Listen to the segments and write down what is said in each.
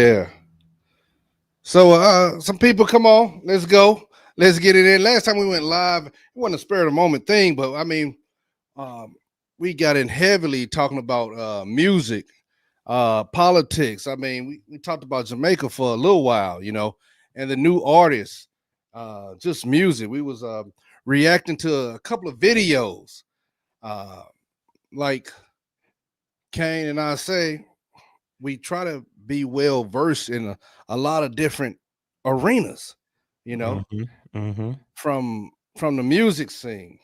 Yeah. So some people come on, let's go. Let's get it in. Last time we went live, it wasn't a spur of the moment thing, but I mean, um, we got in heavily talking about music, politics. I mean, we talked about Jamaica for a little while, and the new artists, just music. We was reacting to a couple of videos. Uh, like Kane and I say, we try to be well versed in a lot of different arenas, you know, Mhm, mhm. from the music scene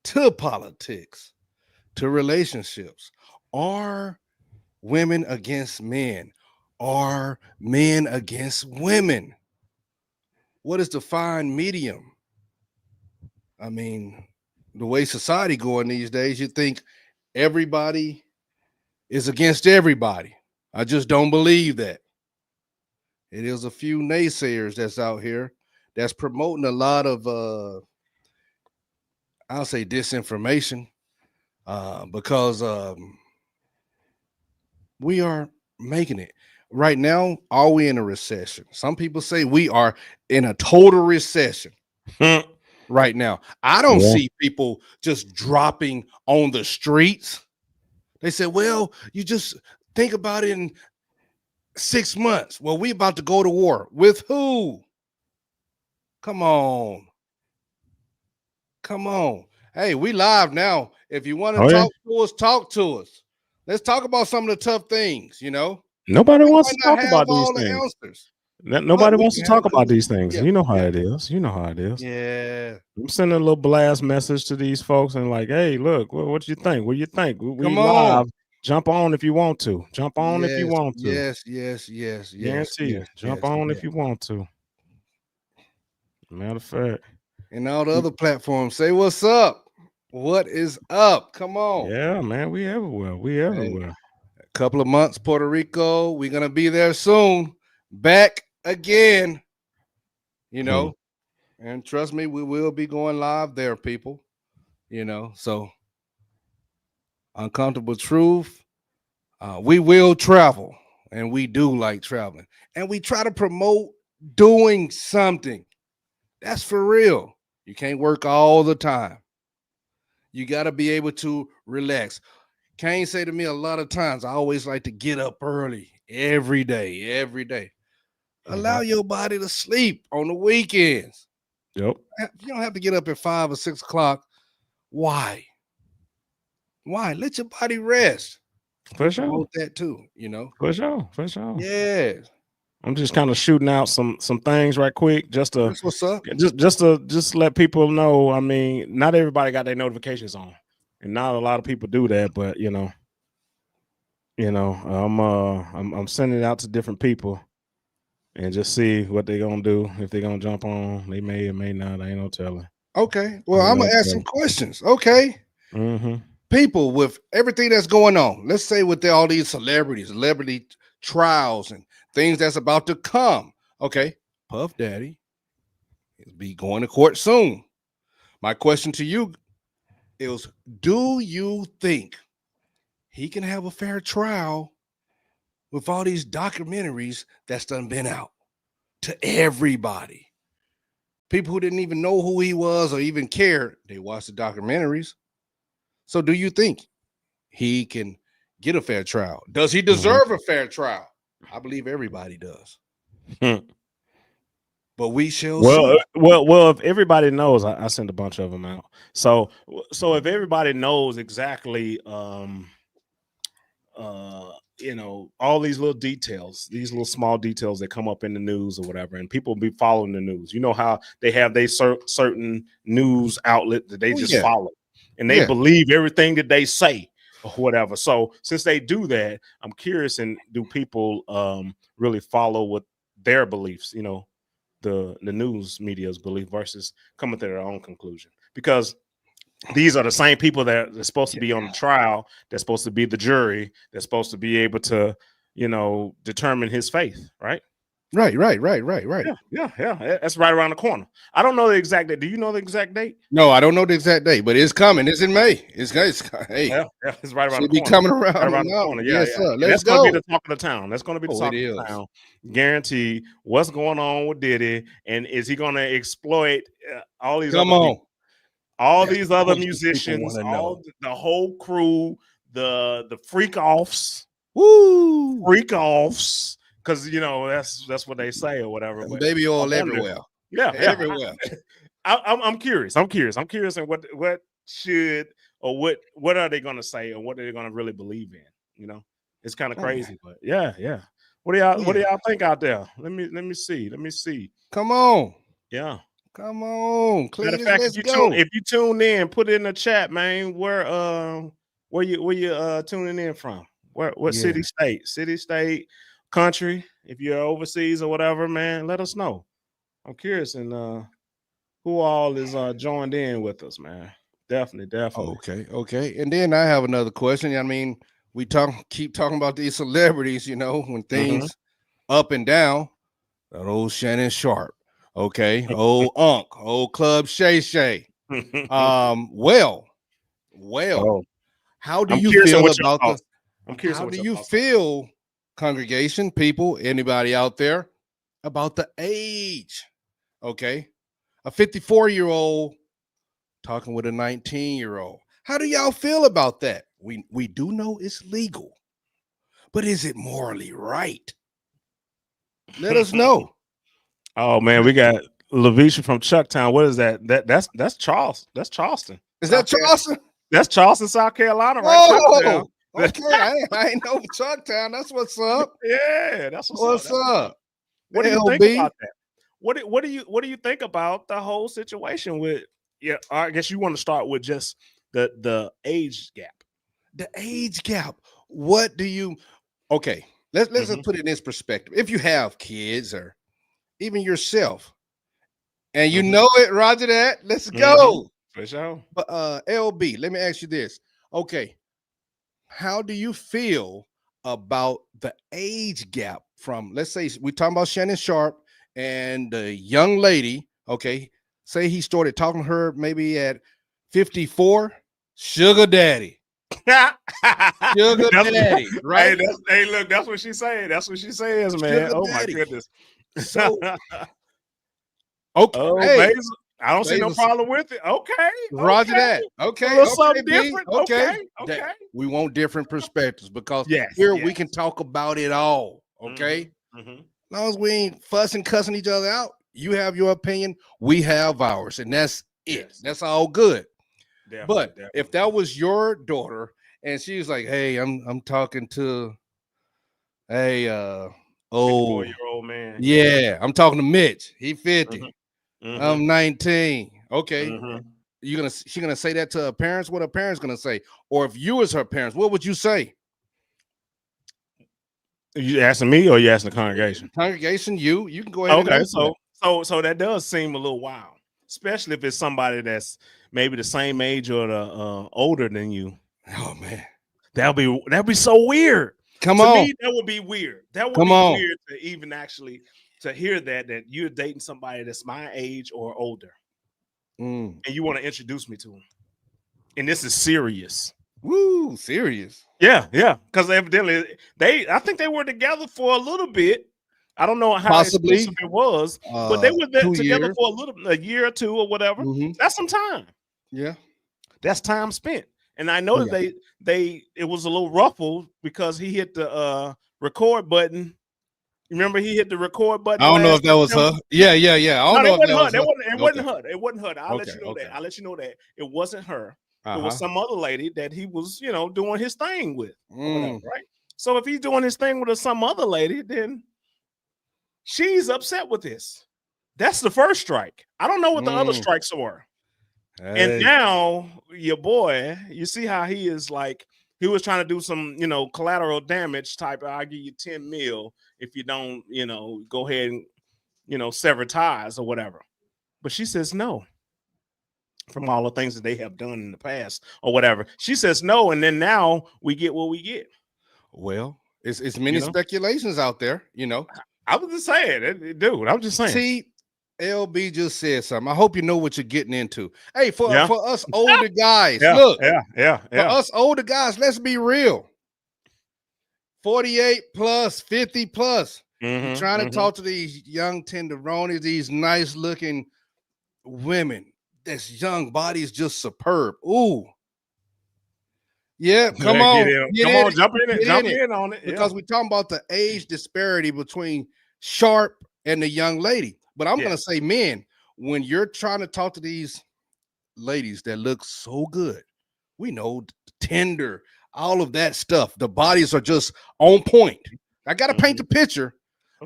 to politics to relationships. Are women against men? Are men against women? What is the fine medium? I mean, the way society going these days, you think everybody is against everybody. I just don't believe that. It is a few naysayers that's out here that's promoting a lot of I'll say disinformation because we are making it. Right now, are we in a recession? Some people say we are in a total recession right now. I don't Yeah. see people just dropping on the streets. They said, well, you just think about it in 6 months. Well, we about to go to war. With who? Come on. Come on. Hey, we live now. If you want to Oh yeah. talk to us. Let's talk about some of the tough things, Nobody We wants might to not talk have about these all the things. answers, but Nobody we wants to can have talk a about these conversation. things. Yeah, You know how yeah, it is. You know how it is. yeah. I'm sending a little blast message to these folks and like, hey, look, what do you think? What do you think? We Come live. on. Jump on if you want to. Jump on if you Yes, want to. yes, yes, yes, yes, Guarantee you. yes, Jump yes, on yes. if you want to. Matter of fact. And all the we- other platforms say, what's up? What is up? Come on. Yeah, man. We everywhere. We Hey, everywhere. a couple of months, Puerto Rico. We're gonna be there soon. Back again, you Hmm. know. And trust me, we will be going live there, people. So uncomfortable truth. We will travel, and we do like traveling, and we try to promote doing something. That's for real. You can't work all the time. You got to be able to relax. Kane say to me a lot of times, I always like to get up early every day, every day. Hmm. Allow your body to sleep on the weekends. Yep. You don't have to get up at 5 or 6 o'clock. Why? Why? Let your body rest. We For sure. promote that too. For sure. For sure. Yeah. I'm just kind of shooting out some things right quick just to That's what's up. just let people know. I mean, not everybody got their notifications on, and not a lot of people do that. But I'm sending it out to different people and just see what they're gonna do. If they're gonna jump on, they may or may not. Ain't no telling. Okay. Well, Ain't I'm no gonna ask some telling. questions. Okay. Mm-hmm. People with everything that's going on, let's say with all these celebrity trials and things that's about to come. Okay. Puff Daddy is be going to court soon. My question to you is, do you think he can have a fair trial with all these documentaries that's done been out to everybody? People who didn't even know who he was or even care, they watched the documentaries. So do you think he can get a fair trial? Does he Mm-hmm. deserve a fair trial? I believe everybody does. But we shall see. Well. If everybody knows, I sent a bunch of them out. So if everybody knows exactly, uh, all these little details, these little small details that come up in the news or whatever, and people be following the news. You know how they have they certain news outlet that they Oh just yeah. follow, and they Yeah. believe everything that they say or whatever. So since they do that, I'm curious, and do people really follow what their beliefs? The news media's belief versus coming to their own conclusion, because these are the same people that are supposed to be on the trial, that's supposed to be the jury, that's supposed to be able to determine his faith, right? Right. Yeah. That's right around the corner. I don't know the exact date. Do you know the exact date? No, I don't know the exact date, but it's coming. It's in May. Hey, Yeah, it's right around should the be corner. coming around. Right around the now. corner. Yes, sir. And Let's that's going to be go. the talk of the town. That's going to be the Oh, talk it of the is. town. Guarantee. What's going on with Diddy, and is he going to exploit all these Come other on. people, all That's these other what people musicians, wanna know. all the whole crew, the freak offs, Woo! freak offs, because you know that's what they say or whatever. But Baby I oil wonder- everywhere. Yeah, Everywhere. I'm curious. I'm curious. I'm curious. And what should or what are they going to say or what are they going to really believe in? You know, it's kind of crazy, but yeah. What do y'all think out there? Let me see. Come on. Yeah. Come on. Matter of Cletus, fact, let's go. if you tune in, put it in the chat, man. Where you tuning in from? What city, state, country? If you're overseas or whatever, man, let us know. I'm curious and who all is joined in with us, man. Definitely. Okay. And then I have another question. I mean, we keep talking about these celebrities, you know, when things up and down. That old Shannon Sharp. Okay. Old Unc, old Club Shay Shay. Well, how do I'm you curious on feel what your about thoughts- I'm curious how on what do your you thoughts are. feel, congregation, people, anybody out there, about the age? Okay. A 54-year-old talking with a 19-year-old. How do y'all feel about that? We do know it's legal, but is it morally right? Let us know. Oh man, we got Lavisha from Chucktown. What is that? That's Charles. That's Charleston. Is that Charleston? That's Charleston, South Carolina, right? Oh, okay. I ain't know Chucktown. That's what's up. Yeah, that's What's up. What do you LB? think about that? What do you think about the whole situation with? Yeah, I guess you want to start with just the age gap. The age gap. What do you? Okay, let's just put it in this perspective. If you have kids or even yourself, and you know it, Roger that. Let's go. For sure. But LB, let me ask you this. Okay, how do you feel about the age gap from, let's say we're talking about Shannon Sharp and the young lady, okay, say he started talking to her maybe at 54, sugar daddy. Sugar daddy, right? Hey, look, that's what she's saying. That's what she says, man. Sugar Oh daddy. my goodness. So, okay, Oh, hey, Basil, I don't see no Basil- problem with it. Okay, Roger okay. that. Okay, A little okay, something B, different. Okay. That- we want different perspectives because Yes, here we yes. can talk about it all. Okay. Mhm. As long as we ain't fussing, cussing each other out, you have your opinion, we have ours, and that's it. Yes. That's all good. Definitely, But if that was your daughter and she was like, "Hey, I'm talking to oh 54-year-old man. yeah, I'm talking to Mitch. He 50. Mhm. I'm 19." Okay, Mhm. she gonna say that to her parents? What her parents gonna say? Or if you was her parents, what would you say? You asking me or you asking the congregation? Congregation, you can go ahead. Okay, and so that does seem a little wild, especially if it's somebody that's maybe the same age or the older than you. oh man, That'd be so weird. come To on, me, that would be weird. That would Come be on. weird to even actually to hear that you're dating somebody that's my age or older, Mm. and you want to introduce me to them. And this is serious. Woo, serious. Yeah, because evidently I think they were together for a little bit. I don't know how Possibly. exclusive it was, but they were 2 together years. for a year or two or whatever. Mhm. That's some time. Yeah. That's time spent. And I know that it was a little ruffled because he hit the record button. Remember, he hit the record button. I don't know last if that was September? her. Yeah. I don't know if that was her. It wasn't her. It wasn't her. I'll let you know Okay. that. I'll let you know that it wasn't her. It Uh-huh. was some other lady that he was, doing his thing with, or whatever, Mm. right? So if he's doing his thing with some other lady, then she's upset with this. That's the first strike. I don't know what the other Mm. strikes were. Hey. And now your boy, you see how he is like, he was trying to do some, collateral damage type. I'll give you 10 mil if you don't, go ahead and, sever ties or whatever. But she says no. From all the things that they have done in the past or whatever. She says no. And then now we get what we get. Well, it's many know? speculations out there, I was just saying, dude. I'm just saying. See, LB just said something. I hope you know what you're getting into. Hey, for Yeah. us older guys, Yeah, look, yeah. for us older guys, let's be real. 48 plus, 50 plus. You're trying to talk to these young tenderonis, these nice looking women. That's young, body's just superb. Ooh. Yeah, come Yeah, on. Come on, It, jump in it. get Jump it. in on it. Because we're talking about the age disparity between Sharp and the young lady. But I'm gonna say, men, when you're trying to talk to these ladies that look so good, we know tender, all of that stuff. The bodies are just on point. I gotta paint the picture,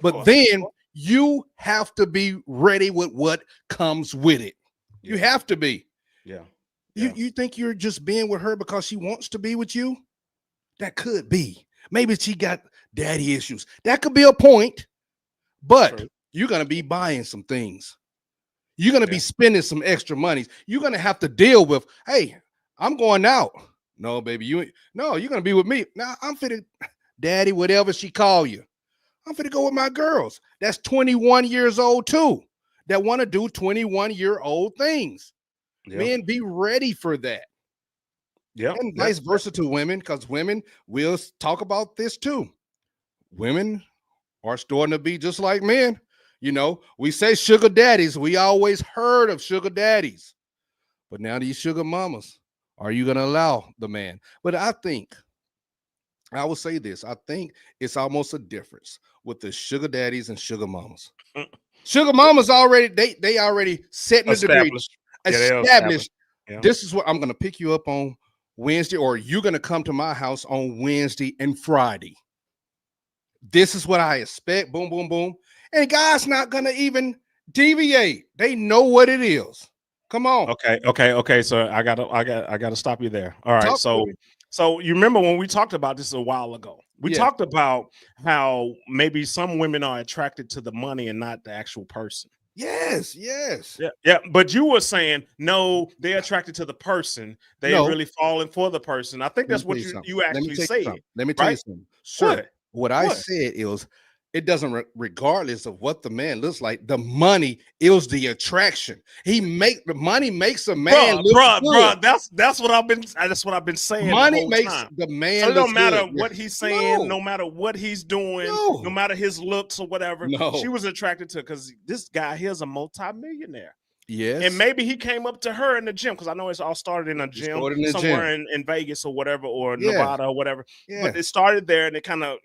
but then you have to be ready with what comes with it. You have to be. Yeah. You think you're just being with her because she wants to be with you? That could be. Maybe she got daddy issues. That could be a point, but you're going to be buying some things. You're going to be spending some extra money. You're going to have to deal with, hey, I'm going out. No, baby, you're going to be with me. Now I'm fitting daddy, whatever she call you. I'm finna go with my girls. That's 21 years old too. That want to do 21-year-old things. Men, be ready for that. Yeah. And vice versa to women, because women will talk about this too. Women are starting to be just like men. You know, we say sugar daddies. We always heard of sugar daddies. But now these sugar mamas, are you going to allow the man? But I will say this. I think it's almost a difference with the sugar daddies and sugar mamas. Sugar mamas already, they already setting the degree. Established. Yeah. This is what I'm going to pick you up on Wednesday, or you're going to come to my house on Wednesday and Friday. This is what I expect. Boom, boom, boom. And God's not going to even deviate. They know what it is. Come on. Okay. So I gotta stop you there. All right. So you remember when we talked about this a while ago? We talked about how maybe some women are attracted to the money and not the actual person. Yes. Yeah. But you were saying no, they're attracted to the person. They really falling for the person. I think that's what you actually said. Let me tell you something, sir. What I said is, it doesn't regardless of what the man looks like. The money is the attraction. The money makes a man look good. That's what I've been saying. Money the whole makes time. the man. So it don't matter good. what he's saying, no matter what he's doing, no matter his looks or whatever. She was attracted to, because this guy here's a multi-millionaire. Yes. And maybe he came up to her in the gym, because I know it's all started in a gym somewhere in Vegas or whatever, or Nevada or whatever. Yeah. But it started there and it kind of,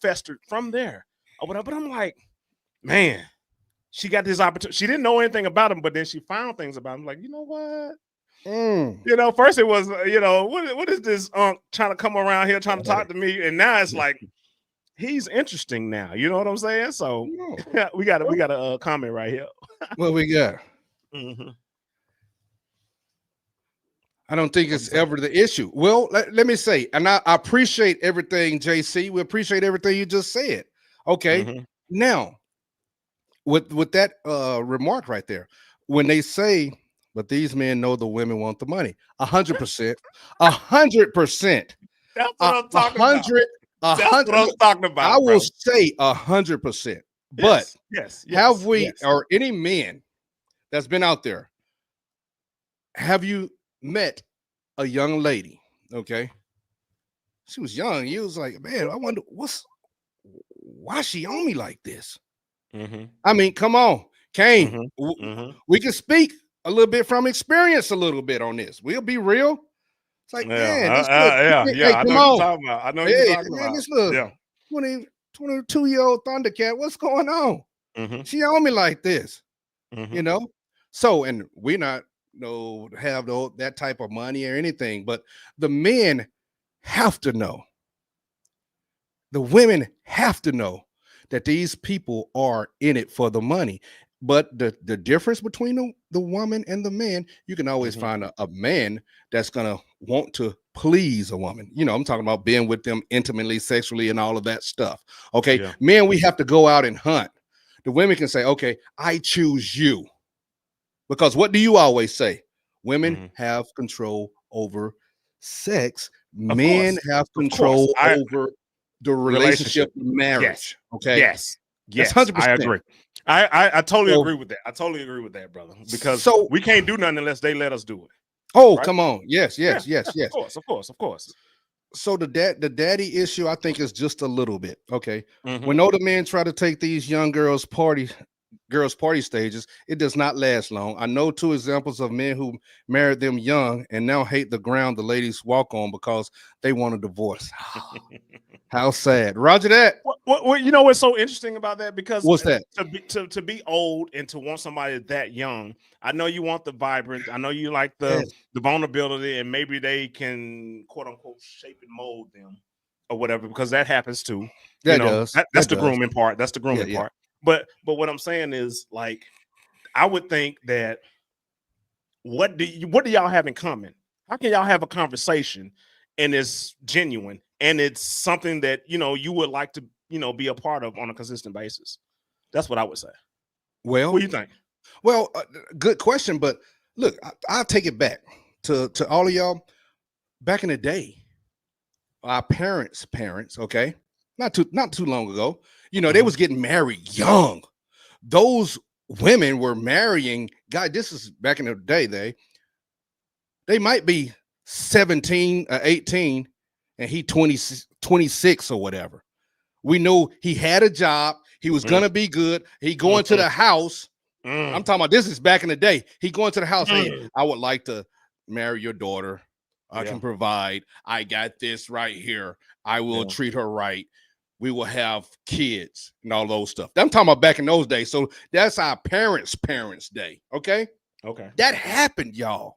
festered from there or whatever. But I'm like, man, she got this opportunity. She didn't know anything about him, but then she found things about him. Like, you know what? First it was, what is this trying to come around here trying to talk to me? And now it's like, he's interesting now. You know what I'm saying? So we got a comment right here. What we got? I don't think it's ever the issue. Well, let me say, and I appreciate everything, JC. We appreciate everything you just said. Okay. Now, with that remark right there, when they say, but these men know the women want the money, 100%, 100%. That's what I'm talking about. That's what I'm talking about. I will say 100%. But have we, or any men that's been out there, have you met a young lady? Okay, she was young. You was like, man, I wonder why she on me like this. I mean, come on, Kane. We can speak a little bit from experience, a little bit on this. We'll be real. It's like, man, hey, I come know on. what you're talking about. I know what you're talking about. This little 22-year-old Thundercat, what's going on? She on me like this, So, and we're not have that type of money or anything, but the men have to know. The women have to know that these people are in it for the money. But the difference between the woman and the man, you can always find a man that's gonna want to please a woman. I'm talking about being with them intimately, sexually, and all of that stuff. Okay, men, we have to go out and hunt. The women can say, okay, I choose you. Because what do you always say? Women have control over sex. Men have control over the relationship, marriage. Okay. Yes. That's Yes, I 100%. agree. I totally So, agree with that. I totally agree with that, brother. Because so we can't do nothing unless they let us do it. oh, Right? come on. Yes, Yeah, yes, yes, yeah, of yes. course, of course, of course. So the daddy issue, I think, is just a little bit. Okay. Hmm. When older men try to take these young girls' party stages, it does not last long. I know two examples of men who married them young and now hate the ground the ladies walk on because they want a divorce. How sad. Roger that. What you know what's so interesting about that? Because What's that? to be old and to want somebody that young, I know you want the vibrant. I know you like Yes, the vulnerability, and maybe they can quote unquote shape and mold them or whatever, because that happens too. You that know, does. that's That the does. grooming part. That's the Yeah, grooming yeah. part. But what I'm saying is, like, I would think that what do y'all have in common? How can y'all have a conversation and it's genuine and it's something that you would like to be a part of on a consistent basis? That's what I would say. What Well, do you think? well, good question. But look, I'll take it back to all of y'all. Back in the day, our parents, okay, not too long ago, they Mhm. was getting married young. Those women were marrying. God, this is back in the day. They might be 17 or 18, and he 26 or whatever. We know he had a job. He was Mm, gonna be good. He going to mhm, the house. I'm mm, talking about this is back in the day. He going to the house. Hey, mm. I would like to marry your daughter. I Yeah, can provide. I got this right here. I will yeah. treat her right. We will have kids and all those stuff. I'm talking about back in those days. So that's our parents' day. Okay. Okay. That Okay. happened, y'all.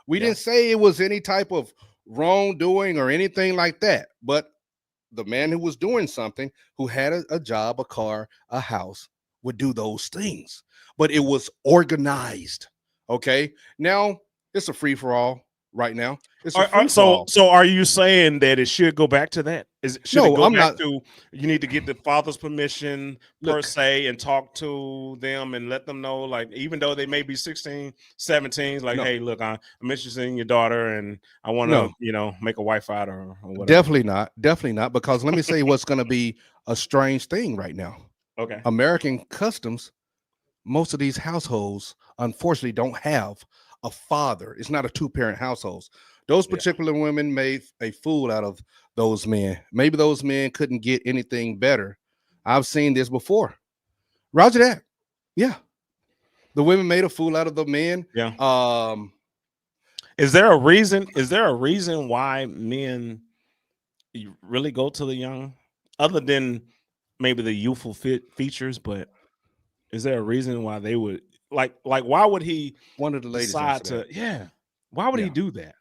We Yeah. didn't say it was any type of wrongdoing or anything like that. But the man who was doing something, who had a job, a car, a house, would do those things. But it was organized. Okay. Now it's a free for all right now. It's a free for all. So are you saying that it should go back to that? Should it No, go I'm back not. to you need to get the father's permission per Look, se and talk to them and let them know, like, even though they may be 16, 17, like, no, hey, look, I'm interested in your daughter and I want to, no, make a wife out of her or whatever. definitely not. Definitely not. Because let me say what's going to be a strange thing right now. Okay. American customs, most of these households unfortunately don't have a father. It's not a two-parent households. Those Yeah. particular women made a fool out of those men. Maybe those men couldn't get anything better. I've seen this before. Roger that. Yeah. The women made a fool out of the men. Yeah. Um, Is there a reason? Is there a reason why men you really go to the young, other than maybe the youthful features? But is there a reason why they would like why would he one of the ladies decide answered that. to why would he Yeah. do that?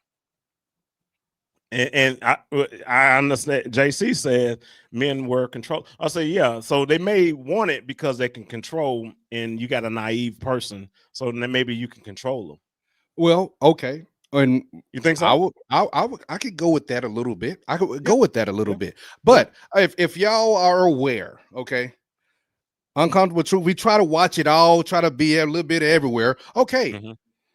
And I understand JC said men were control. I say, yeah, so they may want it because they can control, and you got a naive person, so then maybe you can control them. Well, okay. And You think I so? would I could go with that a little bit. I could Yeah, go with that a little yeah, bit. yeah. But if y'all are aware, okay, uncomfortable truth, we try to watch it all, try to be a little bit everywhere. Okay.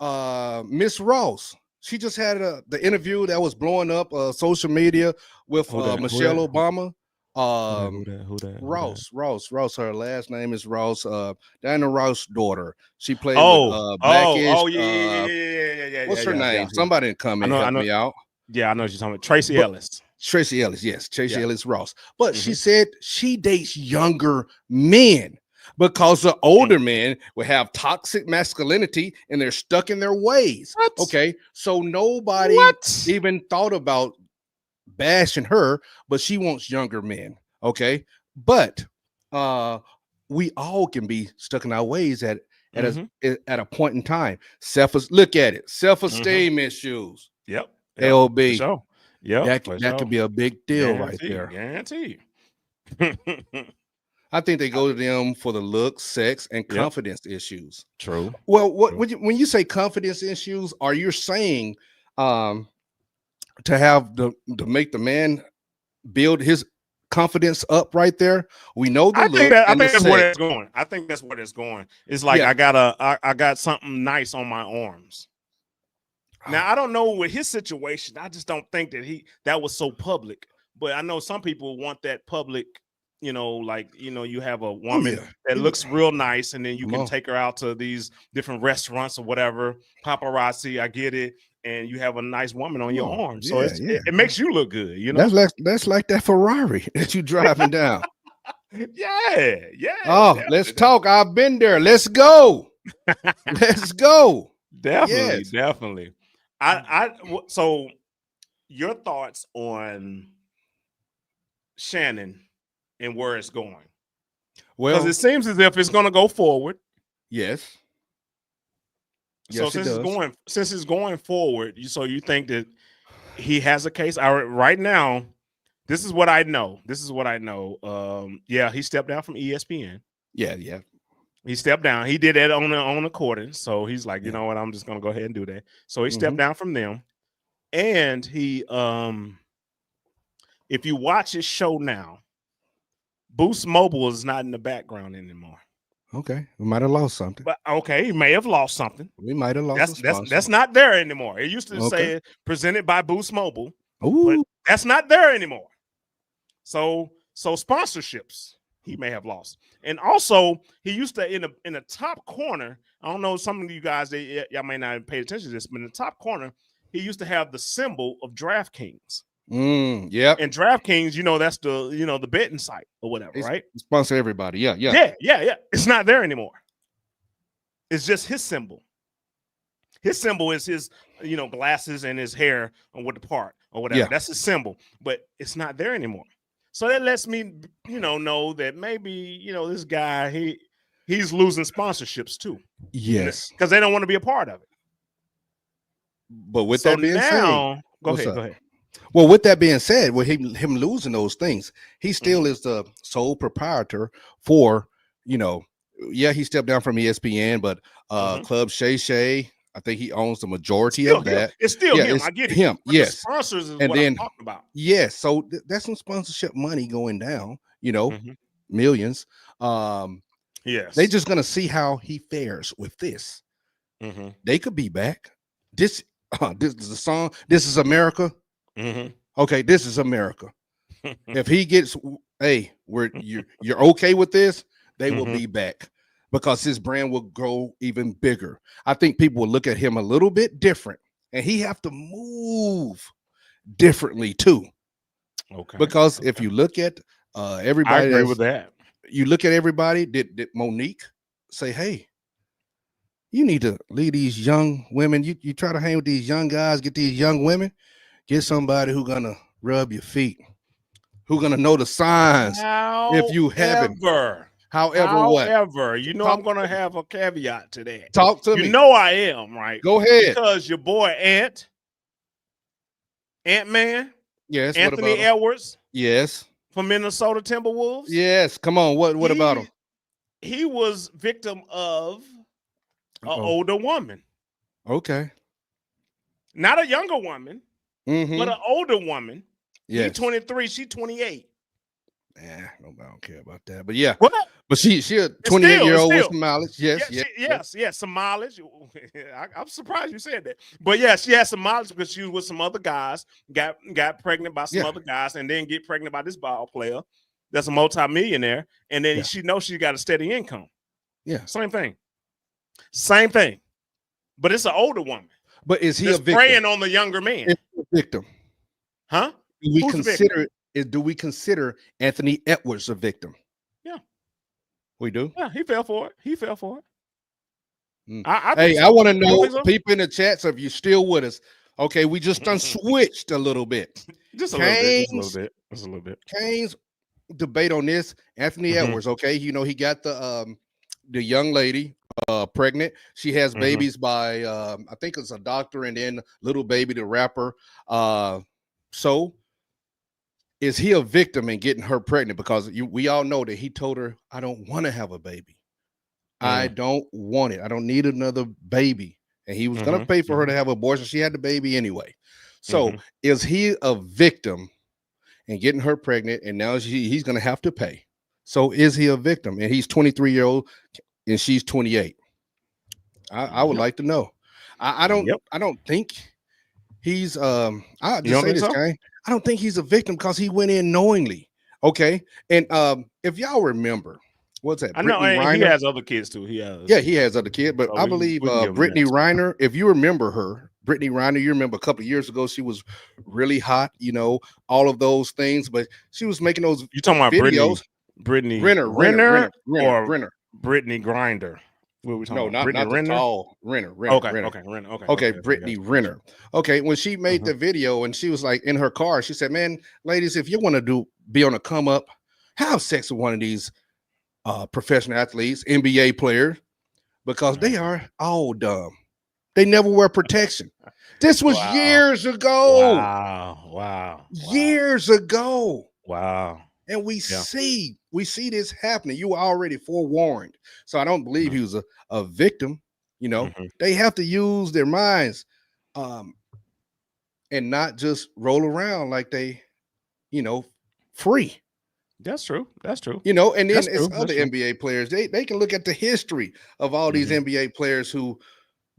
Hmm. Miss Ross, she just had the interview that was blowing up social media with Who that? Who Michelle that? Obama. Who that? Who Um, that? Who that? Who that? Ross. Her last name is Ross. Diana Ross' daughter. She played with Oh, oh, Blackish. oh, yeah, yeah, yeah, yeah, yeah, yeah, yeah, What's her yeah, yeah, name? yeah. Somebody come I and know, I help know. me out. Yeah, I know what you're talking about. Tracy But Ellis. Tracy Ellis, yes, Tracy Yeah. Ellis Ross. But she Hmm. said she dates younger men because the older men will have toxic masculinity and they're stuck in their ways. What? Okay, so nobody What? even thought about bashing her, but she wants younger men. Okay, but uh, we all can be stuck in our ways at Hmm. at a point in time. Look at it, self Hmm. esteem issues. Yep. Yep. For LB, sure. Yep. that For that sure. could be a big deal right Guarantee. there. Guarantee. I think they go to them for the looks, sex, and Yep. confidence issues. True. Well, what True. when you say confidence issues, are you saying um, to have to make the man build his confidence up right there? We know the look I and the think that's where sex. it's going. I think that's where it's going. It's like Yeah. I got something nice on my arms. Now I don't know with his situation. I just don't think that that was so public. But I know some people want that public you know, like, you know, you have a Oh woman yeah. that He looks was- real nice, and then you Come can on. take her out to these different restaurants or whatever. Paparazzi, I get it. And you have a nice woman on Come your on. arm. So Yeah, yeah. it makes you look good, you know? That's like that Ferrari that you driving down. Yeah, yeah. Oh, let's talk. I've been there. Let's go. Let's go. Definitely, Yes. definitely. So your thoughts on Shannon and where it's going? Because Well, it seems as if it's going to go forward. yes. So Yes, it does. since it's going forward, so you think that he has a case? Right now, this is what I know. Yeah, he stepped down from ESPN. Yeah, yeah. He stepped down. He did that on the own accord. So he's like, you Yeah. know what? I'm just gonna go ahead and do that. So he stepped Mhm. down from them. And he if you watch his show now, Boost Mobile is not in the background anymore. Okay. We might have lost something. But okay, he may have lost something. We might have lost a sponsor. That's not there anymore. It used to say presented by Boost Mobile, but Ooh. that's not there anymore. So sponsorships he may have lost. And also he used to in the top corner. I don't know, some of you guys y'all may not have paid attention to this, but in the top corner, he used to have the symbol of DraftKings. Yep. And DraftKings, you know, that's the betting site or whatever, right? Sponsor everybody. Yeah. It's not there anymore. It's just his symbol. His symbol is his, glasses and his hair on with the part or whatever. Yeah. That's his symbol, but it's not there anymore. So that lets me, know that maybe, this guy, he's losing sponsorships too. Yes. Because they don't want to be a part of it. But with that being said, go ahead. Well, with that being said, with him losing those things, he still is the sole proprietor for, he stepped down from ESPN, but Club Shay Shay, I think he owns the majority of that. It's still him. I get it. Him, but yes. The sponsors is and what then, I'm talking about. Yes, so that's some sponsorship money going down, millions. Yes. They just gonna see how he fares with this. Mm-hmm. They could be back. This is a song. This is America. Mm-hmm. Okay, this is America. If he gets, you're okay with this, they will be back because his brand will grow even bigger. I think people will look at him a little bit different, and he have to move differently too. Okay. Because if you look at everybody, I agree with that. You look at everybody. Did Monique say, "Hey, you need to lead these young women. You try to hang with these young guys, get these young women, get somebody who's gonna rub your feet, who's gonna know the signs if you haven't." However, I'm gonna have a caveat to that. Talk to me. You know I am, right? Go ahead. Because your boy Ant-Man, Yes. Anthony Edwards, yes, from Minnesota Timberwolves. Yes. Come on. What about him? He was victim of an older woman. Okay. Not a younger woman, but an older woman. Yes. He's 23, she's 28. Yeah, nobody don't care about that. But yeah. What? But she a 28-year-old with some mileage. Yes. Some mileage. I'm surprised you said that. But yeah, she had some mileage because she was with some other guys, got pregnant by some other guys, and then get pregnant by this ball player that's a multimillionaire. And then she knows she got a steady income. Yeah. Same thing. But it's an older woman. But is he a victim? Preying on the younger man. Is he a victim? Huh? Do we consider Anthony Edwards a victim? Yeah. We do? Yeah, he fell for it. I want to know, people in the chat, so if you're still with us, okay, we just done switched a little bit. Just a little bit. Kane's debate on this, Anthony Edwards, okay, he got the young lady pregnant. She has babies by I think it's a doctor and then little baby the rapper. So is he a victim in getting her pregnant? Because we all know that he told her, I don't want to have a baby. I don't want it. I don't need another baby. And he was going to pay for her to have an abortion. She had the baby anyway. So is he a victim in getting her pregnant? And now he's going to have to pay. So is he a victim? And he's 23-year-old and she's 28. I would like to know. I don't think he's I just say this, guy. I don't think he's a victim because he went in knowingly. Okay, and if y'all remember, what's that? I know, Brittany and he Reiner. has other kids too. He has, Yeah, he has other kids, but so I believe we can give him Brittany that too. Reiner. If you remember her, Brittany Reiner, you remember a couple of years ago, she was really hot. You know, all of those things, but she was making those You talking about videos. Brittany Renner, or Renner. Brittany Grinder? What are we talking No, about? not Brittany the Renner? tall Renner. Okay, Renner. okay, Renner. Okay, Okay, okay, okay, Brittany gotcha, gotcha. Renner. Okay, when she made the video and she was like in her car, she said, "Man, ladies, if you want to be on a come up, have sex with one of these professional athletes, NBA players, because they are all dumb. They never wear protection." This was Wow, years ago. wow, wow, wow, Years ago. wow. And we Yeah. see this happening. You were already forewarned. So I don't believe he was a victim. You know, Mhm. they have to use their minds and not just roll around like they, free. That's true. That's true. You know, and then That's it's true. That's other true. NBA players. They can look at the history of all these Mhm. NBA players who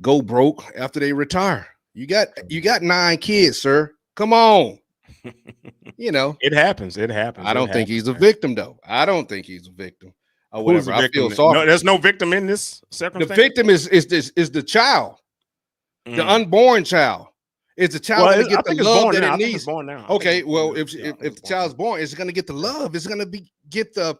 go broke after they retire. You got 9 kids, sir. Come on. You know, It happens. It happens. I It don't think happens, he's a man. victim, though. I don't think he's a victim or Who's whatever. the I feel victim? sorry. No, there's no victim in this The circumstance. victim is the child, the Mm. unborn child. Is the child Well, going to I get the think it's love born that now. it I think it's needs? born now. Okay, well, if Yeah, I think if it's the born now. child's born, it's going to get the love. It's going to get the,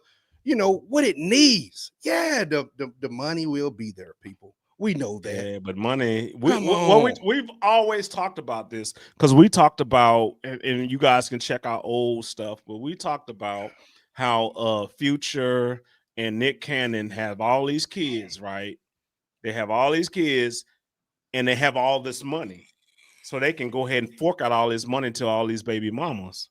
what it needs. Yeah, the money will be there, people. We know that. Yeah, but money. Come on. We've always talked about this because we talked about, and you guys can check our old stuff, but we talked about how Future and Nick Cannon have all these kids, right? They have all these kids, and they have all this money, so they can go ahead and fork out all this money to all these baby mamas.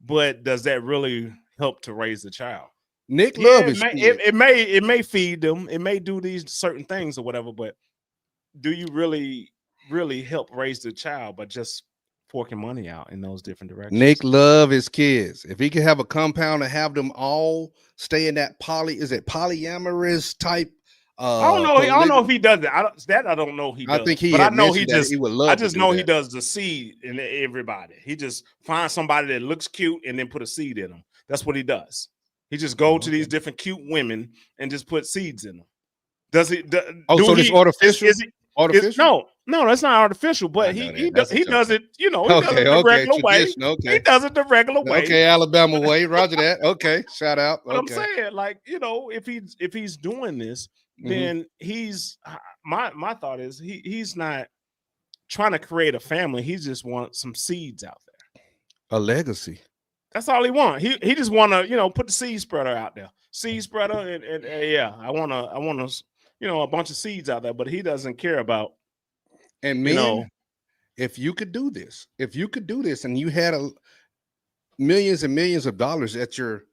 But does that really help to raise the child? Nick Yeah, love his kids. it may feed them, it may do these certain things or whatever, but do you really help raise the child by just forking money out in those different directions? Nick love his kids. If he could have a compound and have them all stay in that polyamorous type. I don't know. I don't know if he does that. I don't know. He I does, think he but I had know he mentioned that just. he would love I to just do know he that. does the seed in everybody. He just finds somebody that looks cute and then put a seed in them. That's what he does. He just go to these different cute women and just put seeds in them. Does he? So it's artificial? Artificial? No, that's not artificial. But he does it. You know, he does it the regular way. Okay. He does it the regular way. Okay, Alabama way. Roger that. Okay, shout out. But I'm Okay. saying, like, if he's doing this, then he's my thought is he's not trying to create a family. He just wants some seeds out there. A legacy. That's all he wants. He just want to put the seed spreader out there. Seed spreader and yeah, I want to a bunch of seeds out there, but he doesn't care about. And men, if you could do this, and you had millions and millions of dollars at your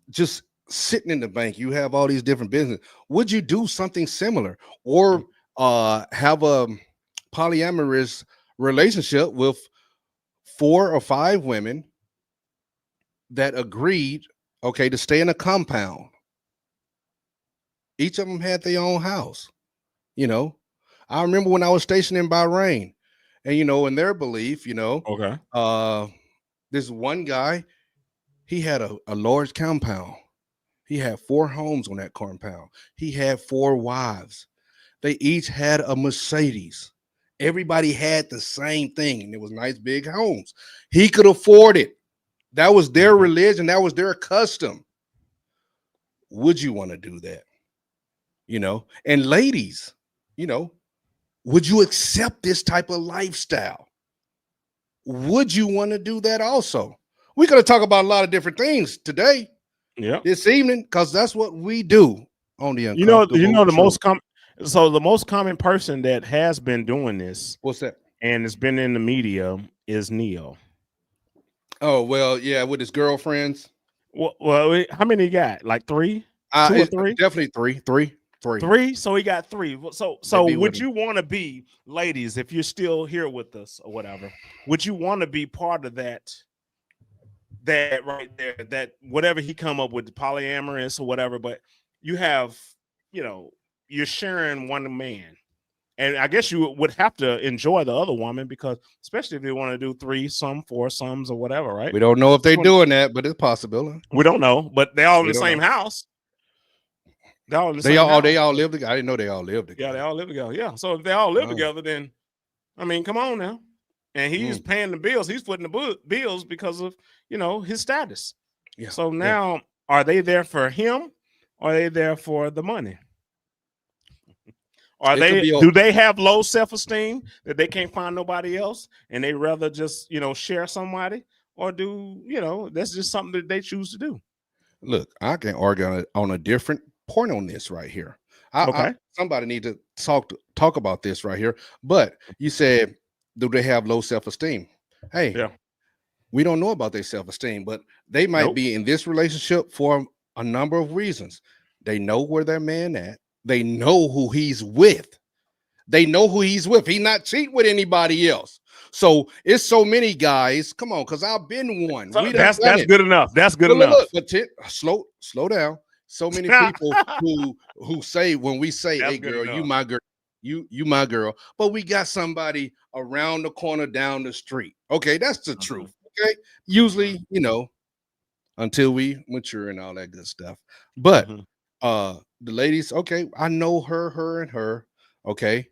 just sitting in the bank, you have all these different business. Would you do something similar or have a polyamorous relationship with 4 or 5 women that agreed, okay, to stay in a compound? Each of them had their own house. I remember when I was stationed in Bahrain, and in their belief, this one guy, he had a large compound. He had 4 homes on that compound. He had 4 wives. They each had a Mercedes. Everybody had the same thing, and it was nice big homes. He could afford it. That was their religion. That was their custom. Would you want to do that? And ladies, would you accept this type of lifestyle? Would you want to do that also? We're going to talk about a lot of different things today. Yeah. This evening, because that's what we do on the the most common person that has been doing this. What's that? And it's been in the media is Neo. Oh, well, yeah, with his girlfriends. Well, how many he got? Like 3? 2 or 3? Definitely 3. 3. So he got 3. So would you want to be, ladies, if you're still here with us or whatever, would you want to be part of that right there, that whatever he come up with, polyamorous or whatever, but you have, you're sharing one man. And I guess you would have to enjoy the other woman, because especially if they want to do 3-some, 4-somes, or whatever, right? We don't know if they're doing that, but it's possible. We don't know, but they all in We the don't same know. house. They all in the They same all house. they all live together. I didn't know they all lived Yeah, together. they all live together. Yeah. So if they all live Oh. together, then I mean, come on now. And he's paying the bills. He's footing the bills because of, you know, his status. Yeah. So now, are they there for him, or are they there for the money? Are they? Do they have low self-esteem that they can't find nobody else, and they rather just, you know, share somebody, or do, you know, that's just something that they choose to do? Look, I can argue on a different point on this right here. Somebody need to talk about this right here. But you said, do they have low self-esteem? Hey, Yeah. we don't know about their self-esteem, but they might be in this relationship for a number of reasons. They know where their man at. They know who he's with. They know who he's with. He's not cheating with anybody else. So it's so many guys. Come on, because I've been one. So that's good enough. That's good enough. Look, but slow down. So many people who say, when we say, that's, "Hey, girl, you my girl, you my girl," but we got somebody around the corner down the street. Okay, that's the truth. Okay, usually, you know, until we mature and all that good stuff. But the ladies, okay, I know her and her. Okay,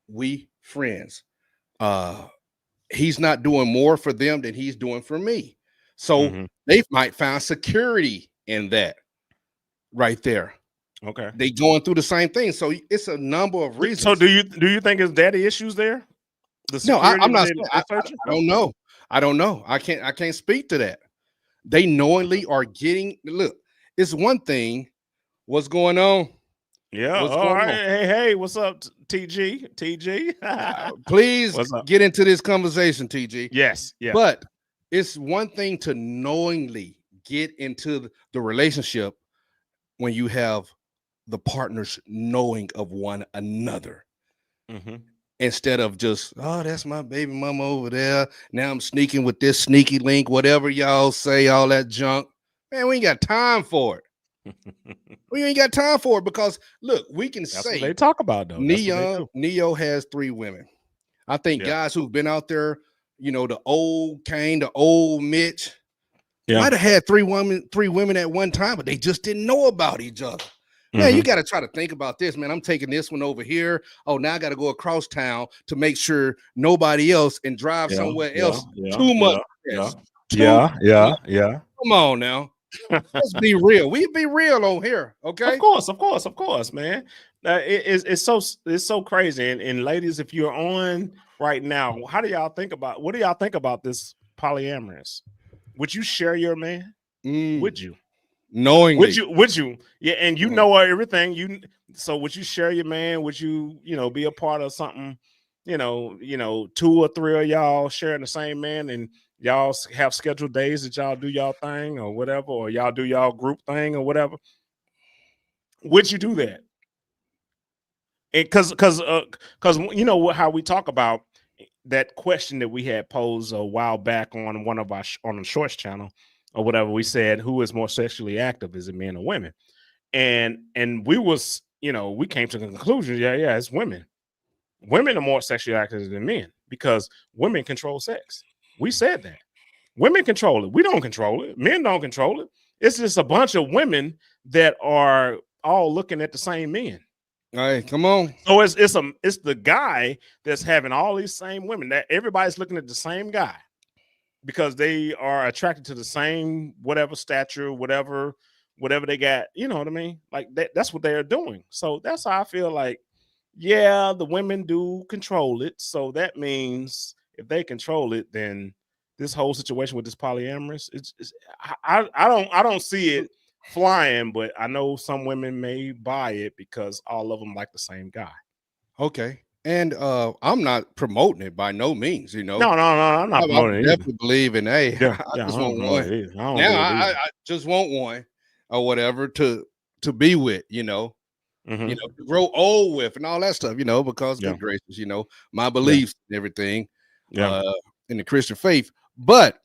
we friends. He's not doing more for them than he's doing for me. So they might find security in that right there. Okay. They going through the same thing. So it's a number of reasons. So do you think it's daddy issues there? No, I'm not. I don't know. I don't know. I can't speak to that. They knowingly are getting. Look, it's one thing. What's going on? Yeah. All right. Hey, what's up, TG? TG? Please get into this conversation, TG. Yes. Yeah. But it's one thing to knowingly get into the relationship when you have the partners knowing of one another. Instead of just, oh, that's my baby mama over there. Now I'm sneaking with this sneaky link, whatever y'all say, all that junk. Man, we ain't got time for it. We ain't got time for it, because look, we can that's say what they talk about though. Neo has 3 women. I think guys who've been out there, you know, the old Kane, the old Mitch, might have had 3 women at one time, but they just didn't know about each other. Man, you got to try to think about this, man. I'm taking this one over here. Oh, now I got to go across town to make sure nobody else, and drive somewhere else. Too much. Yeah. Come on now. Let's be real. We be real on here, okay? Of course, man. It's so crazy. And ladies, if you're on right now, what do y'all think about this polyamorous? Would you share your man? Would you? Knowingly. Would you? Yeah, and you know everything. So would you share your man? Would you, be a part of something? 2 or 3 of y'all sharing the same man, and y'all have scheduled days that y'all do y'all thing or whatever, or y'all do y'all group thing or whatever. Would you do that? And because you know how we talk about that question that we had posed a while back on one of our on the Shorts channel or whatever. We said, who is more sexually active? Is it men or women? And we was, we came to the conclusion, yeah, it's women. Women are more sexually active than men, because women control sex. We said that. Women control it. We don't control it. Men don't control it. It's just a bunch of women that are all looking at the same men. All right, come on. So it's the guy that's having all these same women, that everybody's looking at the same guy because they are attracted to the same whatever stature, whatever they got. You know what I mean? Like that's what they're doing. So that's how I feel like, yeah, the women do control it. So that means if they control it, then this whole situation with this polyamorous, I don't see it flying, but I know some women may buy it because all of them like the same guy. Okay. And I'm not promoting it by no means, No, I'm not promoting it. I definitely believe in, I just want one. I just want one or whatever to be with, to grow old with and all that stuff, because good gracious, my beliefs and everything in the Christian faith. But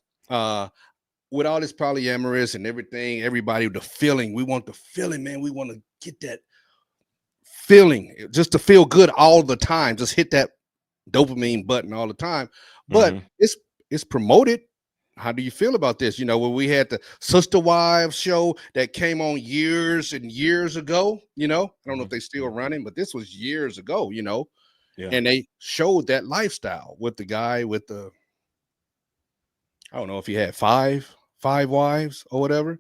with all this polyamorous and everything, everybody, the feeling, we want the feeling, man. We want to get that feeling, just to feel good all the time, just hit that dopamine button all the time. But Mhm. it's promoted. How do you feel about this? You know, when we had the Sister Wives show that came on years and years ago, you know, I don't know if they still running, but this was years ago, you know, Yeah. and they showed that lifestyle with the guy with the, I don't know if he had five wives or whatever.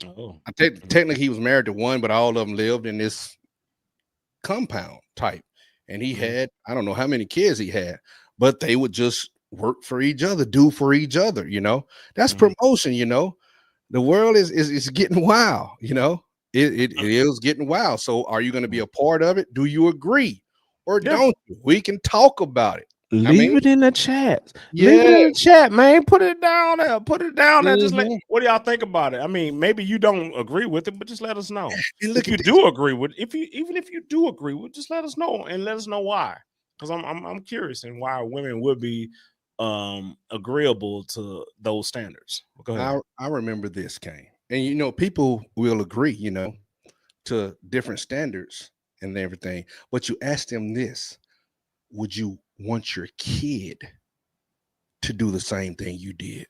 Oh. Technically he was married to one, but all of them lived in this compound type. And he Mhm. had, I don't know how many kids he had, but they would just work for each other, do for each other, you know. That's Mhm. promotion, you know. The world is getting wild, you know. It is getting wild. So are you going to be a part of it? Do you agree? Or Yeah. don't you? We can talk about it. I Leave mean, it in the chat. Leave it yeah. in the chat, man. Put it down there. Put it down there. Just Mhm. what do y'all think about it? I mean, maybe you don't agree with it, but just let us know. And If look you at this. do agree with, even if you do agree with, just let us know and let us know why. Because I'm curious and why women would be agreeable to those standards. Go ahead. I remember this, Kane. And you know, people will agree, you know, to different standards and everything. But you ask them this: would you want your kid to do the same thing you did?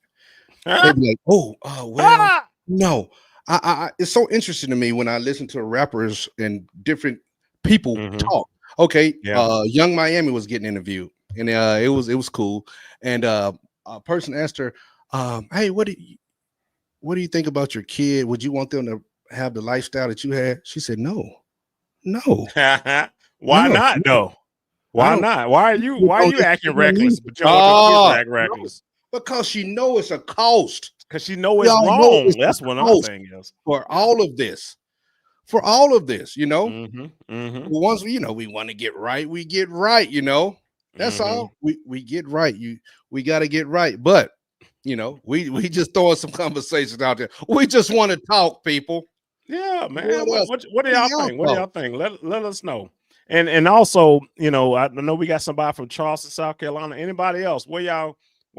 They'd be like, "Oh, well, Ah! no." It's so interesting to me when I listen to rappers and different people Mhm. talk. Okay, Yeah. Young Miami was getting interviewed, and it was cool. And a person asked her, "Hey, what do you think about your kid? Would you want them to have the lifestyle that you had?" She said, "No, no, Why no, not no. though? I Why don't. not? Why are You you just why are don't you acting expect me reckless, to." but you don't want your kids to act No, reckless? because you know it's a cost. Because you know We it's all know wrong. it's a That's what my cost thing is. for Yeah. all of this. For all of this, you know. Mhm. Mhm. Once we want to get right, we get right, you know. That's Mhm. all. We get right. We got to get right. But we just throwing some conversations out there. We just want to talk, people. Yeah, man. What else? What do What do y'all y'all think? What do y'all thought? think? Let us know. And also, I know we got somebody from Charleston, South Carolina. Anybody else? Where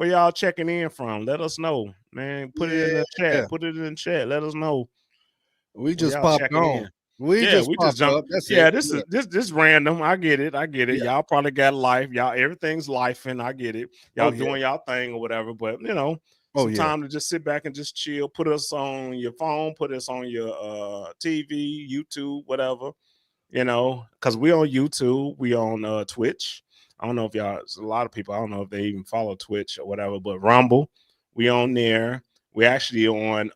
y'all checking in from? Let us know, man. Put it in the Yeah, chat. Put it in the chat. Let us know we where just y'all popped checking on. in. We Yeah, just we just popped jumped. up. That's Yeah, it. this is Yeah, this random. I get it. I get it. yeah. Y'all probably got life. Y'all everything's life, and I get it. Y'all Oh yeah. doing y'all thing or whatever. But Oh some yeah. time to just sit back and just chill. Put us on your phone. Put us on your TV, YouTube, whatever. Because we on YouTube. We on Twitch. I don't know if y'all. A lot of people. I don't know if they even follow Twitch or whatever. But Rumble, we on there. We actually on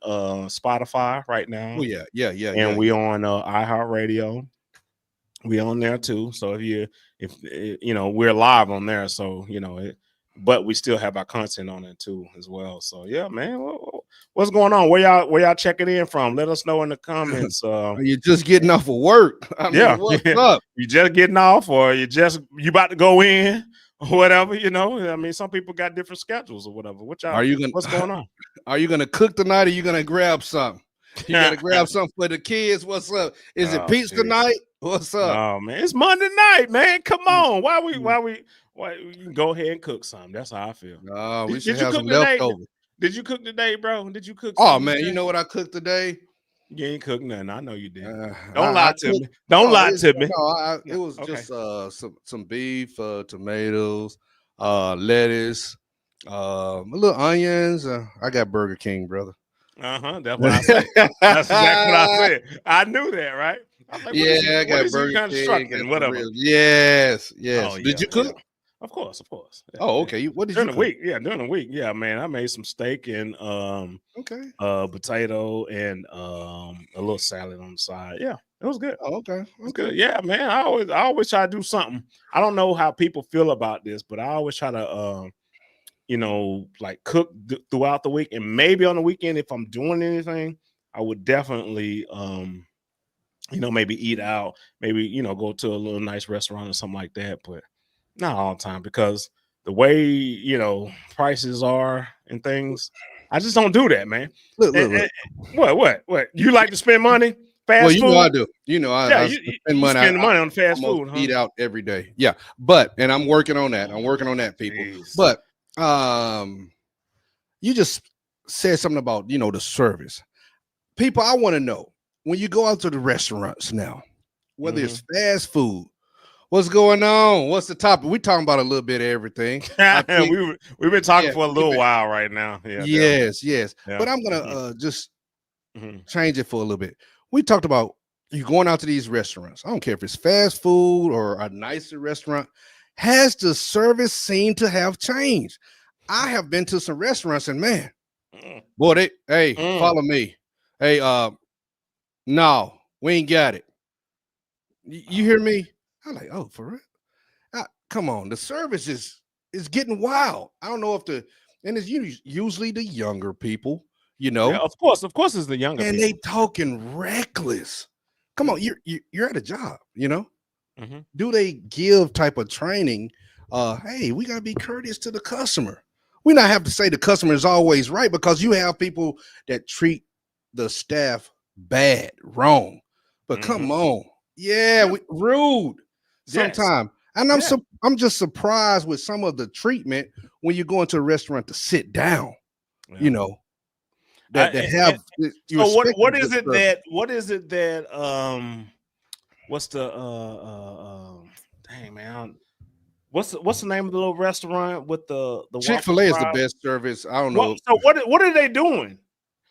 Spotify right Oh now, yeah. Yeah. Yeah. Yeah. and we Yeah. on iHeartRadio. We on there too. So if we're live on there, so but we still have our content on it too as well. So yeah, man, what's going on? Where y'all checking in from? Let us know in the comments. Are you just getting off of work? I mean, Yeah, what's up? you just getting off, or you about to go in, or whatever. I mean, some people got different schedules or whatever. Are you What's gonna going on? Are you gonna cook tonight, or you gonna grab something? You gotta grab something for the kids. What's up? Is it Oh, pizza jeez. night? What's up? Oh man, it's Monday night, man. Come Mm, on. mm. Why you can go ahead and cook something. That's how I feel. No, we should Did you have cook some today? leftovers. Did you cook today, bro? Did you cook Oh something man, you today? know what I cooked today? You ain't cook nothing. I know you didn't. Don't I lie to cooked. me. Don't No, lie to me. it No, was okay. just some beef, tomatoes, lettuce, a little onions. I got Burger King, brother. Uh-huh. That's what I say. That's exactly what I said. I knew that, right? I was like, what Yeah, is he I what got is he Burger King, got constructing? some Whatever. ribs. Yes, Oh yes. Did yeah, you yeah. cook? Of course, of course. Yeah, Oh, yeah. okay. What did you During the cook? week, yeah, during the week, yeah, man. I made some steak and Okay. potato and a little salad on the side. Yeah, it was good. Oh, okay. It's Okay. good. Yeah, man. I always try to do something. I don't know how people feel about this, but I always try to like cook throughout the week, and maybe on the weekend if I'm doing anything, I would definitely maybe eat out, maybe go to a little nice restaurant or something like that, but not all the time because the way prices are and things, I just don't do that, man. Look, And, look, look. what you like to spend money? Well, Fast you know I food? do. You know Yeah, I you spend you money. spend I money on fast almost food, huh? eat out every day. Yeah, and I'm working on that. I'm working on that, people. Jeez. But you just said something about the service. People, I want to know when you go out to the restaurants now. whether it's fast food. What's going on? What's the topic? We talking about a little bit of everything. I think, we've been talking yeah, for a little while right now. Yeah. yes, yes. Yeah. But I'm gonna just Mhm. change it for a little bit. We talked about you going out to these restaurants. I don't care if it's fast food or a nicer restaurant. Has the service seemed to have changed? I have been to some restaurants and man, Mm. boy, hey, Mm. follow me. Hey, no, we ain't got it. You hear me? I'm like, oh, for real? Come on, the service is getting wild. I don't know if and it's usually the younger people, Yeah, of course, it's the younger and people. they talking reckless. Come on, you're at a job, Mhm. Do they give type of training? Hey, we gotta be courteous to the customer. We not have to say the customer is always right because you have people that treat the staff bad, wrong. But come on, yeah, rude Yes. sometimes. And Yeah. I'm just surprised with some of the treatment when you go into a restaurant to sit down, Yeah. that have you So what expect is good it service. that what's the dang man, what's the name of the little restaurant with the waffle Chick-fil-A is the fries? best service. I don't know. So what are they doing?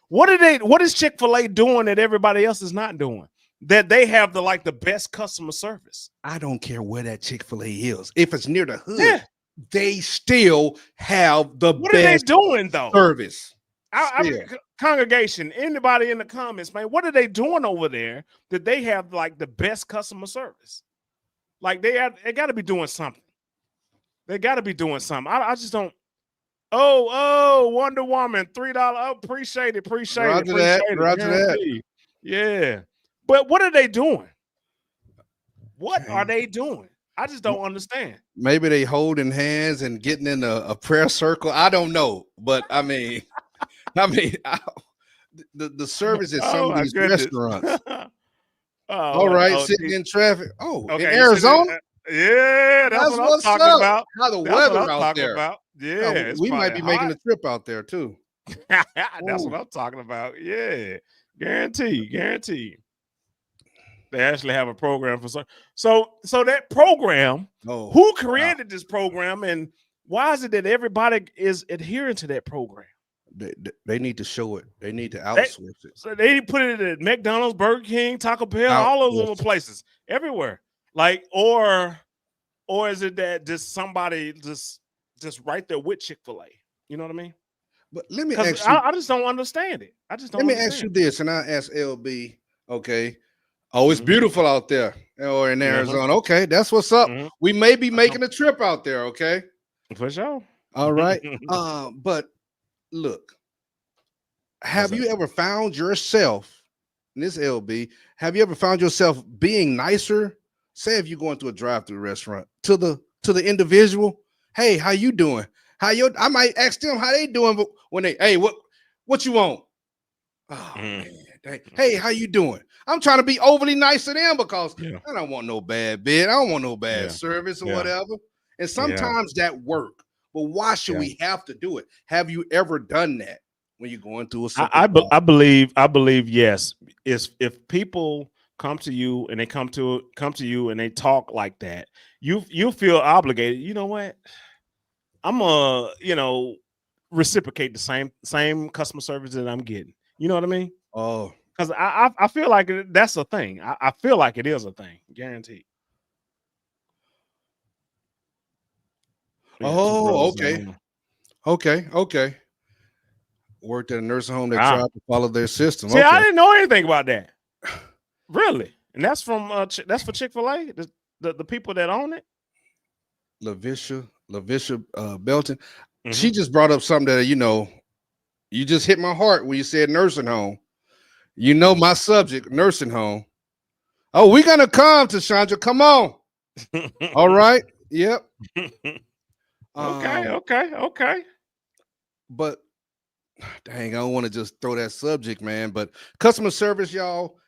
What is Chick-fil-A doing that everybody else is not doing? That they have the best customer service. I don't care where that Chick-fil-A is. If it's near the hood, Yeah. they still have the What are they best doing though? service. I mean, congregation, anybody in the comments, man, what are they doing over there that they have the best customer service? Like they got to be doing something. They got to be doing something. I just don't. Oh, Wonder Woman, $3. Oh, appreciate it. Roger that. Guaranteed. Yeah, but what are they doing? What are they doing? I just don't understand. Maybe they holding hands and getting in a prayer circle. I don't know, but I mean, the service at some of these restaurants. All right, sitting in traffic. Oh, in Arizona. Yeah, that's what I'm talking about. How the That's weather what I'm out talking there. about. Oh, Yeah, we might be making a trip out there too. That's what I'm talking about. Yeah, guarantee. They actually have a program for so that program. Who created this program, and why is it that everybody is adhering to that program? They need to show it. They need to outsource it. So they put it at McDonald's, Burger King, Taco Bell, all those little places, everywhere. Or is it that just somebody just right there with Chick-fil-A? You know what I mean? But let me ask you. I just don't understand it. Let me ask you this, and I ask LB. Okay. Oh, it's beautiful out there, or in Arizona. Okay, that's what's up. We may be making a trip out there. Okay, for sure. All right. But look, have you ever found yourself, and this LB, have you ever found yourself being nicer? Say if you're going to a drive-through restaurant to the individual, hey, how you doing? I might ask them how they doing, but when hey, what you want? Oh man, hey, how you doing? I'm trying to be overly nice to them because I don't want no bad bid. I don't want no bad service or whatever. And sometimes that work. But why should we have to do it? Have you ever done that when you're going through a I believe yes. If people come to you and they come to you and they talk like that, you feel obligated. You know what? I'm reciprocate the same customer service that I'm getting. You know what I mean? Oh, because I feel like that's a thing. I feel like it is a thing, guaranteed. Oh, okay. Worked at a nursing home that tried to follow their system. See, I didn't know anything about that. Really? And that's from that's for Chick-fil-A, the people that own it. LaVisha Belton. She just brought up something that you just hit my heart when you said nursing home. You know my subject, nursing home. Oh, we're gonna come to Chandra. Come on. All right. Yep. Okay. But dang, I don't want to just throw that subject, man. But customer service, y'all,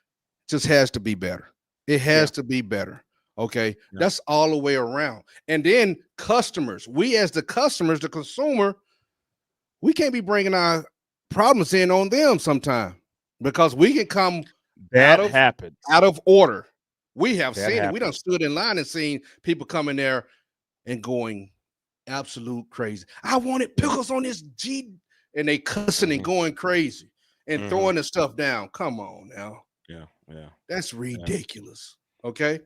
just has to be better. It has to be better. Okay. That's all the way around. And then customers, we as the customers, the consumer, we can't be bringing our problems in on them sometime because we can come out of order. We have That seen it. We done happens. stood in line and seen people come in there and going absolute crazy. I wanted pickles on this G, and they cussing and Mhm, going crazy and mhm. throwing the stuff down. Come on now. Yeah, yeah, That's yeah. ridiculous. Okay.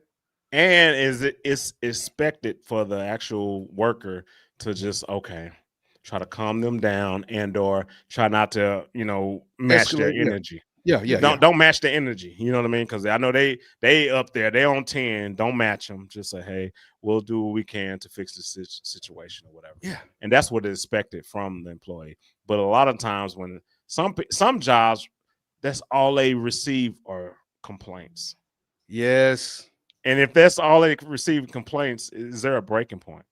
And it's expected for the actual worker to just okay, try to calm them down and or try not to, match their Escalate. Yeah. energy. Yeah. Yeah, Yeah. Yeah. don't match the energy. You know what I mean? Because I know they up there, they on 10. Don't match them. Just say, hey, we'll do what we can to fix the situation or whatever. Yeah. And that's what is expected from the employee. But a lot of times when some jobs, that's all they receive are complaints. Yes. And if that's all they receive complaints, is there a breaking point?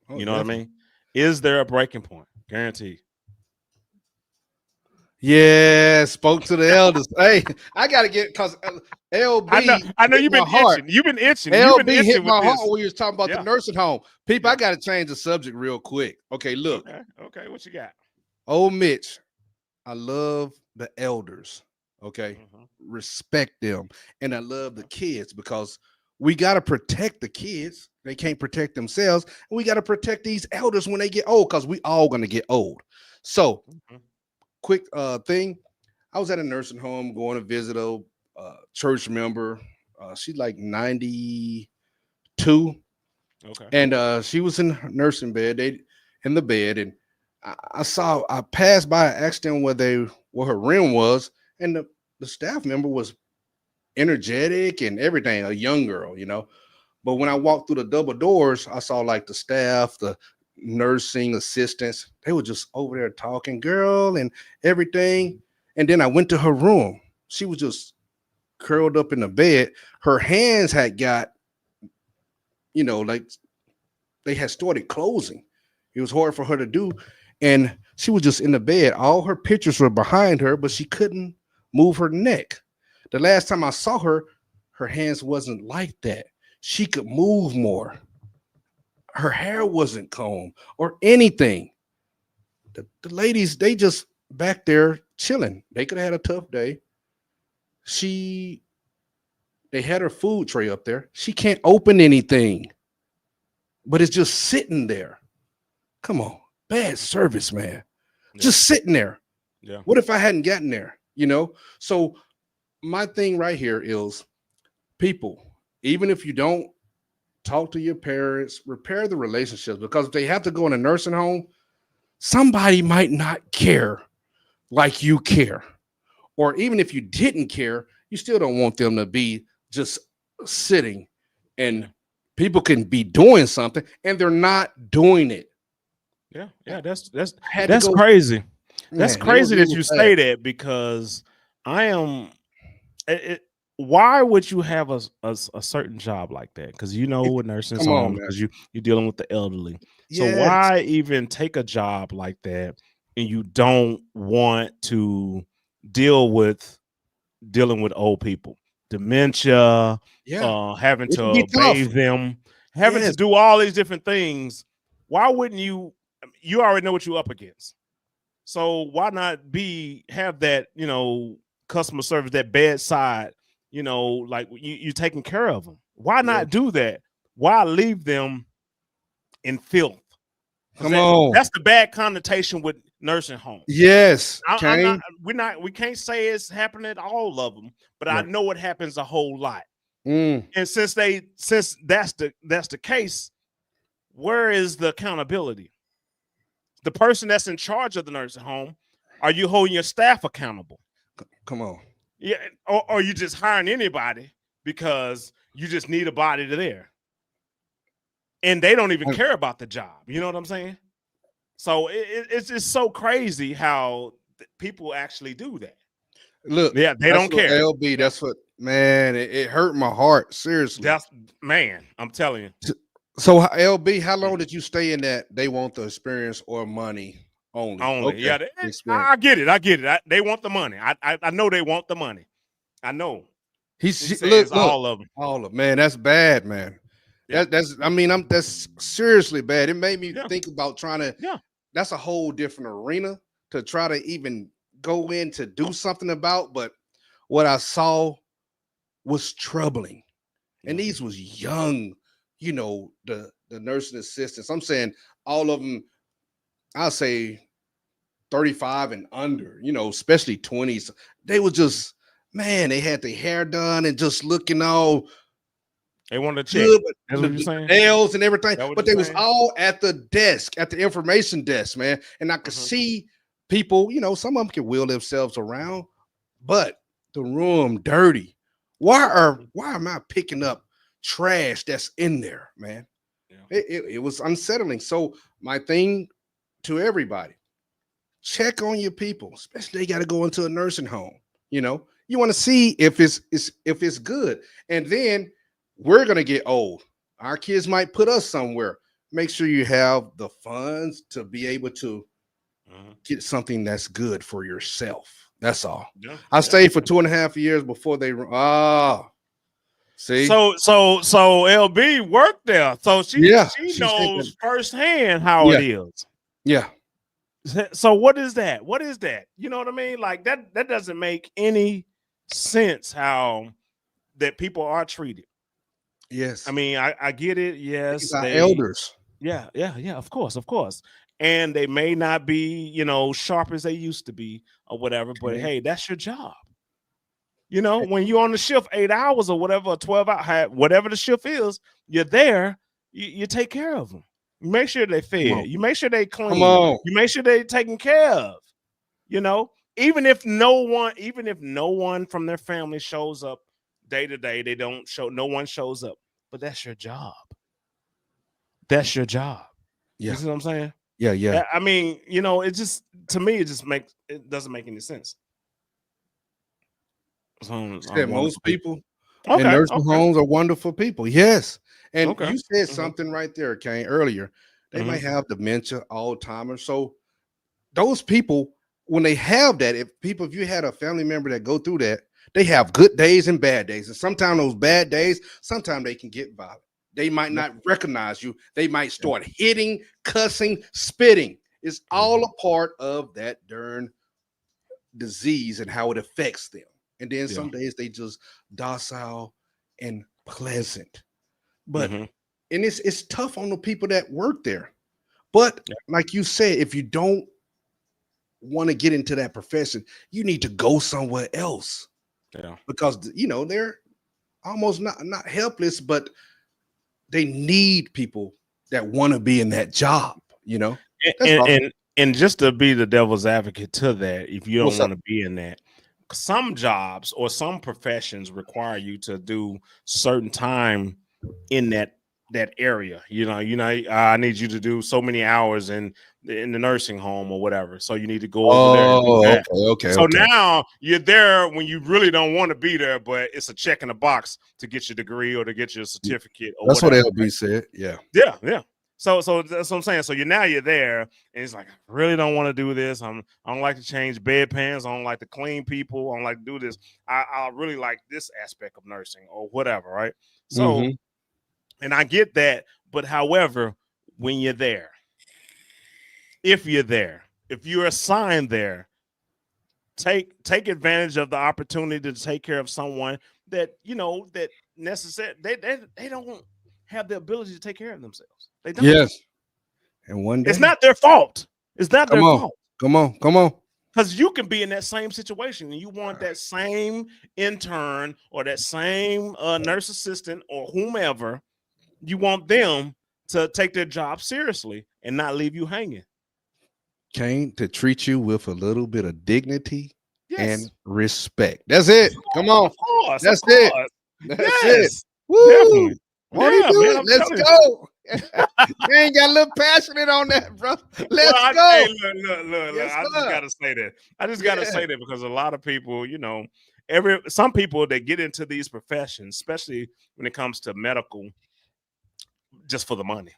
Oh, You know what I definitely. mean? Is there a breaking point? Guaranteed. Yeah. Spoke to the elders. Hey, I gotta get because LB I know hit you've my been heart. itching. You've been itching. You've been LB hit itching with my heart this. when you was talking about the Yeah. nursing home. People, I Yeah. gotta change the subject real quick. Okay, look, Okay. Okay. What you got? old Mitch, I love the elders. Okay, Mhm. respect them, and I love the Okay. kids because we gotta protect the kids. They can't protect themselves, and we gotta protect these elders when they get old because we all gonna get old. So, Mhm. quick thing. I was at a nursing home going to visit a church member. She's like 92, Okay. and she was in her nursing bed. They in the bed, and I passed by an accident where her room was, and the staff member was energetic and everything, a young girl. But when I walked through the double doors, I saw like the staff, the nursing assistants, they were just over there talking, girl, and everything. And then I went to her room. She was just curled up in the bed. Her hands had got, like they had started closing. It was hard for her to do. And she was just in the bed. All her pictures were behind her, but she couldn't move her neck. The last time I saw her, her hands wasn't like that. She could move more. Her hair wasn't combed or anything. The ladies, they just back there chilling. They could have had a tough day. She they had her food tray up there. She can't open anything, but it's just sitting there. Come on. Bad service, man. Yeah. Just sitting there. Yeah. What if I hadn't gotten there? So my thing right here is people, even if you don't talk to your parents, repair the relationships because if they have to go in a nursing home, somebody might not care like you care. Or even if you didn't care, you still don't want them to be just sitting and people can be doing something and they're not doing it. Yeah. I Yeah. That's had to that's go, crazy. That's man, crazy it that was you bad. say that because I am. Why would you have a certain job like that? Because It, with nursing come on, homes, man. because you're dealing with the elderly. So Yes. why even take a job like that and you don't want to deal with dealing with old people, dementia, Yeah. having It can be to tough. bathe them, having to Yes. do all these different things? Why wouldn't you? You already know what you're up against. So why not have that, customer service, that bedside, like you taking care of them? Why Yeah. not do that? Why leave them in filth? Because Come on. that's the bad connotation with nursing homes. Yes. I'm not. Kane. We can't say it's happening at all of them, but I Right. know it happens a whole lot. Mm. And since that's the case, where is the accountability? The person that's in charge of the nursing home, are you holding your staff accountable? Come on. Yeah, or you just hiring anybody because you just need a body to there, and they don't even I- care about the job. You know what I'm saying? So it's just so crazy how people actually do that. Look, Yeah, they that's don't what care. LB, Yeah, that's what, man, it hurt my heart. Seriously. that's man. I'm telling you. So LB, how long Mhm. did you stay in that they want the experience or money only? Only, Okay. yeah. The experience. I get it. I get it. They want the money. I know they want the money. I know. He Look, says look, all of them. all of, man, that's bad, man. Yeah, That's seriously bad. It made me yeah, think about trying to, yeah. that's a whole different arena to try to even go in to do something about. But what I saw was troubling. And these was young, the nursing assistants. I'm saying all of them, I'll say 35 and under, especially 20s. They was just, man, they had their hair done and just looking all They wanted to check. good, That's what you're saying? nails and everything. That what But you're they was saying? all at the desk, at the information desk, man. And I could see people, some of them can wheel themselves around, but the room dirty. Why am I picking up trash that's in there, man? Yeah. It was unsettling. So my thing to everybody, check on your people, especially they got to go into a nursing home. You want to see if it's good. And then we're gonna get old. Our kids might put us somewhere. Make sure you have the funds to be able to get something that's good for yourself. That's all. Yeah. I stayed for 2.5 years before they see. So LB worked there. So she knows firsthand how it is. Yeah. So what is that? What is that? You know what I mean? Like that doesn't make any sense how that people are treated. Yes. I mean, I get it. Yes. They elders. Yeah. Of course. And they may not be, sharp as they used to be or whatever, but hey, that's your job. When you're on the shift 8 hours or whatever, 12 hours, whatever the shift is, you're there, you take care of them. You make sure they fed. You make sure they clean. You make sure they're taken care of. Even if no one from their family shows up day to day, no one shows up. But that's your job. That's your job. Yeah. You see what I'm saying? Yeah. I mean, it just, to me, it doesn't make any sense. Most people in nursing homes are wonderful people. Yes. And you said something right there, Kane, earlier. They might have dementia, Alzheimer's. So those people, when they have that, if you had a family member that go through that, they have good days and bad days. And sometimes those bad days, sometimes they can get violent. They might not recognize you. They might start hitting, cussing, spitting. It's all a part of that darn disease and how it affects them. And then some days they just docile and pleasant. But and it's tough on the people that work there. But like you said, if you don't want to get into that profession, you need to go somewhere else. Yeah. Because they're almost not helpless, but they need people that want to be in that job, And just to be the devil's advocate to that, if you don't want to be in that, some jobs or some professions require you to do certain time in that area. I need you to do so many hours in the nursing home or whatever. So you need to go over there and do that. Okay. So now you're there when you really don't want to be there, but it's a check in the box to get your degree or to get your certificate. Or that's whatever. what LB said. Yeah. So that's what I'm saying. So you're there, and it's like, I really don't want to do this. I don't like to change bedpans. I don't like to clean people. I don't like to do this. I really like this aspect of nursing or whatever, right? So, and I get that, but however, when you're there, if you're assigned there, take advantage of the opportunity to take care of someone that that necessary. They don't have the ability to take care of themselves. They don't. Yes. And one day it's not their fault. It's not their fault. Come on. Because you can be in that same situation and you want that same intern or that same nurse assistant or whomever. You want them to take their job seriously and not leave you hanging. Kane, to treat you with a little bit of dignity and respect. That's it. Come on. Of course. That's it. That's it. Woo. Definitely. Won't he do it? Let's go. You ain't got a little passionate on that, bro. Let's go. Look. Yes, I just gotta say that. I just gotta say that because a lot of people, some people that get into these professions, especially when it comes to medical, just for the money.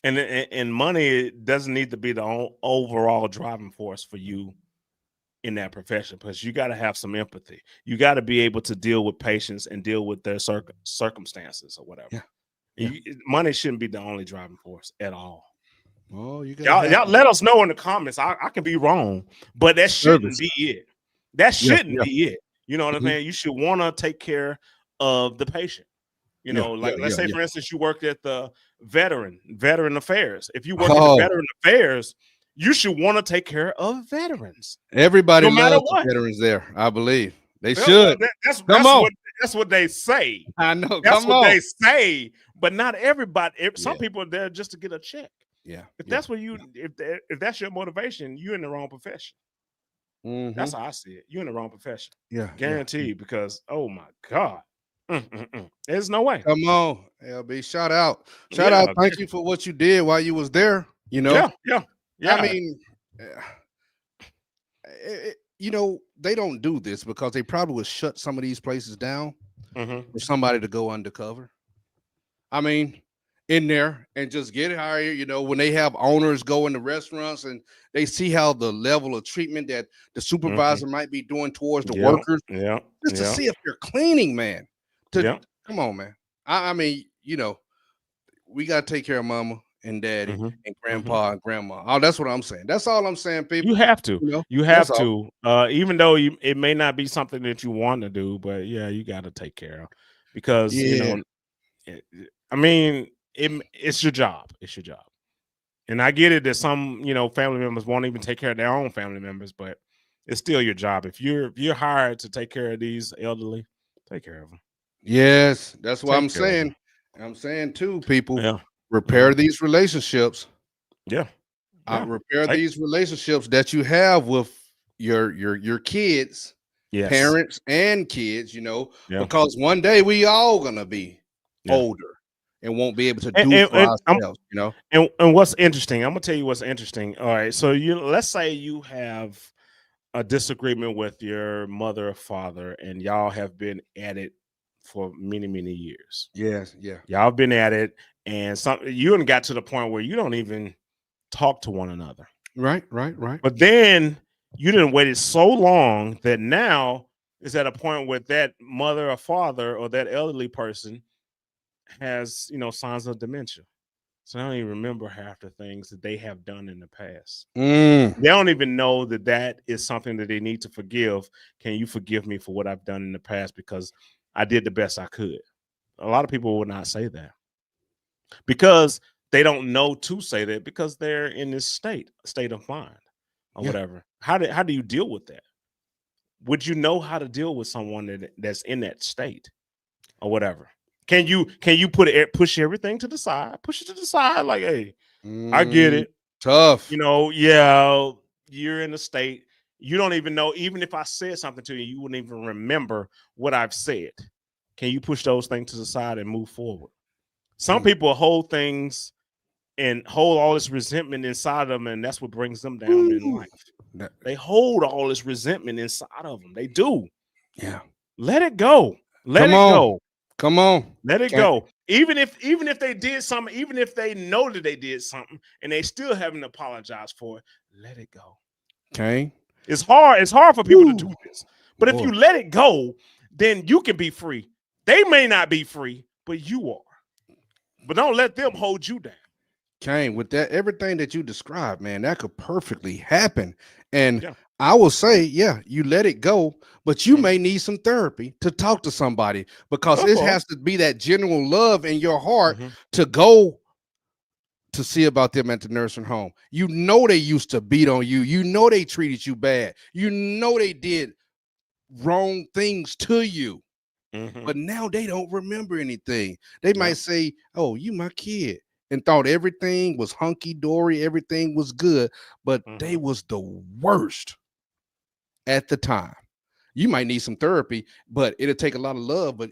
And money doesn't need to be the overall driving force for you in that profession, because you got to have some empathy. You got to be able to deal with patients and deal with their circumstances or whatever. Money shouldn't be the only driving force at all. Oh, y'all let us know in the comments. I can be wrong, but that shouldn't be it. That shouldn't be it. You know what I mean? You should want to take care of the patient. You know, like let's say, for instance, you worked at the Veteran Affairs. If you work at the Veteran Affairs, you should want to take care of veterans. Everybody no matter loves what. the veterans there. I believe they Well, should. That's what they say. I know. That's what they say. But not everybody. Some people are there just to get a check. Yeah. If that's what if that's your motivation, you're in the wrong profession. That's how I see it. You're in the wrong profession. Yeah. Guaranteed. Because oh my God. There's no way. Come on, LB. Shout out. Thank you for what you did while you was there. You know. Yeah. I mean, you know, they don't do this because they probably would shut some of these places down for somebody to go undercover. I mean, in there and just get hired. You know, when they have owners go into restaurants and they see how the level of treatment that the supervisor might be doing towards the workers. Just to see if they're cleaning, man. Come on, man. I mean, you know, we got to take care of mama and daddy and grandpa and grandma. Oh, that's what I'm saying. That's all I'm saying, people. You have to. You know, you have to. Even though it may not be something that you want to do, but yeah, you got to take care of because you know. I mean, it's your job. It's your job, and I get it that some family members won't even take care of their own family members, but it's still your job. If you're hired to take care of these elderly, take care of them. Yes, that's what I'm saying. I'm saying too, people, repair these relationships. Repair these relationships that you have with your kids, parents and kids, you know, because one day we all gonna be older and won't be able to do for ourselves, you know. And what's interesting, I'm gonna tell you what's interesting. All right, so let's say you have a disagreement with your mother or father, and y'all have been at it for many years. Y'all have been at it, and you done got to the point where you don't even talk to one another. Right. But then you didn't waited so long that now it's at a point where that mother or father or that elderly person has signs of dementia. So I don't even remember half the things that they have done in the past. They don't even know that is something that they need to forgive. Can you forgive me for what I've done in the past? Because I did the best I could. A lot of people would not say that because they don't know to say that because they're in this state of mind or whatever. How do you deal with that? Would you know how to deal with someone that's in that state or whatever? Can you push everything to the side? Push it to the side, like, hey, I get it. Tough. You're in a state. You don't even know, even if I said something to you, you wouldn't even remember what I've said. Can you push those things to the side and move forward? Some people hold things and hold all this resentment inside of them, and that's what brings them down in life. They hold all this resentment inside of them. They do. Yeah. Let it go. Let it go. Come on. Let it go. Even if they did something, even if they know that they did something and they still haven't apologized for it, let it go. Okay. It's hard for people to do this. But if you let it go, then you can be free. They may not be free, but you are. But don't let them hold you down. Kane, with that, everything that you described, man, that could perfectly happen. And I will say, you let it go, but you may need some therapy to talk to somebody because it has to be that general love in your heart to go to see about them at the nursing home. You know they used to beat on you. You know they treated you bad. You know they did wrong things to you. But now they don't remember anything. They might say, oh, you my kid. And thought everything was hunky-dory, everything was good, but they was the worst at the time. You might need some therapy, but it'll take a lot of love, but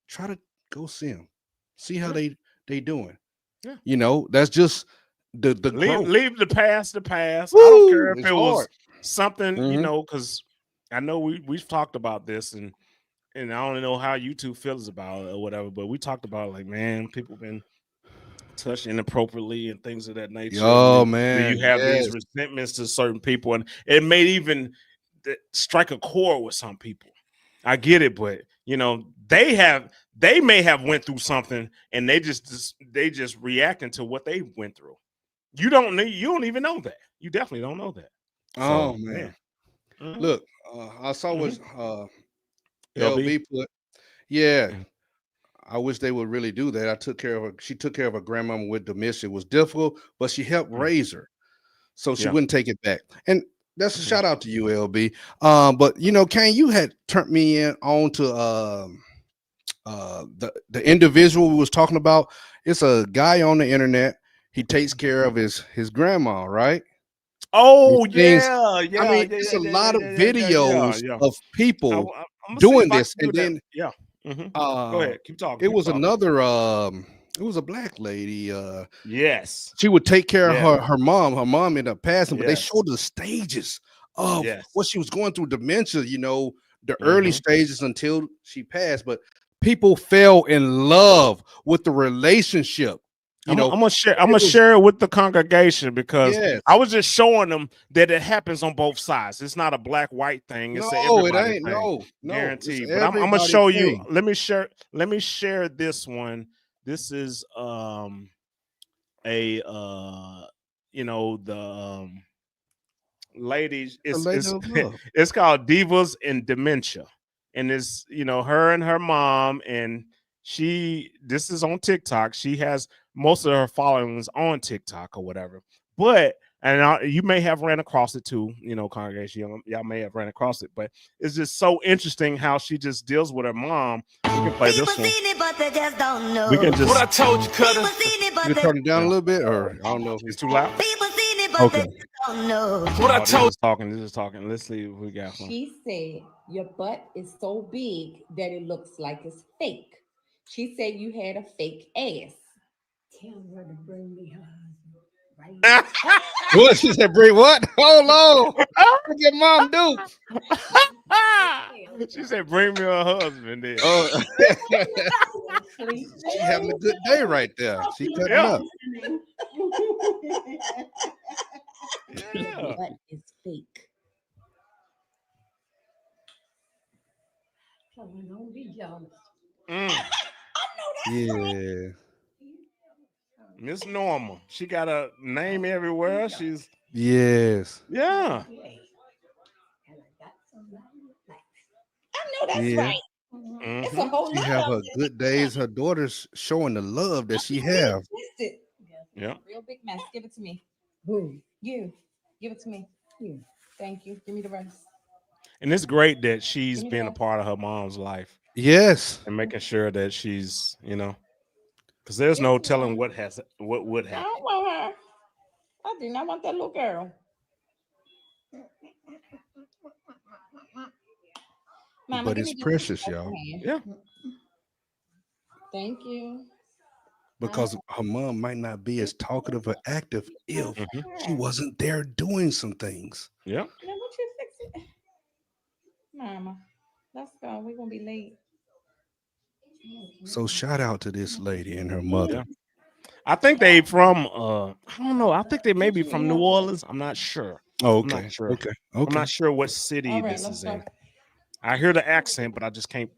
try to go see them. See how they doing. Yeah. You know, that's just the leave the past the past. Woo, I don't care if it hard. Was something, because I know we've talked about this and I don't know how you two feels about it or whatever, but we talked about like, man, people been touched inappropriately and things of that nature. Oh man, you have these resentments to certain people, and it may even strike a chord with some people. I get it, but they may have went through something and they just reacting to what they went through. You don't even know that. You definitely don't know that. Oh man. Look, I saw what LB put. Yeah. Mhm. I wish they would really do that. I took care of her. She took care of her grandmama with dementia. It was difficult, but she helped Mm. raise her, so she Yeah. wouldn't take it back. And that's a Mhm. shout out to you, LB. But Kane, you had turned me in on to the individual we was talking about. It's a guy on the internet. He takes care of his grandma, right? These Oh things. yeah, I yeah, mean, yeah, it's yeah, a yeah, lot yeah, of yeah, yeah, yeah, videos yeah. of I, people am gonna see doing if I this, can and do that. then Yeah. Hmm. Go uh, ahead. Keep talking. it Keep was talking. another. It was a black lady. Yes. She would take care of Yes. her mom. Her mom ended up passing, but they Yes. showed the stages of what Yes. she was going through, dementia, the early Hmm. stages until she passed. But people fell in love with the relationship. I'm gonna share. I'm It gonna was share it with the congregation because I yes. was just showing them that it happens on both sides. It's not a black white thing. It's a No, it everybody ain't. thing, No, no. It's guaranteed. But I'm gonna everybody show you. thing. Let me share. Let me share this one. This is a the ladies. The lady It's of love. it's called Divas in Dementia, and it's her and her mom, and this is on TikTok. She has most of her followings on TikTok or whatever, but you may have ran across it too, congregation. Y'all may have ran across it, but it's just so interesting how she just deals with her mom. We can play People this one. seen it, but they just don't know. We can just. What I told you, Cutter. People seen it, You but can they turn it down a Yeah. little bit, or I don't know. It's too loud. people seen it, but Okay. they just don't know. What I Oh, told this is talking. This is talking. Let's see if we got one. She said your butt is so big that it looks like it's fake. She said you had a fake ass. Tell her to bring me her husband. Right? What she said? Bring what? Hold on. Look at Mom do. She said, "Bring me her husband." Then. Oh, she having a good day right there. She cutting Yeah. up. Yeah. Your butt is fake. Don't be jealous. Mm. Yeah. Miss Norma. She got a name everywhere. She's Yes. yeah. I know that's Yeah. right. It's a Mhm. whole She lot have of her good days. Her daughter's showing the love that she have. Twisted. Yeah. Real big mess. Give it to me. Boom. You. Give it to me. Here. Thank you. Give me the rest. And it's great that she's Give me been a that. part of her mom's life Yes. and making sure that she's, because there's no telling what would I happen. don't want her. I do not want that little girl. Mama, But give it's me just precious, a y'all, hand. Yeah. Thank you. because her mom might not be as talkative or active if Mhm. she wasn't there doing some things. Yeah. Now what you fixing? Mama, let's go. We're gonna be late. So shout out to this lady and her mother. Yeah. I think they from I don't know. I think they may be from New Orleans. I'm not sure. Oh, I'm not okay. sure. Okay. I'm Okay. not sure what city All right, this let's is in. go. I hear the accent, but I just can't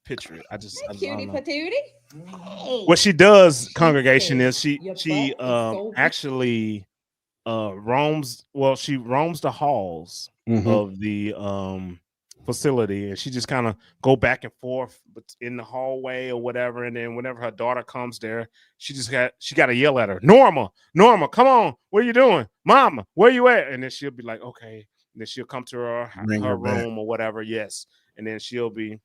picture it. I Hey, don't cutie know. patootie. Hey. What she does, She congregation, said is she your she butt is so big. actually roams. Well, she roams the halls Mhm. of the facility, and she just kind of go back and forth in the hallway or whatever. And then whenever her daughter comes there, she got to yell at her, Norma, come on, what are you doing, Mama, where you at? And then she'll be like, okay. And then she'll come to Bring her her back. room or whatever. Yes, and then she'll be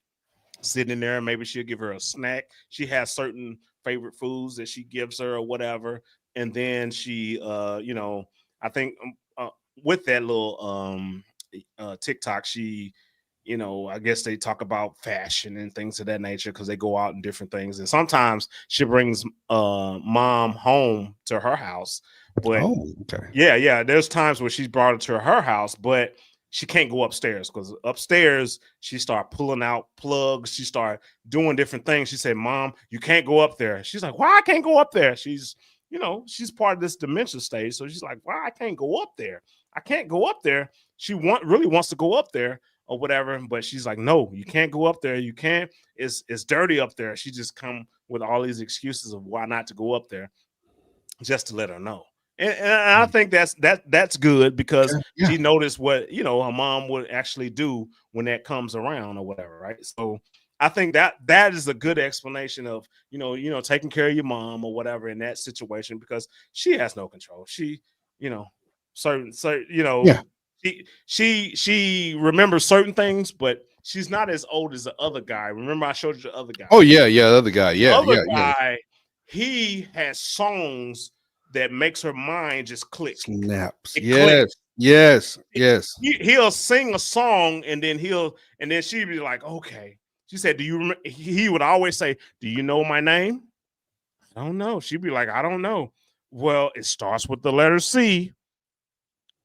sitting there. Maybe she'll give her a snack. She has certain favorite foods that she gives her or whatever. And then she, I think with that little TikTok, she, I guess they talk about fashion and things of that nature because they go out and different things. And sometimes she brings mom home to her house. But Oh, okay. yeah, there's times where she's brought her to her house, but she can't go upstairs because upstairs she start pulling out plugs. She start doing different things. She said, "Mom, you can't go up there." She's like, "Why I can't go up there?" She's, she's part of this dementia stage, so she's like, "Why I can't go up there? I can't go up there." She really wants to go up there or whatever, but she's like, "No, you can't go up there. You can't. It's dirty up there." She just come with all these excuses of why not to go up there, just to let her know. And I think that's good because Yeah. she noticed what her mom would actually do when that comes around or whatever, right? So I think that is a good explanation of taking care of your mom or whatever in that situation, because she has no control. She, certain Yeah. she remembers certain things, but she's not as old as the other guy. Remember, I showed you the other guy. Oh yeah, the other guy. The Yeah, other yeah. guy, he has songs that makes her mind just click. Snaps. It Yes, clicks. yes. He'll sing a song and then she'd be like, okay. She said, do you remember? He would always say, do you know my name? I don't know. She'd be like, I don't know. Well, it starts with the letter C.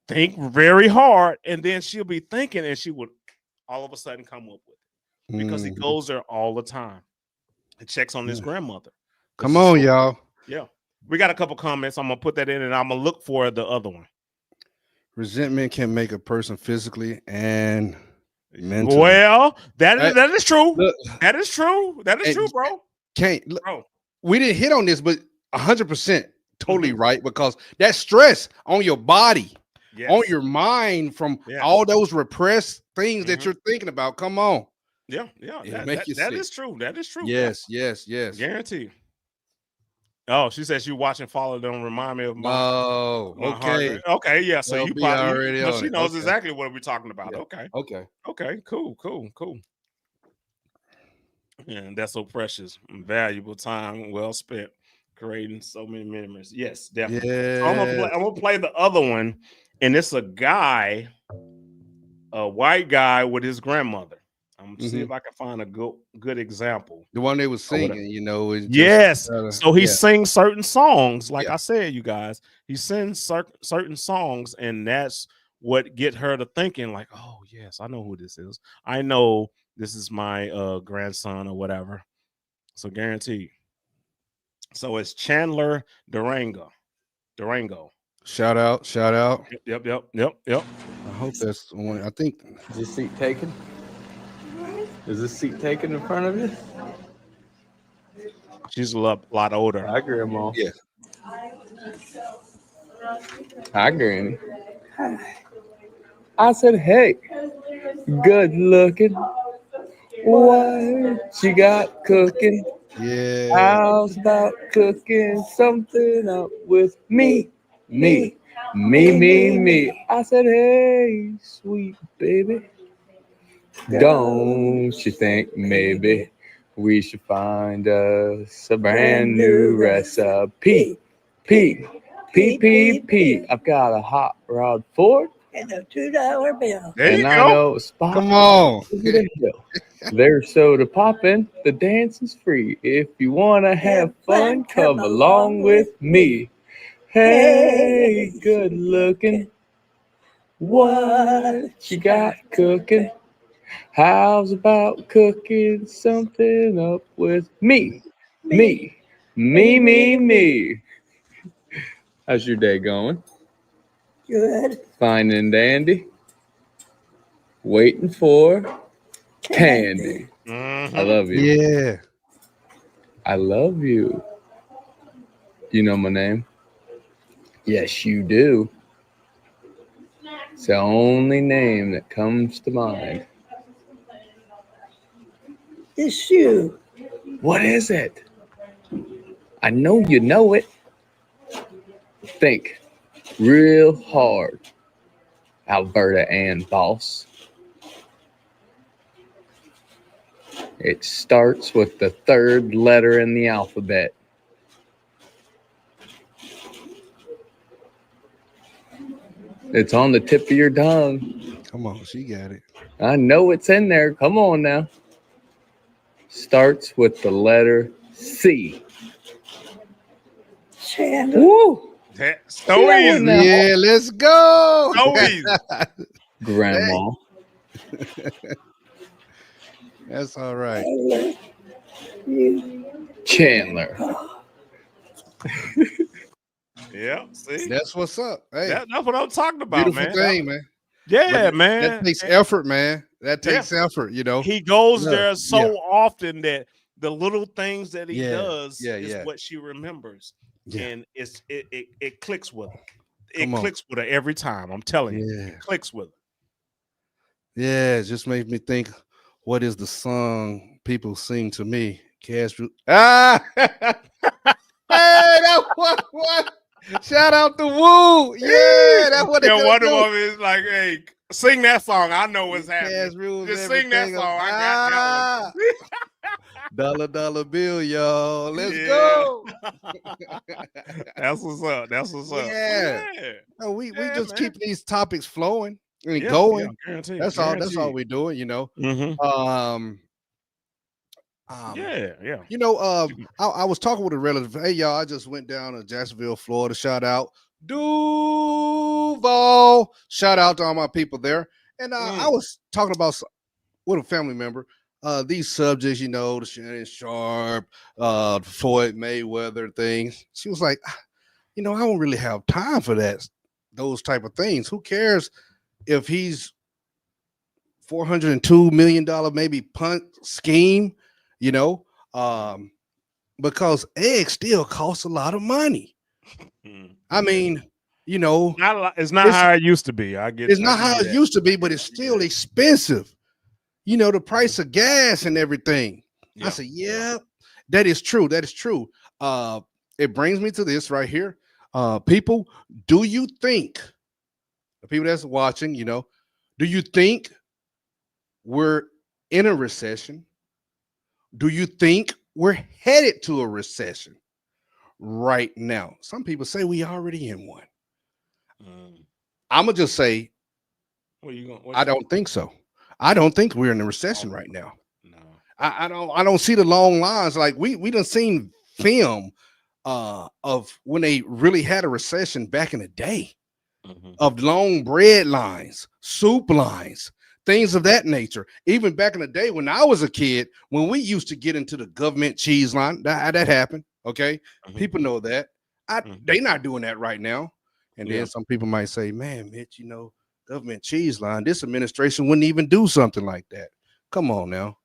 Think very hard. And then she'll be thinking, and she would all of a sudden come up with it, because he Mhm. goes there all the time and checks on his grandmother. Come on, y'all. Yeah. We got a couple comments. I'm going to put that in, and I'm going to look for the other one. Resentment can make a person physically and mentally. Well, that is true. Look, That is true. That is and true, bro. bro. We didn't hit on this, but 100% totally right, because that stress on your body, on your mind from all those repressed things that you're thinking about. Come on. Yeah. That is true. That is true. Yes. Guarantee. Oh, she says you watching Follow Them remind me of my. Oh, okay. Okay, yeah. So you probably already on she it. knows Okay. exactly what we're talking about. Yeah. Okay. Cool. Yeah, that's so precious, valuable time well spent creating so many memories. Yes, definitely. Yeah. So I'm gonna play the other one, and it's a guy, a white guy with his grandmother. I'm gonna see if I can find a good example. The one they was singing, Yes. So he sings certain songs, like Yeah. I said, you guys. He sings certain songs, and that's what get her to thinking, like, oh yes, I know who this is. I know this is my grandson or whatever. So guaranteed. So it's Chandler Durango. Shout out. Yep. I hope that's the one. I think. Is this seat taken? Is this seat taken in front of you? She's a lot older. Hi, Grandma. Yeah. Hi, Granny. I said, hey, good looking. What you got cooking? Yeah. How's about cooking something up with me? Me. I said, hey, sweet baby. Don't you think maybe we should find us a brand new recipe? P. I've got a hot rod Ford And a $2 bill. There you and I go. know a spot. Come on. There's soda popping. The dance is free. If you want to have fun, come along with me. Hey, good looking. What you got cooking? How's about cooking something up with me? Me. How's your day going? Good. Fine and dandy. Waiting for candy. I love you. Yeah. I love you. You know my name? Yes, you do. It's the only name that comes to mind. It's you. What is it? I know you know it. Think real hard, Alberta Ann Boss. It starts with the third letter in the alphabet. It's on the tip of your tongue. Come on, she got it. I know it's in there. Come on now. Starts with the letter C. Chandler. Woo! That's so easy. Now. Yeah, let's go. So easy. Grandma. That's all right. Chandler. Yeah, see? That's what's up. Hey, That's what I'm talking about, beautiful man. thing, man. Yeah, But man. That takes effort, man. That takes effort, He goes Yeah, there so yeah. often that the little things that he Yeah, does yeah, is yeah. what she remembers. Yeah. And it clicks with her. It Come on. clicks with her every time. I'm telling you. Yeah. It clicks with her. Yeah, it just makes me think what is the song people sing to me? Cash. Ah, hey, that what? Shout out to Woo. Yeah, that's what they Yeah, gonna Wonder do. Woman is like, hey, sing that song. I know what's Cash happening. rules Just sing that everything. song. I got that Ah, dollar bill, y'all. Let's Yeah. go. That's what's up. That's what's up. Yeah. Yeah. No, we Yeah, just man. keep these topics flowing and Yeah, going. yeah, guaranteed. That's all. That's all Guaranteed. we're doing. Mm-hmm. Um, Yeah, yeah. I was talking with a relative. Hey, y'all, I just went down to Jacksonville, Florida. Shout out Duval. Shout out to all my people there. And I was talking about with a family member. These subjects, the Shannon Sharp, Floyd Mayweather things. She was like, I don't really have time for those type of things. Who cares if he's $402 million maybe punt scheme, you know, because eggs still cost a lot of money. I mean, Not a lot, it's not how it used to be. it's not how it used to be, but it's still expensive. The price of gas and everything. Yeah. I said, yeah, that is true. That is true. It brings me to this right here. People, do you think, the people that's watching, do you think we're in a recession? Do you think we're headed to a recession right now? Some people say we already in one. I'm gonna just say, I don't think so. I don't think we're in a recession right now. No. I don't see the long lines. Like we done seen film of when they really had a recession back in the day, of long bread lines, soup lines, things of that nature. Even back in the day when I was a kid, when we used to get into the government cheese line, that happened. Okay, people know that. They not doing that right now. And then some people might say, "Man, Mitch, government cheese line. This administration wouldn't even do something like that." Come on now.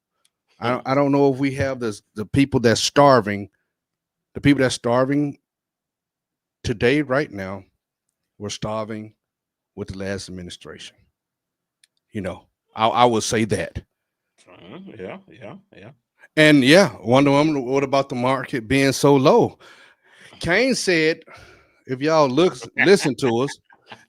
I don't know if we have the people that's starving. The people that's starving today, right now, were starving with the last administration. I would say that. Yeah. And Wonder Woman, what about the market being so low? Kane said, if y'all listen to us,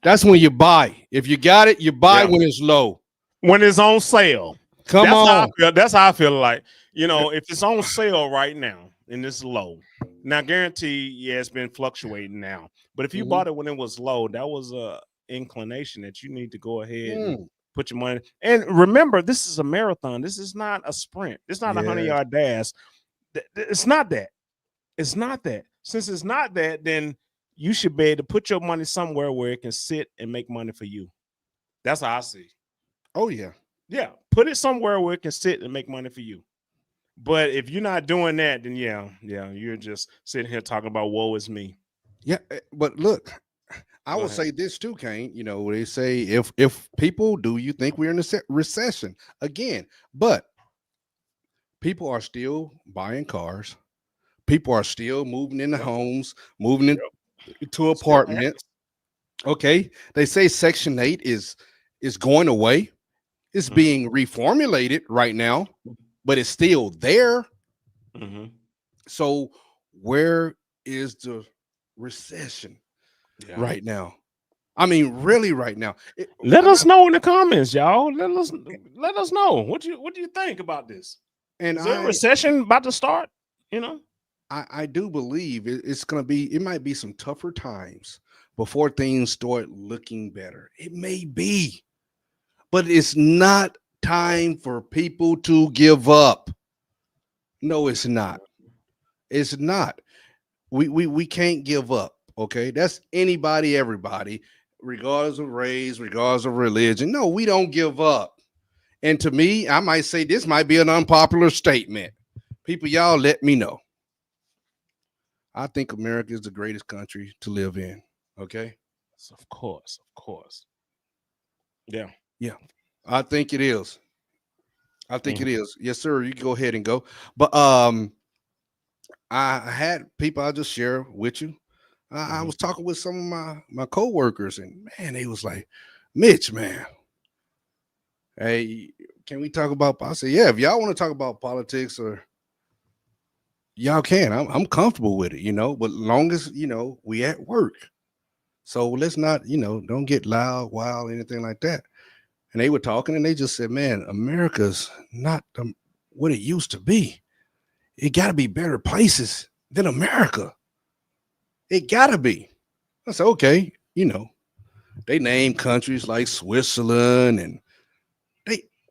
that's when you buy. If you got it, you buy when it's low. When it's on sale. Come on. That's how I feel like, if it's on sale right now and it's low. Now, guarantee, it's been fluctuating now. But if you bought it when it was low, that was a inclination that you need to go ahead and put your money. And remember, this is a marathon. This is not a sprint. It's not a 100-yard dash. It's not that. It's not that. Since it's not that, then you should be able to put your money somewhere where it can sit and make money for you. That's how I see. Oh, yeah. Yeah. Put it somewhere where it can sit and make money for you. But if you're not doing that, then you're just sitting here talking about woe is me. Yeah, but look, I will say this too, Kane. They say if people, do you think we're in a recession again? But people are still buying cars. People are still moving into homes, moving into apartments. Okay, they say Section 8 is going away. It's being reformulated right now, but it's still there. So where is the recession right now? I mean, really, right now. Let us know in the comments, y'all. Let us know what do you think about this? And is there a recession about to start? I do believe it's going to be. It might be some tougher times before things start looking better. It may be, but it's not time for people to give up. No, it's not. It's not. We can't give up. Okay, that's anybody, everybody, regardless of race, regardless of religion. No, we don't give up. And to me, I might say this might be an unpopular statement. People, y'all let me know. I think America is the greatest country to live in. Okay. Of course. Yeah. I think it is. It is. Yes, sir. You can go ahead and go. But I had people I'll just share with you. I was talking with some of my coworkers, and man, they was like, Mitch, man, hey, can we talk about? I said, yeah, if y'all want to talk about politics or y'all can. I'm comfortable with it, you know, but long as, you know, we at work. So let's not, you know, don't get loud, wild, anything like that. And they were talking and they just said, man, America's not what it used to be. It got to be better places than America. It got to be. I said, okay, you know, they name countries like Switzerland, and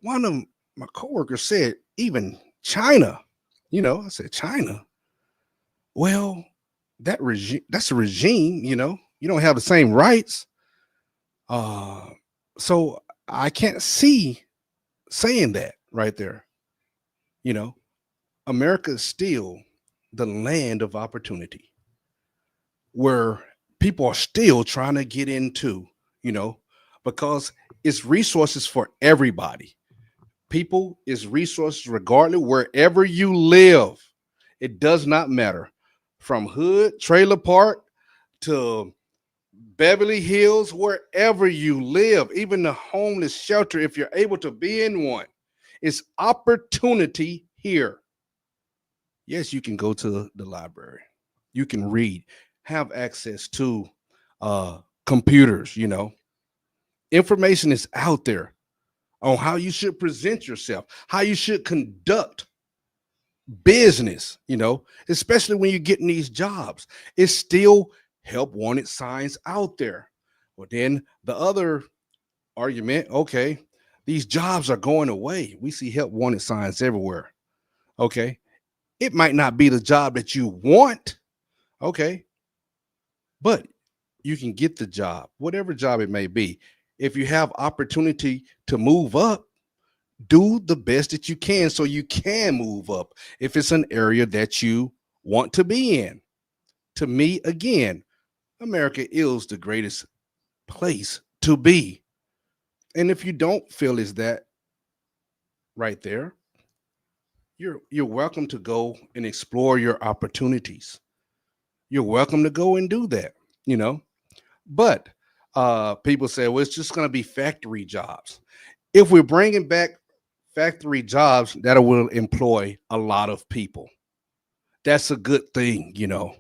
one of my coworkers said even China. You know, I said China. Well, that's a regime. You know, you don't have the same rights. So I can't see saying that right there. You know, America is still the land of opportunity, where people are still trying to get into, you know, because it's resources for everybody. People is resources regardless wherever you live. It does not matter. From hood, trailer park to Beverly Hills, wherever you live, even the homeless shelter, if you're able to be in one, it's opportunity here. Yes, you can go to the library. You can read, have access to computers, you know. Information is out there on how you should present yourself, how you should conduct business, you know, especially when you're getting these jobs. It's still help wanted signs out there. Well, then the other argument, okay, these jobs are going away. We see help wanted signs everywhere. Okay. It might not be the job that you want. Okay. But you can get the job, whatever job it may be. If you have opportunity to move up, do the best that you can so you can move up if it's an area that you want to be in. To me, again, America is the greatest place to be. And if you don't feel is that right there, you're welcome to go and explore your opportunities. You're welcome to go and do that, you know. But people say, well, it's just going to be factory jobs. If we're bringing back factory jobs, that will employ a lot of people. That's a good thing, you know.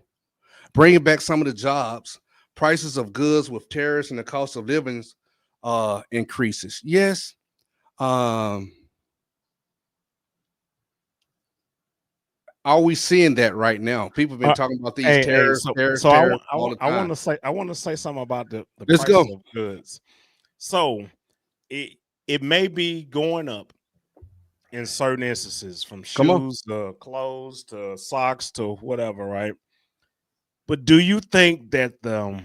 Bringing back some of the jobs, prices of goods with tariffs and the cost of living increases. Yes. Are we seeing that right now? People have been talking about these tariffs, so tariffs all the time. I want to say something about the Let's prices go. of goods. So it may be going up in certain instances, from Come on. shoes to clothes to socks to whatever, right? But do you think that the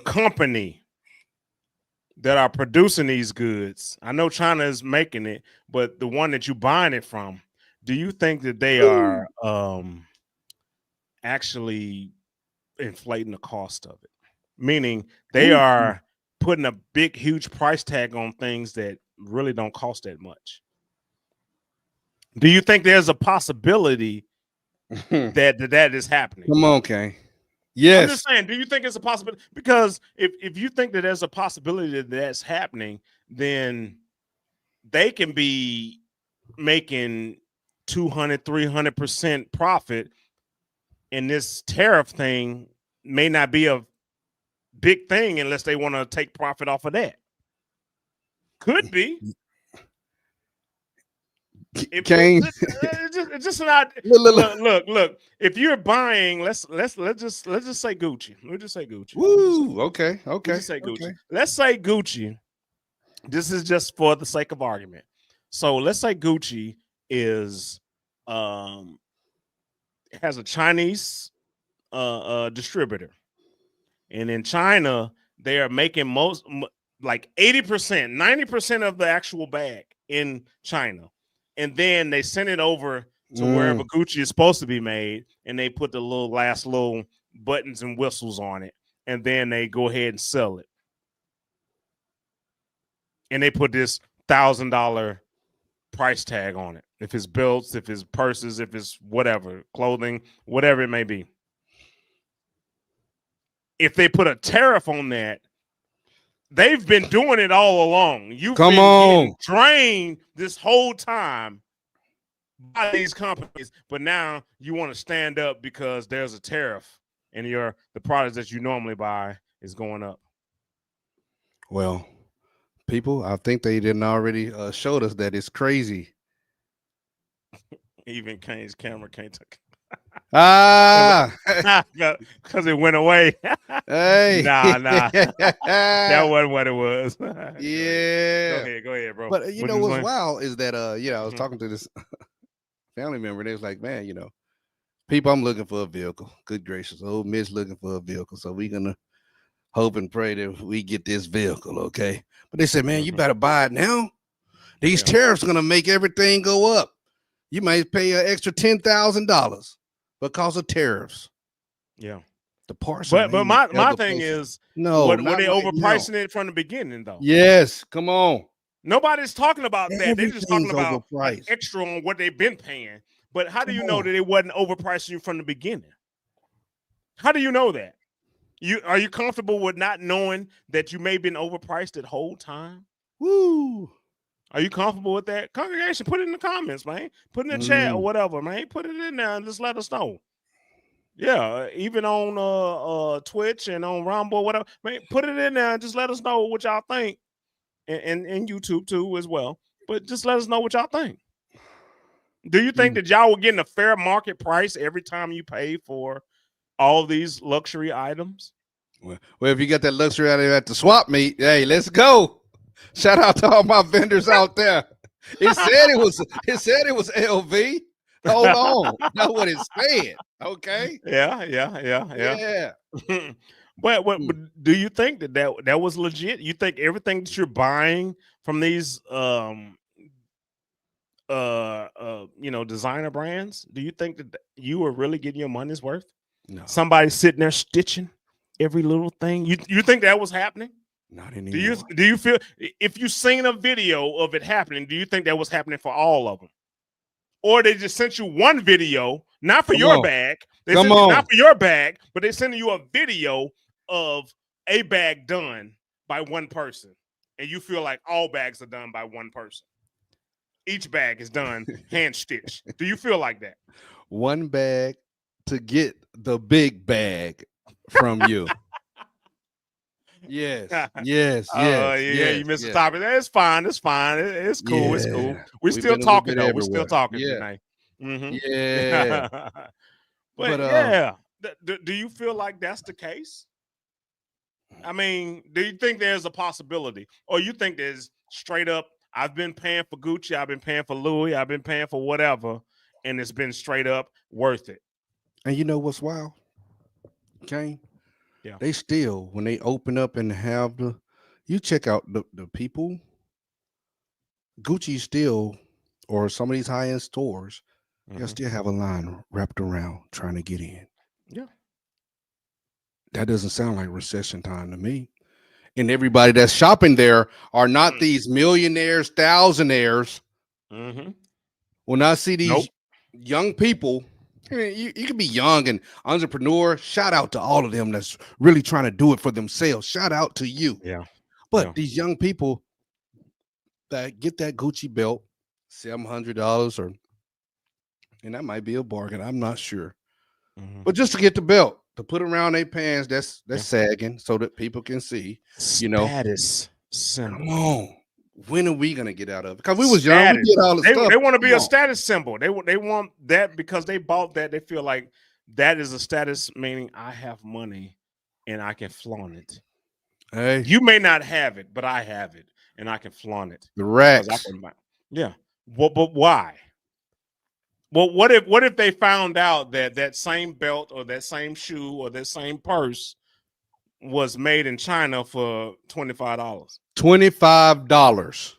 company that are producing these goods, I know China is making it, but the one that you're buying it from, do you think that they are actually inflating the cost of it? Meaning they are putting a big, huge price tag on things that really don't cost that much. Do you think there's a possibility that is happening? Come on, Kane. I'm Yes. just saying, do you think it's a possibility? Because if you think that there's a possibility that that's happening, then they can be making 200, 300% profit, and this tariff thing may not be a big thing unless they want to take profit off of that. Could be. Kane. It's just not. Look. If you're buying, let's just say Gucci. Let's just say Gucci. Woo. Okay. Let's just say Gucci. Let's say Gucci. This is just for the sake of argument. So let's say Gucci is has a Chinese distributor, and in China they are making like 80%, 90% of the actual bag in China. And then they send it over to wherever Gucci is supposed to be made, and they put the last little buttons and whistles on it, and then they go ahead and sell it. And they put this $1,000 price tag on it. If it's belts, if it's purses, if it's whatever, clothing, whatever it may be. If they put a tariff on that, they've been doing it all along. You've Come been getting on. drained this whole time by these companies, but now you want to stand up because there's a tariff and the products that you normally buy is going up. Well, people, I think they didn't already showed us that it's crazy. Even Kane's camera can't take Ah, because it went away. hey, Nah. That wasn't what it was. yeah. Go ahead, bro. But you What know you what's saying? wild is that I was Mhm. talking to this family member, and they was like, man, people, I'm looking for a vehicle. Good gracious, old Miss looking for a vehicle. So we're gonna hope and pray that we get this vehicle, okay? But they said, man, you Mhm. better buy it now. These Yeah. tariffs are gonna make everything go up. You might pay an extra $10,000 because of tariffs. Yeah. The parts are But made in my other thing places. is, No, were not they right now. overpricing it from the beginning though? Yes, come on. Nobody's talking about that. They're just talking Everything's about an overpriced. extra on what they've been paying. But how do you Come know on. that it wasn't overpricing you from the beginning? How do you know that? Are you comfortable with not knowing that you may have been overpriced that whole time? Woo. Are you comfortable with that? Congregation, put it in the comments, man. Put it in the chat or Mm. whatever, man. Put it in there and just let us know. Yeah, even on Twitch and on Rumble, whatever, man, put it in there and just let us know what y'all think. And YouTube too as well. But just let us know what y'all think. Do you think Mm. that y'all were getting a fair market price every time you pay for all these luxury items? Well, if you got that luxury out there at the swap meet, hey, let's go. Shout out to all my vendors out there. It said it was LV. Hold on. That's what it said. Okay. Yeah. Yeah. But Mm. do you think that was legit? You think everything that you're buying from these designer brands, do you think that you are really getting your money's worth? No, Somebody sitting there stitching every little thing. You think that was happening? not Do anymore. you feel, if you seen a video of it happening, do you think that was happening for all of them? Or they just sent you one video, not for Come your on. bag. They Come sent you on. not for your bag, but they sending you a video of a bag done by one person. And you feel like all bags are done by one person. Each bag is done hand stitched. Do you feel like that? One bag to get the big bag from you. Yes. Yes. Yeah, Yes. you missed the Yes. topic. It's fine. It's fine. It's cool. It's cool. Yeah. We We've still been a little talking bit though. We still everywhere. talking, Yeah. Janae. Mm-hmm. Yeah. But yeah, do you feel like that's the case? I mean, do you think there's a possibility, or you think there's straight up? I've been paying for Gucci. I've been paying for Louis. I've been paying for whatever, and it's been straight up worth it. And you know what's wild? Okay. Yeah. They still, when they open up and have you check out the people, Gucci still, or some of these high end stores, they'll Mhm. still have a line wrapped around trying to get in. Yeah. That doesn't sound like recession time to me. And everybody that's shopping there are not Mm. these millionaires, thousandaires. Mm-hmm. When I see these Nope. young people, you can be young and entrepreneur. Shout out to all of them that's really trying to do it for themselves. Shout out to you. Yeah. But Yeah. these young people that get that Gucci belt, $700, and that might be a bargain. I'm not sure. Mhm. But just to get the belt, to put around their pants, that's Yeah. sagging so that people can see. You know. Status symbol. Come on. When are we gonna get out of it? Because we was young, we Status. did all the stuff. They want to be Come a on. status symbol. They want that because they bought that. They feel like that is a status, meaning I have money and I can flaunt it. Hey, You may not have it, but I have it and I can flaunt it. the 'Cause I racks. can buy- Yeah. Well, but why? Well, what if they found out that that same belt or that same shoe or that same purse was made in China for $25? $25.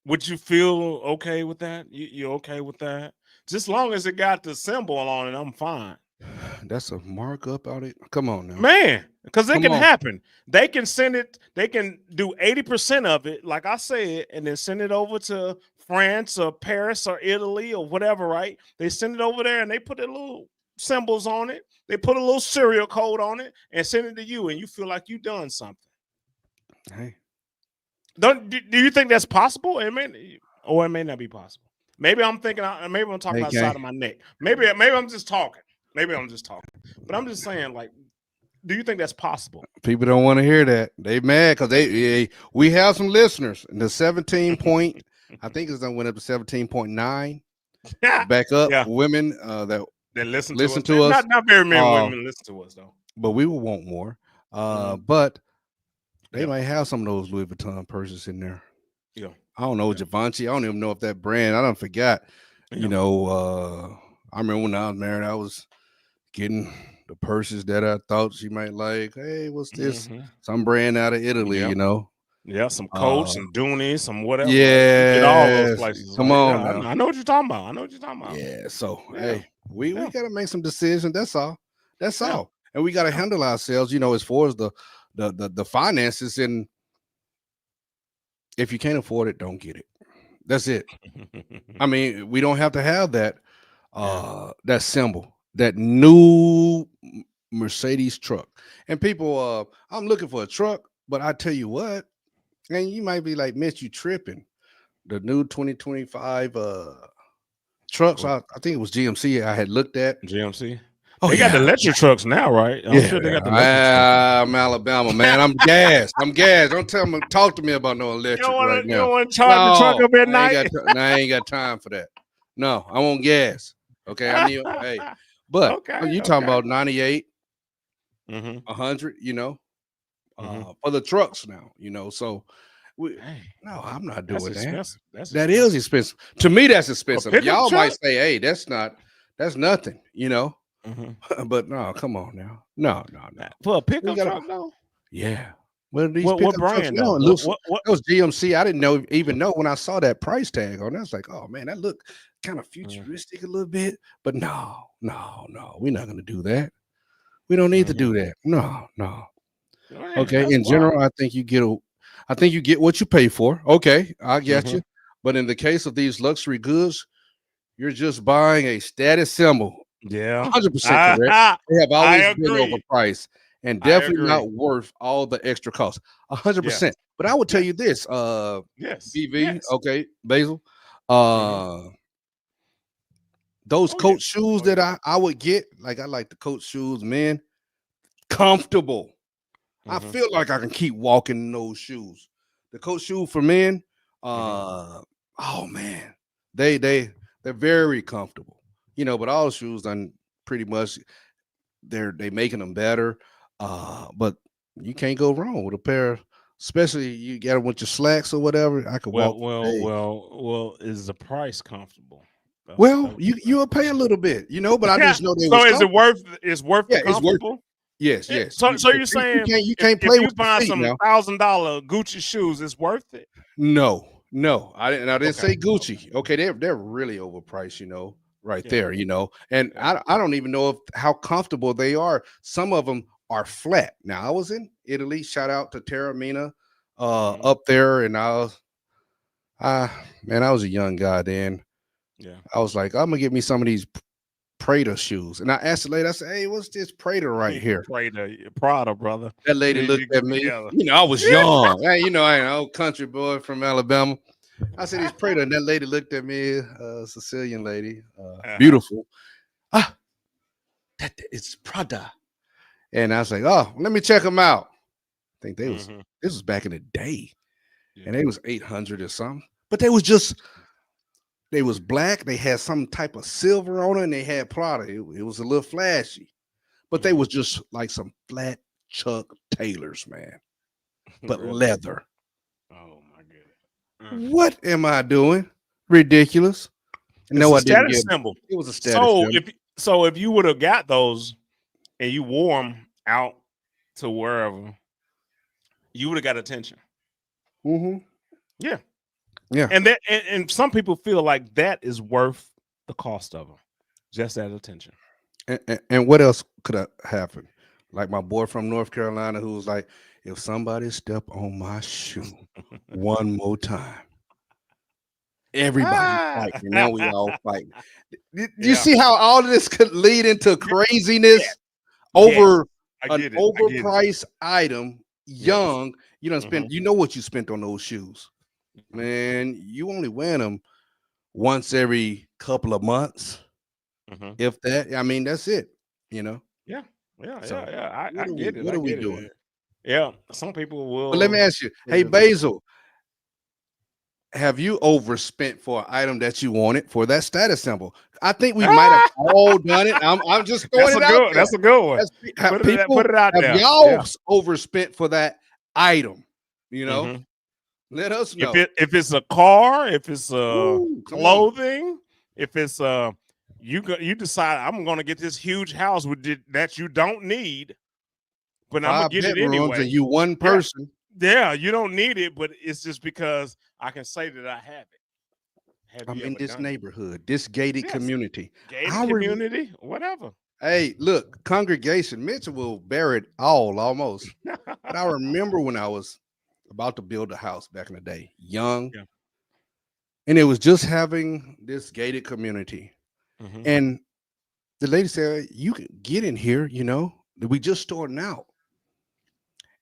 Would you feel okay with that? You okay with that? Just long as it got the symbol on it, I'm fine. That's a markup out it. Come on now. Man, because it Come can on. happen. They can send it, they can do 80% of it, like I said, and then send it over to France or Paris or Italy or whatever, right? They send it over there and they put their little symbols on it. They put a little serial code on it and send it to you, and you feel like you done something. Hey, Do you think that's possible? It may, or it may not be possible. Maybe I'm thinking. Maybe I'm talking Hey, outside of my neck. Maybe I'm just talking. Maybe I'm just talking. But I'm just saying, like, do you think that's possible? people don't want to hear that. They mad because we have some listeners. And the 17 point, I think it's done went up to 17.9. Back up, Yeah. women that They listen to us. Not very many women listen to us though. But we will want more. But they might have some of those Louis Vuitton purses in there. Yeah. I don't know, Givenchy. I don't even know if that brand. I don't forgot. Yeah. You know, I remember when I was married, I was getting the purses that I thought she might like. Hey, what's this? Some brand out of Italy, you know. Yeah, some Coach, some Dooney, some whatever. Yeah, get all those places. Come on now. I know what you're talking about. Yeah, so hey, we gotta make some decisions. That's all. That's all. And we gotta handle ourselves, you know, as far as the finances. And if you can't afford it, don't get it. That's it. I mean, we don't have to have that that symbol, that new Mercedes truck. And people, I'm looking for a truck, but I tell you what, and you might be like, Mitch, you tripping. The new 2025 trucks, I think it was GMC I had looked at. GMC. Oh, they got the electric trucks now, right? I'm sure they got the electric trucks. I'm Alabama, man. I'm gassed. I'm gassed. Don't talk to me about no electric right now. You don't want to charge the truck up at night? I ain't got time for that. No, I want gas. Okay, I need. Hey, but you talking about 98, 100? You know, for the trucks now. You know, so no, I'm not doing that. That is expensive. To me, that's expensive. Y'all might say, hey, that's nothing. You know. But no, come on now. No. For a pickup truck, though? Yeah. Well, these what brand? Though, that was GMC. I didn't even know when I saw that price tag on it. I was like, oh man, that looked kind of futuristic a little bit. But no, we're not gonna do that. We don't need to do that. No. Okay. In general, I think you get what you pay for. Okay, I get you. But in the case of these luxury goods, you're just buying a status symbol. Yeah, 100% correct. They have always been overpriced and definitely not worth all the extra costs. 100%. But I would tell you this, BV, okay, Basil, those Coach shoes that I would get, like I like the Coach shoes, man, comfortable. I feel like I can keep walking in those shoes. The Coach shoe for men, oh man, they're very comfortable. You know, but all the shoes done pretty much they making them better. But you can't go wrong with a pair, especially you got it with your slacks or whatever. I could walk. Well, is the price comfortable? Well, you'll pay a little bit, you know, but I just know they so is it worth it's comfortable? Yes. So you're saying you can't play with buy some $1,000 Gucci shoes, it's worth it? No, I didn't say Gucci. Okay, they're really overpriced, you know. Right there, you know, and I don't even know how comfortable they are. Some of them are flat. Now I was in Italy. Shout out to Terramina up there, and I was a young guy then. Yeah, I was like, I'm gonna get me some of these Prada shoes, and I asked the lady. I said, hey, what's this Prada right here? Prada, brother. That lady looked at me. You know, I was young. Hey, you know, I ain't an old country boy from Alabama. I said, he's Prada, and that lady looked at me, Sicilian lady, beautiful. That it's Prada. And I was like, oh, let me check them out. I think this was back in the day. And they was 800 or something. But they was black. They had some type of silver on it, and they had Prada. It was a little flashy. But they was just like some flat Chuck Taylors, man. But leather. Oh my goodness. What am I doing? Ridiculous. No, I didn't get symbol. It was a status symbol. So if you would have got those and you wore them out to wherever, you would have got attention. Yeah. And some people feel like that is worth the cost of them. Just that attention. And what else could have happened? Like my boy from North Carolina who was like, if somebody step on my shoe one more time, everybody fighting. Now we all fighting. You see how all of this could lead into craziness over an overpriced item, young, You don't spend. You know what you spent on those shoes, man. You only wear them once every couple of months, Mhm. if that. I mean, that's it. You know. Yeah, So, I what are we- get it. what I are we get it. doing? Yeah, some people will. But let me ask you, get hey into- Basil, have you overspent for an item that you wanted for that status symbol? I think we might have all done it. I'm just throwing That's a it out good. there. That's a good one. Have Put it out have there. y'all Yeah. overspent for that item? You know, Mhm. let us know. If it's a car, if it's Ooh, come on. clothing, if it's you decide I'm gonna get this huge house that you don't need, but I'm gonna 5 get it bedrooms anyway. and you one person. Yeah, you don't need it, but it's just because I can say that I have it. Have I'm you in ever this done it? neighborhood, this gated Yes. community. Gated I rem- community, whatever. Hey, look, congregation. Mitchell will bear it all almost. But I remember when I was about to build a house back in the day, young, Yeah. and it was just having this gated community. Mhm. And the lady said, "You can get in here, you know. We just starting out."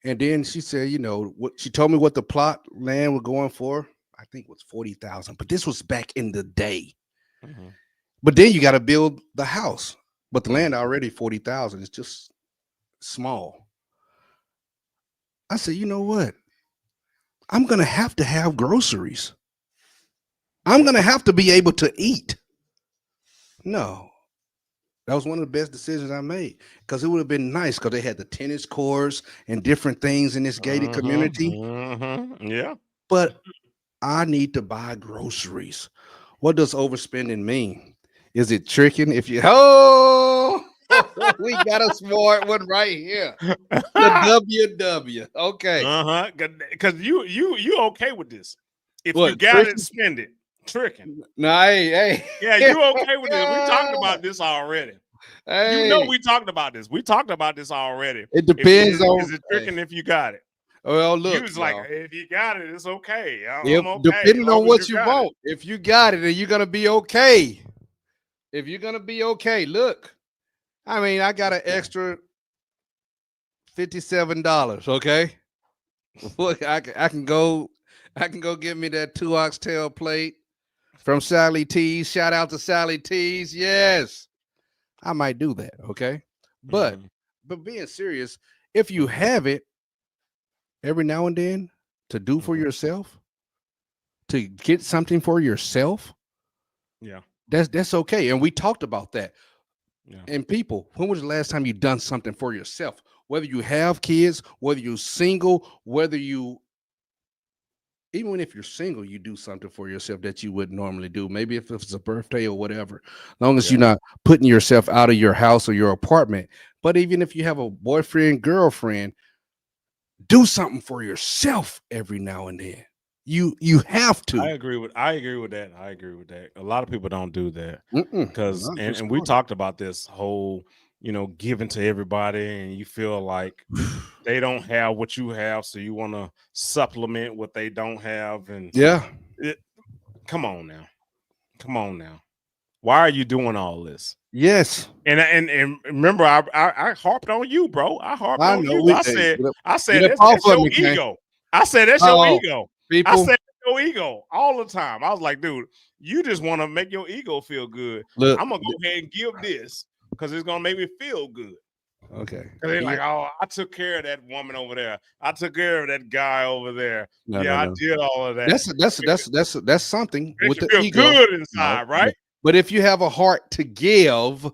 And then she said, "You know what?" She told me what the plot land was going for. I think it was 40,000, but this was back in the day. Mhm. But then you got to build the house. But the land already 40,000. It's just small. I said, you know what? I'm gonna have to have groceries. I'm gonna have to be able to eat. No, that was one of the best decisions I made because it would have been nice because they had the tennis courts and different things in this gated community. Yeah. But I need to buy groceries. What does overspending mean? Is it tricking? If you we got a smart one right here. The WW. Okay. Because you okay with this? If you What, got tricking? it, spend it. Tricking. No, hey. Yeah, you okay with this? We talked about this already. Hey. You know we talked about this. We talked about this already. It depends on. Is it tricking if you got it? Well, look, You was like, y'all, if you got it, it's okay. I'm if, okay. depending as long on as what you got it. want, if you got it, then you're gonna be okay. If you're gonna be okay, look. I mean, I got an extra $57. Okay, look, I can go get me that 2 oxtail plate from Sally T's. Shout out to Sally T's. Yes, I might do that. Okay, but being serious, if you have it every now and then to do for yourself, to get something for yourself, Yeah. that's okay. And we talked about that. Yeah. And people, when was the last time you done something for yourself? Whether you have kids, whether you're single, even if you're single, you do something for yourself that you wouldn't normally do. Maybe if it's a birthday or whatever, as long as you're not putting yourself out of your house or your apartment. But even if you have a boyfriend, girlfriend, do something for yourself every now and then. You have to. I agree with that. A lot of people don't do that because Not for and we smart. talked about this whole, giving to everybody, and you feel like they don't have what you have, so you want to supplement what they don't have. And Yeah. Come on now. Why are you doing all this? Yes. And remember, I harped on you, bro. I harped on know. you. I said get that's up off of your me, Ken. ego. I said that's your Oh, ego. people. I said your ego all the time. I was like, dude, you just want to make your ego feel good. Look, I'm gonna go ahead and give this because it's gonna make me feel good. okay. They're like, oh, I took care of that woman over there. I took care of that guy over there. No, I no. did all of that. That's something Makes with you the feel ego. good inside, right? But if you have a heart to give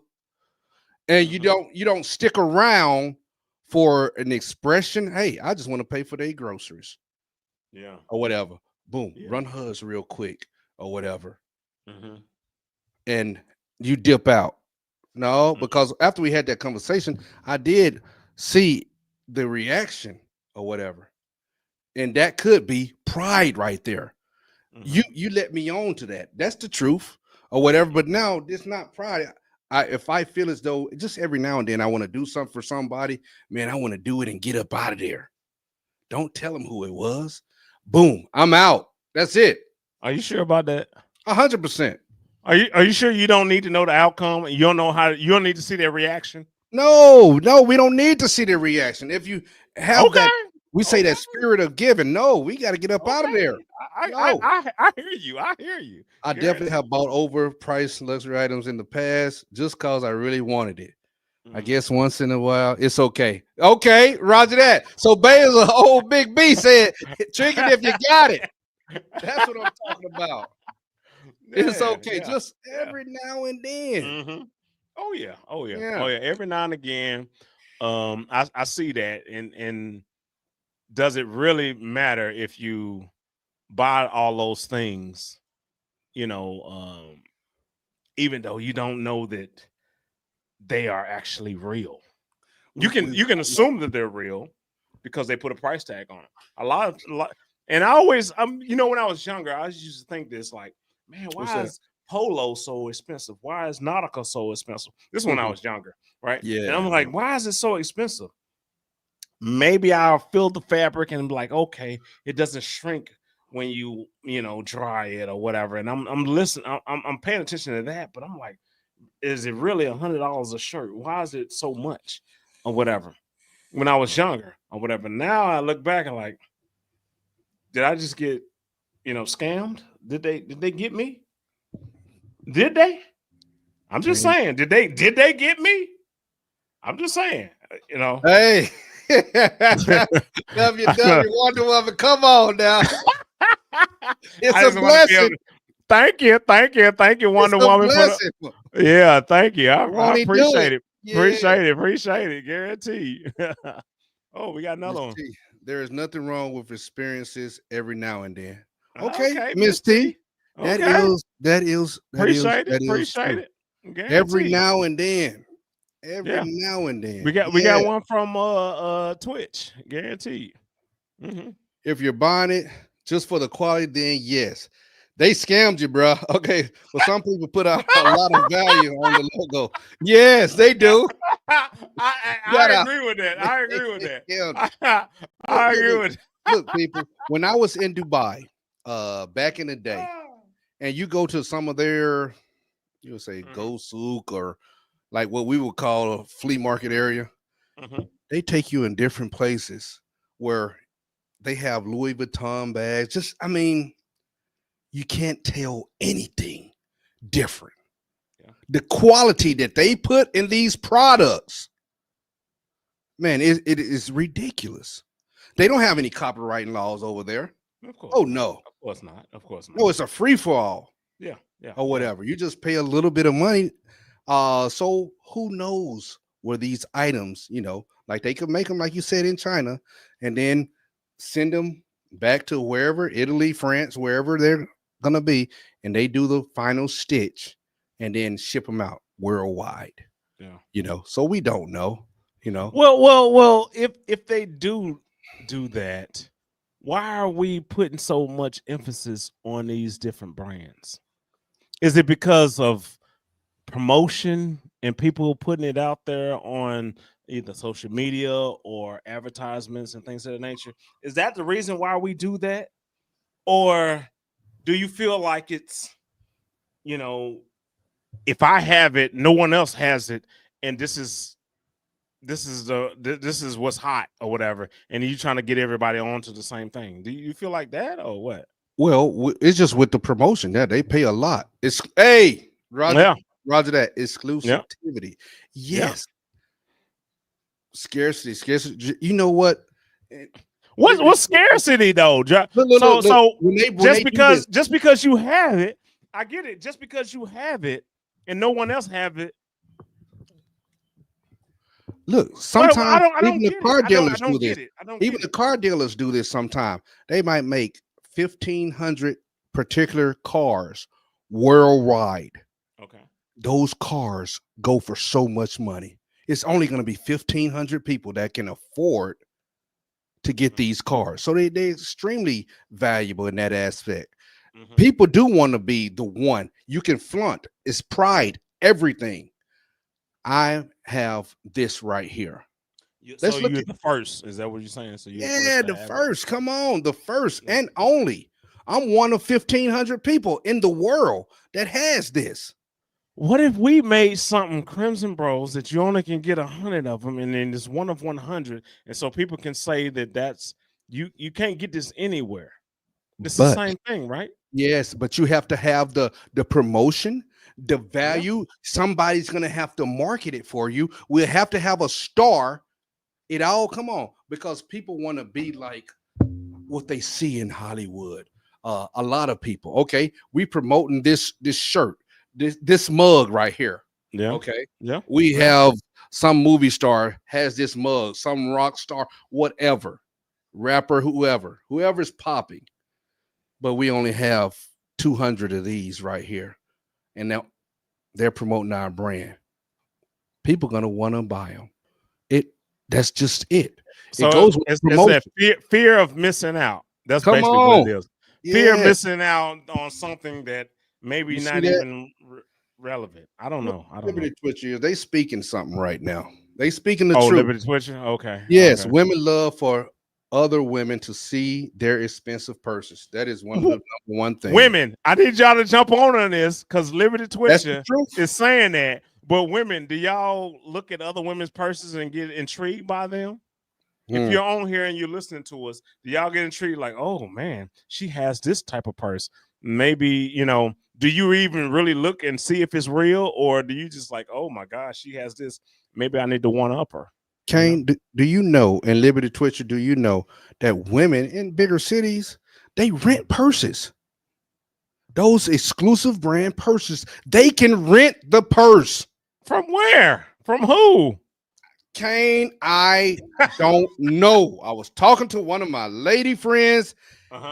and you don't stick around for an expression, hey, I just want to pay for their groceries. Yeah. Or whatever. Boom. Yeah. Run hers real quick or whatever. Mm-hmm. And you dip out. No, because after we had that conversation, I did see the reaction or whatever. And that could be pride right there. You let me on to that. That's the truth or whatever. But now it's not pride. If I feel as though just every now and then I want to do something for somebody, man, I want to do it and get up out of there. Don't tell them who it was. Boom, I'm out. That's it. Are you sure about that? 100%. Are you sure you don't need to know the outcome? You don't need to see their reaction? No, we don't need to see the reaction. If you have that, We say that Okay. spirit of giving. No, we got to get up out of there. I hear you. I hear you. I definitely have bought overpriced luxury items in the past just because I really wanted it. I Mhm. guess once in a while, it's okay. Okay, roger that. So Baylor's an old big B said, trick it if you got it. That's what I'm talking about. It's Yeah, okay, yeah, just yeah. every now and then. Mhm. Oh yeah. Oh yeah. Yeah. Oh yeah. Every now and again, I see that, and does it really matter if you buy all those things? You know, even though you don't know that they are actually real. You can assume that they're real because they put a price tag on it. A lot, and I always, when I was younger, I used to think this like, man, What's why that? is Polo so expensive? Why is Nautica so expensive? This is when I was younger, right? And I'm Yeah. like, why is it so expensive? Maybe I'll feel the fabric and be like, okay, it doesn't shrink when you dry it or whatever. And I'm listening, I'm paying attention to that, but I'm like, is it really $100 a shirt? Why is it so much or whatever? When I was younger or whatever. Now I look back and like, did I just get scammed? Did they get me? Did they? I'm just saying, did they get me? I'm just saying, Hey, WW Wonder Woman, come on now. It's I a just wanna be able blessing. to- Thank you, Wonder It's a Woman. blessing. Yeah, thank you. I Won't he do appreciate it. Yeah. Appreciate it. Guarantee. Oh, we got another one. Miss T, there is nothing wrong with experiences every now and then. Okay, Okay, Miss T. That Okay. is Appreciate true. it. Every Guarantee. now and then. Every Yeah. now and then. We got one from Twitch. Guaranteed. If you're buying it just for the quality, then yes. They scammed you, bro. Okay. Well, some people put a lot of value on the logo. Yes, they do. I agree with that. I agree with that. Yeah. I agree with Look, people, when I was in Dubai, back in the day, and you go to some of their, you'll say Go Souk or like what we would call a flea market area, they take you in different places where they have Louis Vuitton bags. Just, I mean, you can't tell anything different. Yeah. The quality that they put in these products, man, it is ridiculous. They don't have any copywriting laws over there. Of course. Oh no. Of course not. Of course not. No, it's a free for all. Yeah. Or whatever. You just pay a little bit of money. So who knows where these items, like they could make them, like you said, in China, and then send them back to wherever, Italy, France, wherever they're gonna be, and they do the final stitch and then ship them out worldwide. Yeah. So we don't know, Well, if they do that, why are we putting so much emphasis on these different brands? Is it because of promotion and people putting it out there on either social media or advertisements and things of that nature? Is that the reason why we do that? Or do you feel like it's, if I have it, no one else has it, and this is what's hot or whatever, and you trying to get everybody onto the same thing? Do you feel like that or what? Well, it's just with the promotion. Yeah, they pay a lot. It's Roger that exclusivity. Yes. Scarcity. You know what? What's scarcity though? Look, Just because you have it, I get it. Just because you have it and no one else have it. Look, sometimes even the car dealers do this. Even the car dealers do this sometimes. They might make 1,500 particular cars worldwide. Okay. Those cars go for so much money. It's only going to be 1,500 people that can afford to get these cars. So they're extremely valuable in that aspect. People do want to be the one. You can flaunt. It's pride, everything. I have this right here. So you're the first. Is that what you're saying? So the first. Come on, the first and only. I'm one of 1,500 people in the world that has this. What if we made something Crimson Bros that you only can get 100 of them, and then it's one of 100, and so people can say that that's you can't get this anywhere. It's But the same thing, right? yes, but you have to have the promotion, the value. Somebody's gonna have to market it for you. We'll have to have a star. It all come on because people want to be like what they see in Hollywood. A lot of people. Okay, we promoting this shirt, this mug right here. Yeah. Okay, Yeah. we have some movie star has this mug, some rock star, whatever, rapper, whoever's popping. But we only have 200 of these right here. And now they're promoting our brand. People gonna want to buy them. That's just it. So it goes with it's promotion. that fear of missing out. That's Come basically on. what it is. Fear of Yeah. missing out on something that maybe You see not that? even relevant. I don't know. Liberty Twitcher, they speaking something right now. They speaking the Oh, truth. Liberty Twitcher. Okay. Yes, Okay. women love for other women to see their expensive purses. That is one of the number one thing. Women, I need y'all to jump on this because Liberty That's the Twitcher truth. is saying that. But women, do y'all look at other women's purses and get intrigued by them? If you're on here and you're listening to us, do y'all get intrigued like, oh man, she has this type of purse? Maybe, do you even really look and see if it's real, or do you just like, oh my gosh, she has this? Maybe I need to one up her. Kane, do you know, and Liberty Twitcher, do you know that women in bigger cities, they rent purses? Those exclusive brand purses, they can rent the purse. From where? From who? Kane, I don't know. I was talking to one of my lady friends.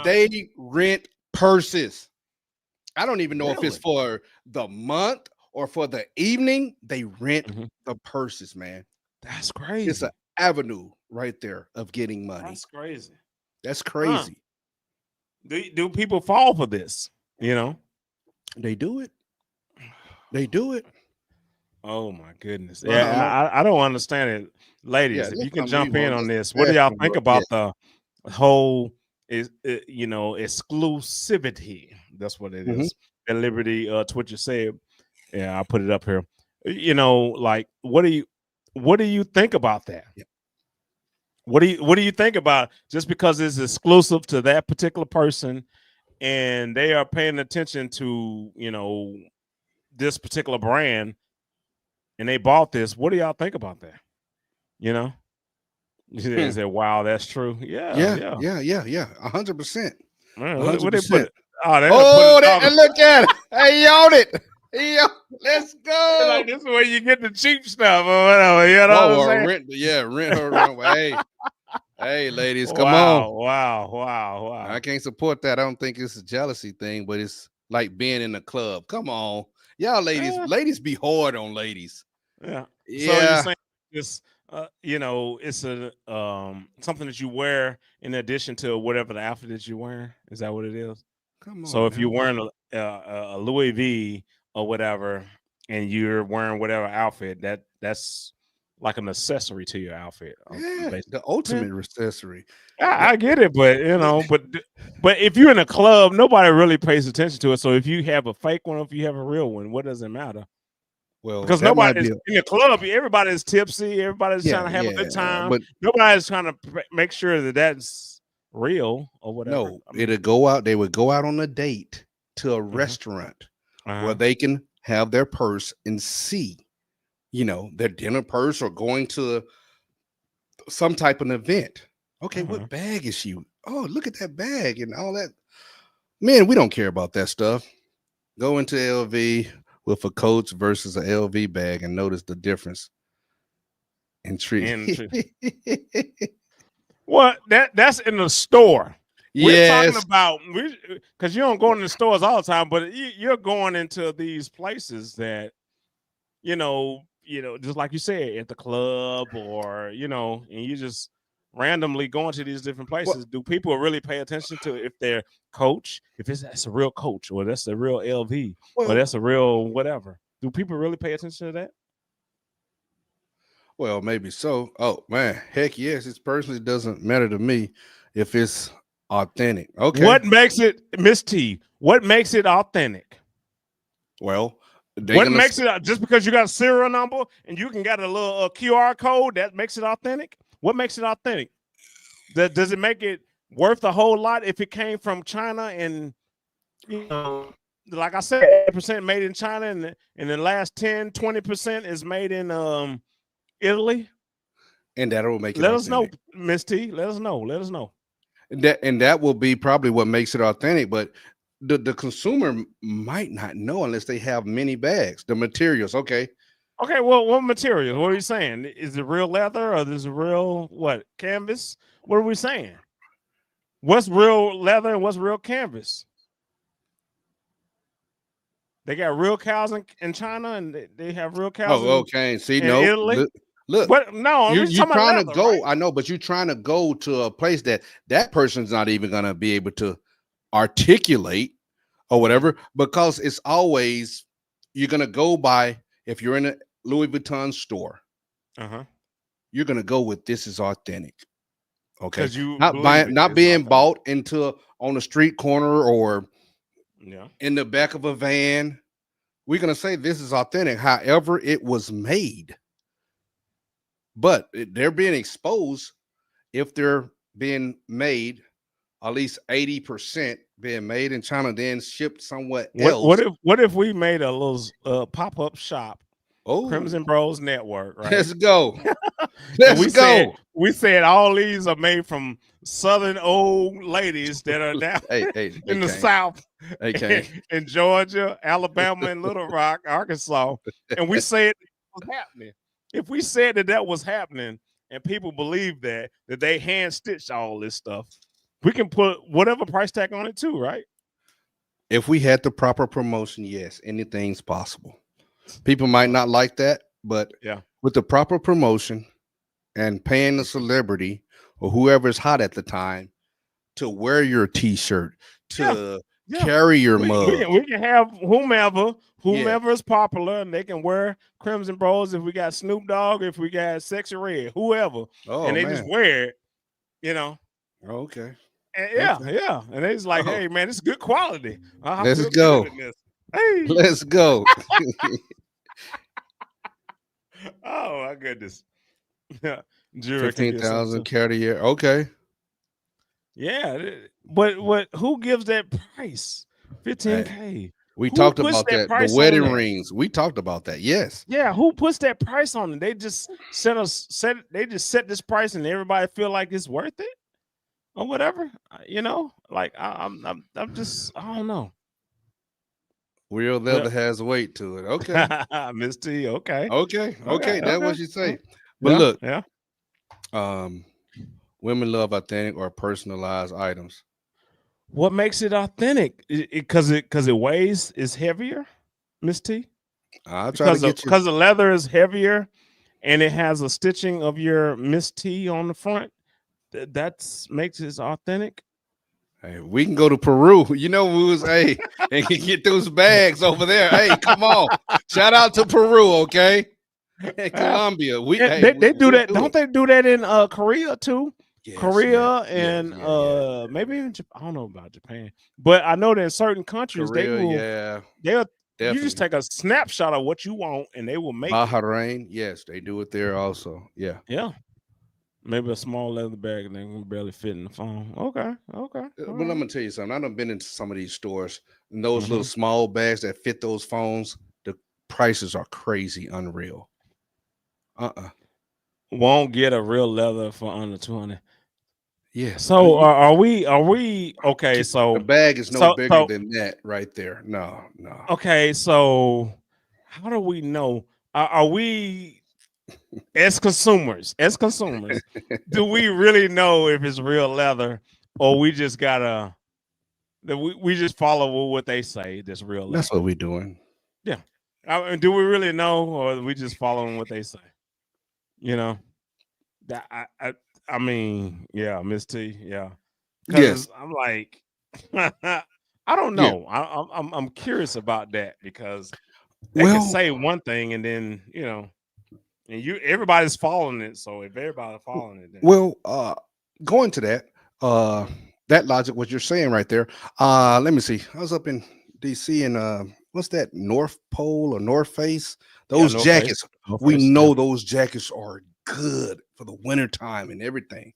They rent purses. I don't even know if it's for the month or for the evening. They rent the purses, man. That's crazy. It's an avenue right there of getting money. That's crazy. That's crazy. Do people fall for this? They do it. They do it. Oh my goodness. Yeah, and I don't understand it. Ladies, Yeah, if that's you can something jump we in want on to this, what do y'all discuss think about, about the whole exclusivity? That's what it is. And Liberty Twitcher said, yeah, I'll put it up here. Like what do you think about that? Yeah. What do you think about just because it's exclusive to that particular person and they are paying attention to, this particular brand and they bought this? What do y'all think about that? You say, wow, that's true. Yeah. 100%. What they 100%. put? And look at it. Hey, on it. Let's go. Like this is where you get the cheap stuff or whatever. You know what I'm saying? Rent her runway. Hey, ladies, come on. Wow. I can't support that. I don't think it's a jealousy thing, but it's like being in a club. Come on. Y'all ladies be hard on ladies. Yeah. Yeah. So you're saying this it's a something that you wear in addition to whatever the outfit that you're wearing. Is that what it is? Come on. So if now. you're wearing a Louis V or whatever, and you're wearing whatever outfit, that's like an accessory to your outfit. The ultimate accessory. I get it, but but if you're in a club, nobody really pays attention to it. So if you have a fake one, or if you have a real one, what does it matter? Well, Because nobody's in the club, everybody's tipsy, everybody's trying to have a good time, but nobody's trying to make sure that that's real or whatever. no, it'll go out. They would go out on a date to a restaurant where they can have their purse and see, their dinner purse or going to some type of event. Okay, what bag is she? Oh, look at that bag and all that. Man, we don't care about that stuff. Go into LV with a Coach versus an LV bag and notice the difference in treat. Well, that's in the store. We're Yes. talking about because you don't go in the stores all the time, but you're going into these places that just like you said, at the club or and you just randomly going to these different places. Well, do people really pay attention to if their Coach, if that's a real Coach, or that's a real LV, or that's a real whatever? Do people really pay attention to that? Well, maybe so. Oh man, heck yes. It personally doesn't matter to me if it's authentic. Okay. What makes it, Miss T? What makes it authentic? Well, what makes it just because you got a serial number and you can got a little QR code that makes it authentic? What makes it authentic? Does it make it worth a whole lot if it came from China and, you know, like I said, 8% made in China, and in the last 10-20% is made in Italy? And that'll make it Let us know, authentic. Miss T. Let us know. Let us know. And that will be probably what makes it authentic, but the consumer might not know unless they have many bags, the materials. Okay. Okay, well, what material? What are you saying? Is it real leather or is it real what canvas? What are we saying? What's real leather and what's real canvas? They got real cows in China, and they have real cows Oh, okay. See, in no, Italy. look, But no, I'm you're just talking about trying to leather, go. right? I know, but you're trying to go to a place that person's not even going to be able to articulate or whatever, because it's always you're going to go by, if you're in a Louis Vuitton store, Uh-huh. you're going to go with this is authentic. Okay. Because you Not believe buying, it not is being authentic. bought into on a street corner or Yeah. in the back of a van. We're going to say this is authentic, however it was made. But they're being exposed if they're being made, at least 80% being made in China, then shipped somewhere else. What if we made a little pop-up shop, Oh, Crimson Bros Network, right? let's go. And Let's go. we said all these are made from Southern old ladies that are now Hey, in the Kane. South, Hey, Kane. in Georgia, Alabama, and Little Rock, Arkansas, and we said it was happening. If we said that was happening, and people believe that they hand stitched all this stuff, we can put whatever price tag on it too, right? If we had the proper promotion, yes, anything's possible. People might not like that, but Yeah. with the proper promotion and paying the celebrity or whoever's hot at the time to wear your t-shirt, to Yeah. carry your We mug. can have whomever is popular, and they can wear Crimson Bros. If we got Snoop Dogg, if we got Sexy Red, whoever, Oh, and they man. just wear it, you know. Okay. And yeah, Okay. yeah, and they just like, Oh. hey man, it's good quality. I Let's feel go. good in this. Hey, Let's go. oh my goodness. Yeah, Jura can get some 15,000 too. Cartier. Okay. Yeah, but who gives that price? 15K. We Who talked puts about that that. The price on wedding that? rings. We talked about that. Yes. Yeah, who puts that price on it? They just set this price and everybody feel like it's worth it or whatever. You know, like I'm just I don't know. Real leather has weight to it. Okay. Miss T, okay. Okay. That's what you say. But Yeah, look, yeah. women love authentic or personalized items. What makes it authentic? Because it weighs is heavier, Miss T. I'll try to get you. Because the leather is heavier, and it has a stitching of your Miss T on the front. That's makes it authentic. Hey, we can go to Peru. You know who's and can get those bags over there. Hey, come on. Shout out to Peru, okay? And Colombia. They do that. Don't they do that in Korea too? Yes, Korea yes, and yeah. maybe even I don't know about Japan, but I know that in certain countries Korea, they'll definitely. you just take a snapshot of what you want and they will make it. Bahrain, yes, they do it there also. Yeah. Yeah. Maybe a small leather bag and they can barely fit in the phone. Okay. But I'm gonna tell you something. I've been into some of these stores and those little small bags that fit those phones, the prices are crazy, unreal. Won't get a real leather for under 200. Yeah. So are we okay? So the bag is no bigger than that right there. No. Okay, so how do we know? Are we as consumers, do we really know if it's real leather, or we just gotta we just follow what they say that's real leather? That's what we're doing. Yeah. Do we really know, or are we just following what they say? You know, that I mean, yeah, Miss T, yeah. Yes. I'm like, I don't know. Yeah. I'm curious about that because they can say one thing and then and everybody's following it. So if everybody's following it, then going to that logic, what you're saying right there. Let me see. I was up in DC and what's that, North Pole or North Face? Those jackets. We know those jackets are good for the winter time and everything.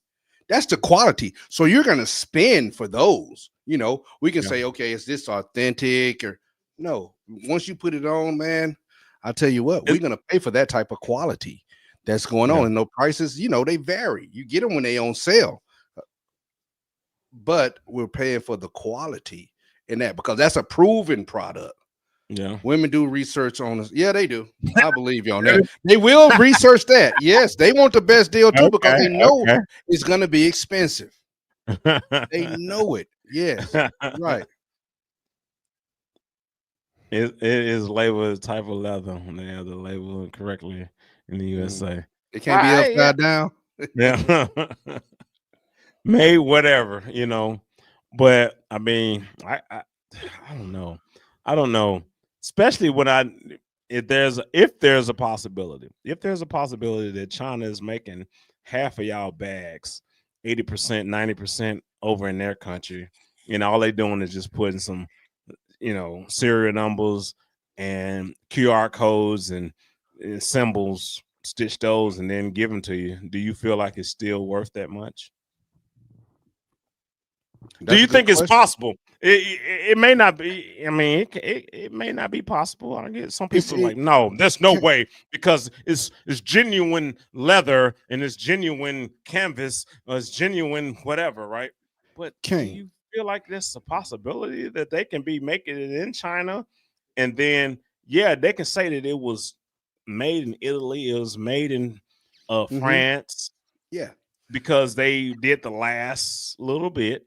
That's the quality. So you're gonna spend for those. You know, we can Yeah. say, okay, is this authentic or no? Once you put it on, man, I'll tell you what, we're gonna pay for that type of quality that's going on. Yeah. And the prices, you know, they vary. You get them when they on sale, but we're paying for the quality in that because that's a proven product. Yeah. Women do research on us. Yeah, they do. I believe you on that. They will research that. Yes, they want the best deal too because they know Okay. it's going to be expensive. They know it. Yes, right. It is labeled as type of leather when they have the label correctly in the USA. It can't be Right, yeah. upside down. Yeah. Made whatever, you know. But I mean, I don't know. I don't know. Especially when if there's a possibility that China is making half of y'all bags 80%, 90% over in their country, and all they doing is just putting some, you know, serial numbers and QR codes and symbols, stitch those and then give them to you. Do you feel like it's still worth that much? Do you think it's possible? It may not be. I mean, it may not be possible. I get some people like, no, there's no way because it's genuine leather and it's genuine canvas or it's genuine whatever, right? But do you feel like there's a possibility that they can be making it in China, and then they can say that it was made in Italy, it was made in France, because they did the last little bit.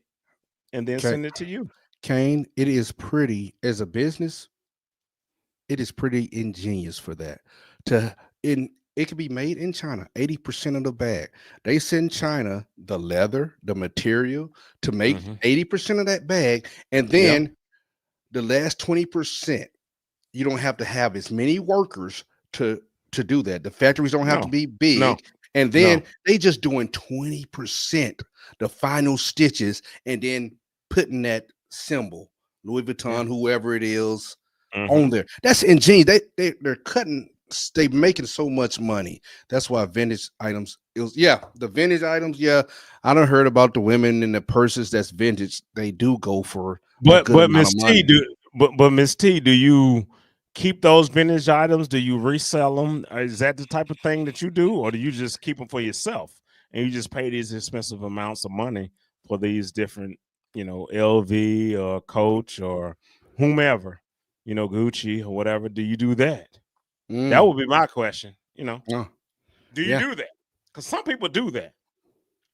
And then send it to you. Kane, it is pretty as a business. It is pretty ingenious for that. It could be made in China, 80% of the bag. They send China the leather, the material to make 80% of that bag. And then the last 20%, you don't have to have as many workers to do that. The factories don't have to be big. And then they just doing 20%, the final stitches, and then putting that symbol, Louis Vuitton, whoever it is, on there. That's ingenious. They're cutting, they're making so much money. That's why vintage items, the vintage items, I done heard about the women in the purses that's vintage. They do go for but Miss T, Miss T, do you keep those vintage items? Do you resell them? Is that the type of thing that you do, or do you just keep them for yourself and you just pay these expensive amounts of money for these different, you know, LV or Coach or whomever, you know, Gucci or whatever? Do you do that? That would be my question. You know, do you do that? Because some people do that.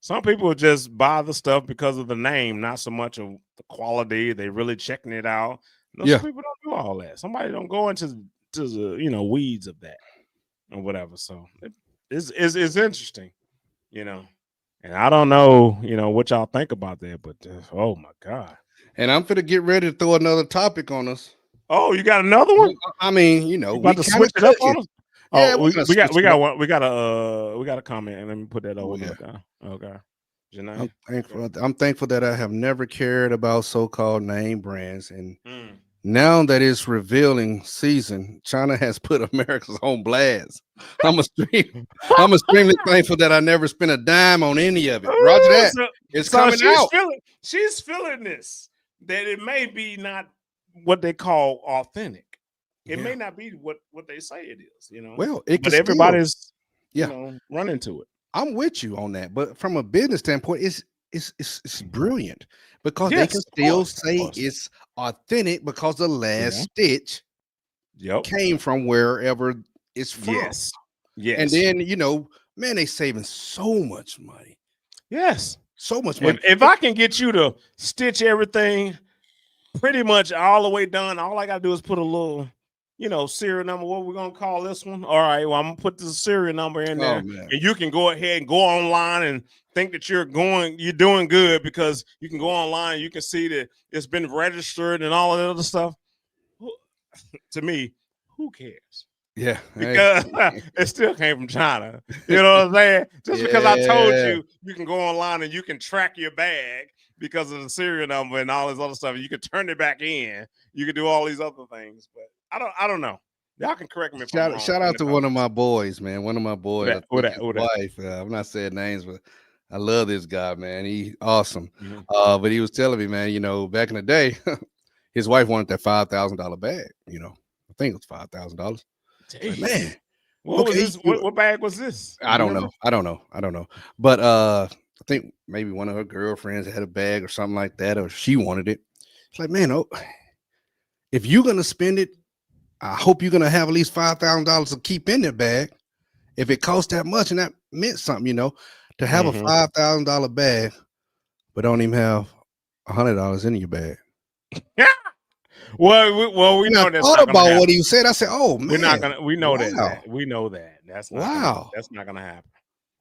Some people just buy the stuff because of the name, not so much of the quality. They really checking it out. Some people don't do all that. Somebody don't go into the, you know, weeds of that or whatever. So it's interesting, you know. And I don't know, you know, what y'all think about that, but oh my God. And I'm finna get ready to throw another topic on us. Oh, you got another one? I mean, you know, we about to switch it up on us. Yeah, we got one. We got a comment, and let me put that over there. Okay. I'm thankful that I have never cared about so-called name brands, and now that it's revealing season, China has put America's on blast. I'm extremely thankful that I never spent a dime on any of it. Roger that. It's coming out. She's feeling this, that it may be not what they call authentic. It may not be what they say it is, you know. Well, but everybody's you know, running to it. I'm with you on that, but from a business standpoint, it's brilliant because they can still say it's authentic because the last stitch came from wherever it's from. Yes. And then, you know, man, they saving so much money. Yes. So much money. If I can get you to stitch everything pretty much all the way done, all I gotta do is put a little, you know, serial number. What we're gonna call this one? All right, well, I'm gonna put the serial number in there, and you can go ahead and go online and think that you're doing good because you can go online, you can see that it's been registered and all of that other stuff. To me, who cares? Yeah, because it still came from China. You know what I'm saying? Just because I told you can go online and you can track your bag because of the serial number and all this other stuff, and you can turn it back in. You can do all these other things, but I don't know. Y'all can correct me if I'm wrong. Shout out to one of my boys, man. One of my boys, Who that? wife. I'm not saying names, but I love this guy, man. He awesome. Mhm. But he was telling me, man, back in the day, his wife wanted that $5,000 bag. I think it was $5,000. Like, man, What was okay, this? What bag was this? I You don't remember? know. I don't know. But I think maybe one of her girlfriends had a bag or something like that, or she wanted it. It's like, man, if you're gonna spend it, I hope you're gonna have at least $5,000 to keep in that bag. If it costs that much, and that meant something, to have a Mhm. $5,000 bag, but don't even have $100 in your bag. Well, we And I know that's thought not gonna about what happen. he said. I said, "Oh We're not man, gonna. We know that. wow, We know that. That's not gonna. wow, That's not gonna happen.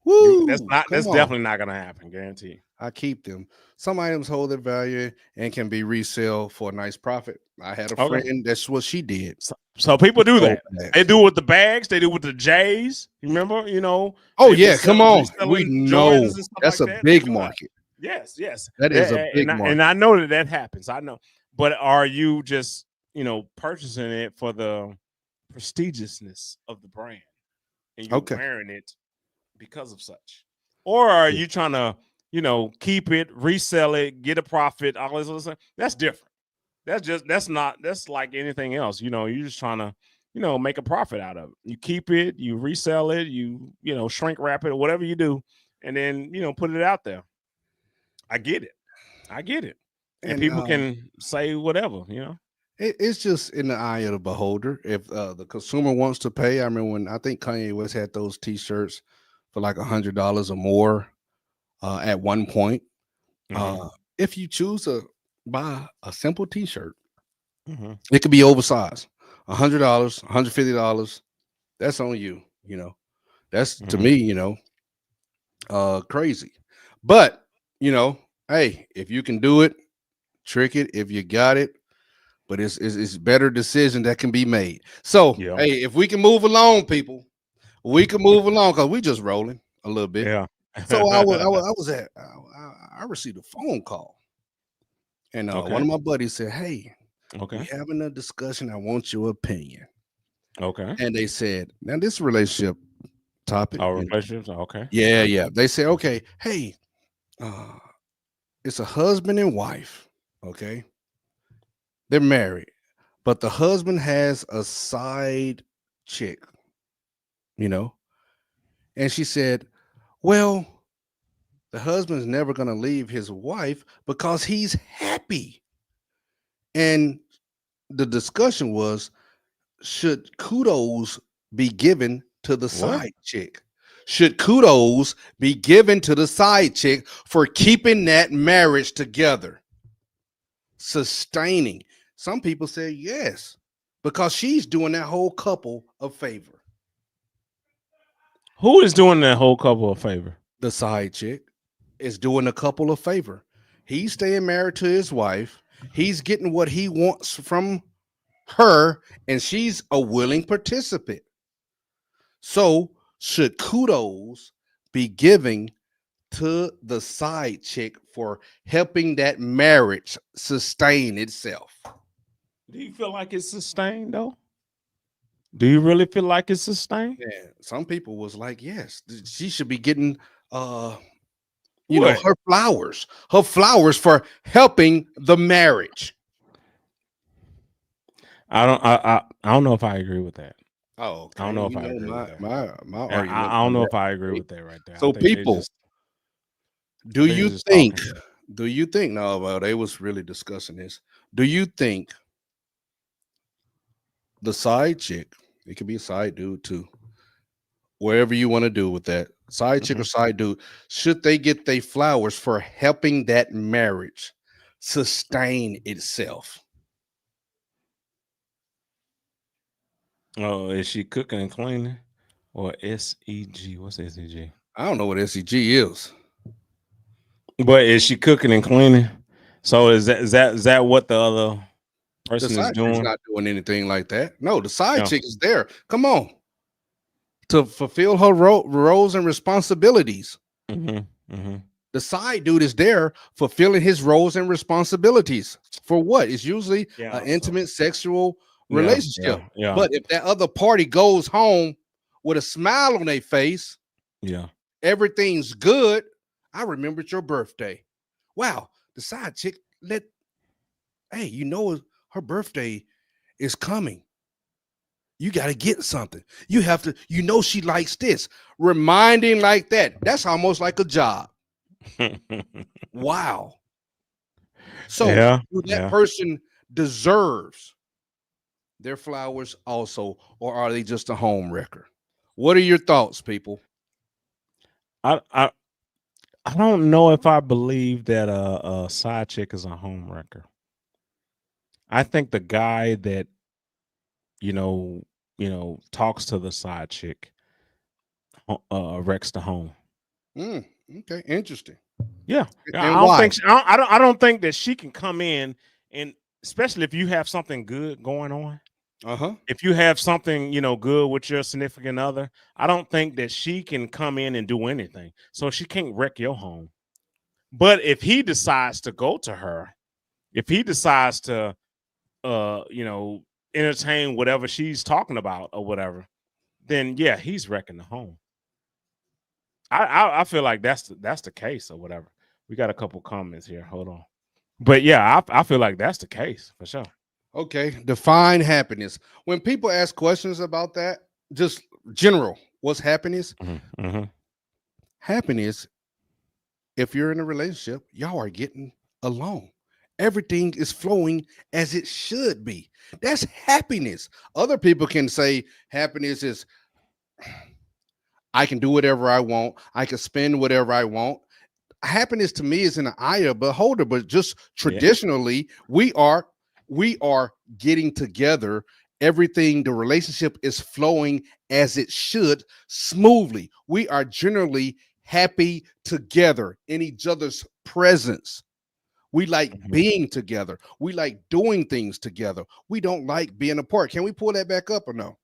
That's woo, not. come That's on." definitely not gonna happen. Guarantee. I keep them. Some items hold their value and can be resale for a nice profit. I had a Okay. friend. That's what she did. So people do Sold that. bags. They do it with the bags. They do it with the J's. You remember? Oh they've been yeah, come on. We reselling know Jordans and stuff that's like a that. They big do that. market. Yes, yes. That is a big and market. I know that happens. I know. But are you just purchasing it for the prestigiousness of the brand, and you're Okay. wearing it because of such, or are Yeah. you trying to keep it, resell it, get a profit, all this other stuff? That's different. That's like anything else. You're just trying to make a profit out of it. You keep it, you resell it, you shrink wrap it, or whatever you do, and then put it out there. I get it. And And people can say whatever. it's just in the eye of the beholder. If the consumer wants to pay, I remember when I think Kanye West had those T-shirts for like $100 or more at one point. Mhm. If you choose to buy a simple T-shirt, Mhm. it could be oversized. $100, $150. That's on you. That's to Mhm. me, crazy. But hey, if you can do it, trick it. If you got it, but it's better decision that can be made. So Yeah. hey, if we can move along, people, we can move along because we just rolling a little bit. Yeah. So I received a phone call, and one Okay. of my buddies said, "Hey, we Okay. having a discussion. I want your opinion." Okay. And they said, "Now this relationship topic, Our relationships. Okay. yeah, yeah." They say, "Okay, hey, uh, it's a husband and wife. Okay, they're married, but the husband has a side chick, you know." And she said, "Well, the husband's never going to leave his wife because he's happy." And the discussion was, should kudos be given to the What? side chick? Should kudos be given to the side chick for keeping that marriage together, sustaining? Some people say yes, because she's doing that whole couple a favor. Who is doing that whole couple a favor? The side chick is doing a couple a favor. He's staying married to his wife. He's getting what he wants from her, and she's a willing participant. So, should kudos be giving to the side chick for helping that marriage sustain itself? Do you feel like it's sustained though? Do you really feel like it's sustained? Yeah, some people was like, yes, she should be getting What? her flowers for helping the marriage. I don't know if I agree with that. Oh, okay. I don't know if I You agree know, with that. my I argument don't on know that. if I agree with that right there. So I think they people, just, do I think you they're just think? talking. Do you think? No, well, they was really discussing this. Do you think the side chick? It could be a side dude too. Wherever you want to do with that, side chick or Mhm. side dude, should they get their flowers for helping that marriage sustain itself? Oh, is she cooking and cleaning? Or SEG? What's SEG? I don't know what SEG is. But is she cooking and cleaning? So is that what the other The person is side chick's doing? not doing anything like that. No, the side No. chick is there. Come on, to fulfill her roles and responsibilities. Mm-hmm. The side dude is there fulfilling his roles and responsibilities. For what? It's usually Yeah. an intimate sexual Yeah, relationship. yeah. But if that other party goes home with a smile on their face, Yeah. everything's good. I remembered your birthday. Wow, the side chick hey, her birthday is coming. You got to get something. You have to, she likes this. Reminding like that. That's almost like a job. Wow. So Yeah, that yeah. person deserves their flowers also, or are they just a home wrecker? What are your thoughts, people? I don't know if I believe that a side chick is a home wrecker. I think the guy that talks to the side chick wrecks the home. Okay, interesting. Yeah, I And don't why? think I don't think that she can come in, and especially if you have something good going on. If you have something good with your significant other, I don't think that she can come in and do anything. So she can't wreck your home. But if he decides to go to her, if he decides to entertain whatever she's talking about or whatever, then yeah, he's wrecking the home. I feel like that's the case or whatever. We got a couple comments here. Hold on. But yeah, I feel like that's the case for sure. Okay, define happiness. When people ask questions about that, just general, what's happiness? Happiness, if you're in a relationship, y'all are getting along. Everything is flowing as it should be. That's happiness. Other people can say happiness is I can do whatever I want. I can spend whatever I want. Happiness to me is in the eye of the beholder, but just traditionally, we are getting together. Everything, the relationship is flowing as it should, smoothly. We are generally happy together in each other's presence. We like being together. We like doing things together. We don't like being apart. Can we pull that back up or no?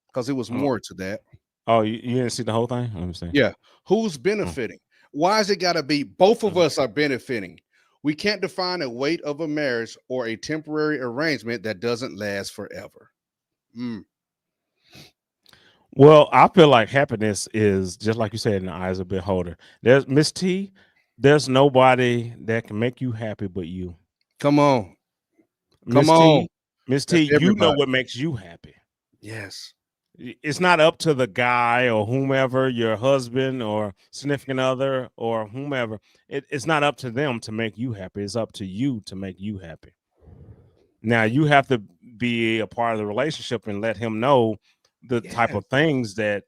Because it was more to that. Oh, you didn't see the whole thing? Let me see. Yeah. Who's benefiting? Why is it got to be both of us are benefiting? We can't define a weight of a marriage or a temporary arrangement that doesn't last forever. Well, I feel like happiness is just like you said in the eyes of the beholder. There's Miss T. There's nobody that can make you happy but you. Come on. Miss T. Miss T, you know everybody. what makes you happy. Yes. It's not up to the guy or whomever, your husband or significant other or whomever. It's not up to them to make you happy. It's up to you to make you happy. Now you have to be a part of the relationship and let him know the type of things that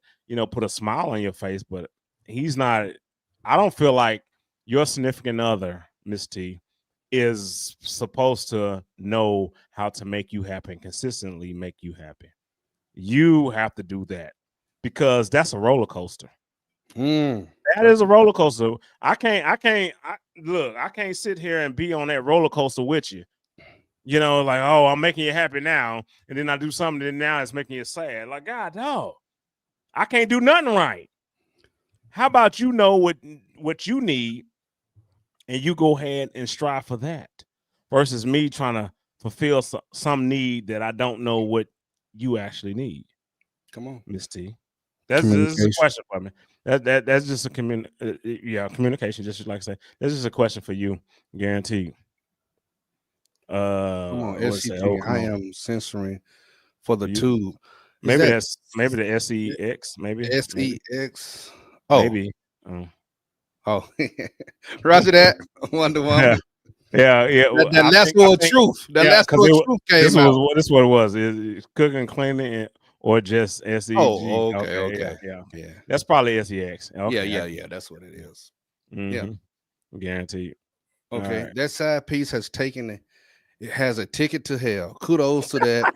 put a smile on your face. But he's not. I don't feel like your significant other, Miss T, is supposed to know how to make you happy and consistently make you happy. You have to do that because that's a roller coaster. That is a roller coaster. I can't sit here and be on that roller coaster with you. Like, oh, I'm making you happy now, and then I do something that now it's making you sad. Like, God, no, I can't do nothing right. How about you know what you need, and you go ahead and strive for that, versus me trying to fulfill some need that I don't know what you actually need. Come on, Miss T. That's a question for me. That's just a communication. Just like I say, that's just a question for you, guaranteed. Come on, SCG. I am censoring for the tube. Maybe that's maybe the SEX. Maybe SEX. Oh, maybe. Oh, Roger that. 1 to 1. Yeah. The last word truth. The last word truth came out. This is what it was. It's cooking, cleaning, or just SEG. Oh, okay. Yeah. That's probably SEX. Okay, yeah. That's what it is. Yeah, guaranteed. Okay, right. That side piece has taken it. It has a ticket to hell. Kudos to that.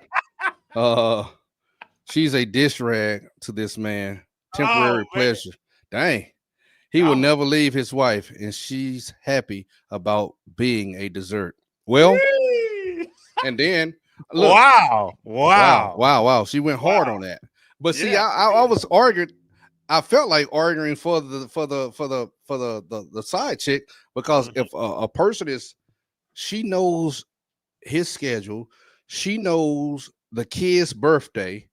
She's a dish rag to this man. Temporary pleasure. Dang. He will never leave his wife, and she's happy about being a dessert. Well, and then look, wow. She went hard on that. But see, I was arguing. I felt like arguing for the side chick because if a person she knows his schedule, she knows the kid's birthday.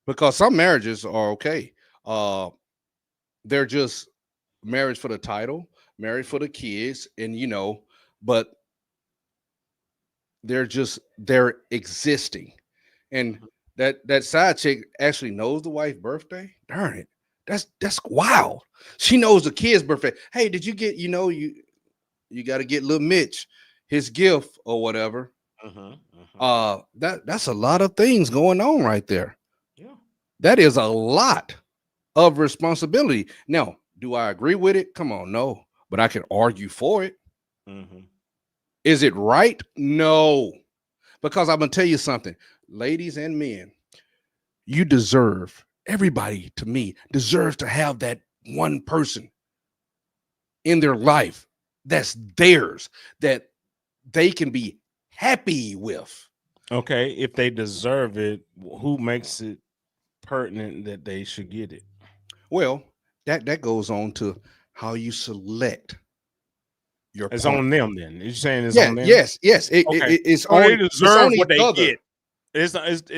Because some marriages are okay. They're just marriage for the title, marriage for the kids, and but they're existing. And that side chick actually knows the wife's birthday. Darn it. That's wild. She knows the kid's birthday. Hey, did you get, you got to get little Mitch his gift or whatever. That's a lot of things going on right there. Yeah. That is a lot of responsibility. Now, do I agree with it? Come on, no. But I can argue for it. Is it right? No. Because I'm gonna tell you something, ladies and men, you deserve, everybody to me deserves to have that one person in their life that's theirs, that they can be happy with. Okay, if they deserve it, who makes it pertinent that they should get it? Well, that goes on to how you select your It's partner. on them then. You're saying it's Yeah, on them? yes. Okay. It's So on, they it's deserve on what each they other. get.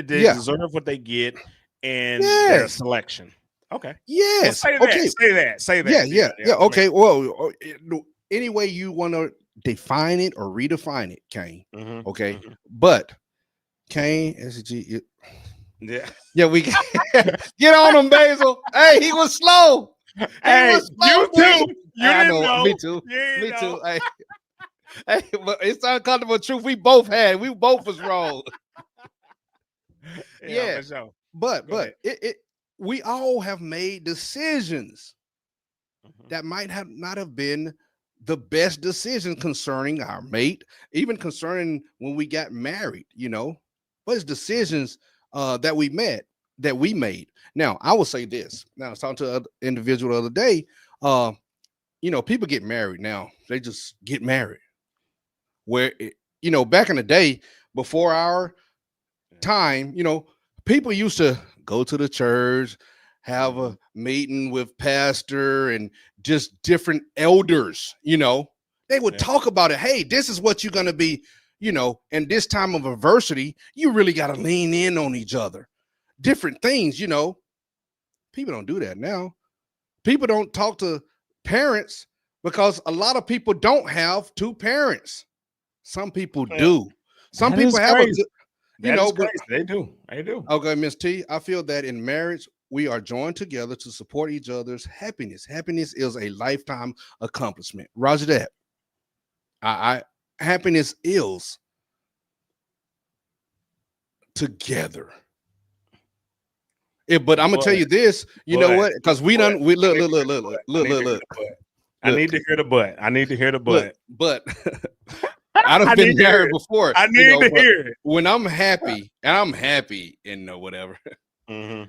They Yeah. deserve what they get and their Yes. selection. Okay. Well, Yes. say Okay. that. Say that. Yeah. Okay. Well, any way you want to define it or redefine it, Kane. Mhm, Okay. mhm. But Kane, SG, Yeah. we get on him, Basil. Hey, he was slow. Hey, was slow, you too. You I didn't know. Me too. You didn't Me know. too. Hey, but it's uncomfortable truth. We both was wrong. Yeah. For sure. But Go ahead. we all have made decisions Mhm. that might not have been the best decision concerning our mate, even concerning when we got married, but it's decisions that we made. Now, I will say this. Now, I was talking to an individual the other day. People get married now. They just get married. Where, back in the day, before our time, people used to go to the church, have a meeting with pastor and just different elders, they would talk about it. Hey, this is what you're going to be, in this time of adversity, you really got to lean in on each other. Different things, people don't do that now. People don't talk to parents because a lot of people don't have two parents. Some people do. Some That people is have crazy. but They do. They do. okay, Miss T, I feel that in marriage, we are joined together to support each other's happiness. Happiness is a lifetime accomplishment. Roger that. Happiness is together. But I'm gonna tell you this, know what? Because we look. I need to hear the butt. I need to hear the butt. But I've been married before. I need to hear it. When I'm happy, and I'm happy in whatever, Mhm.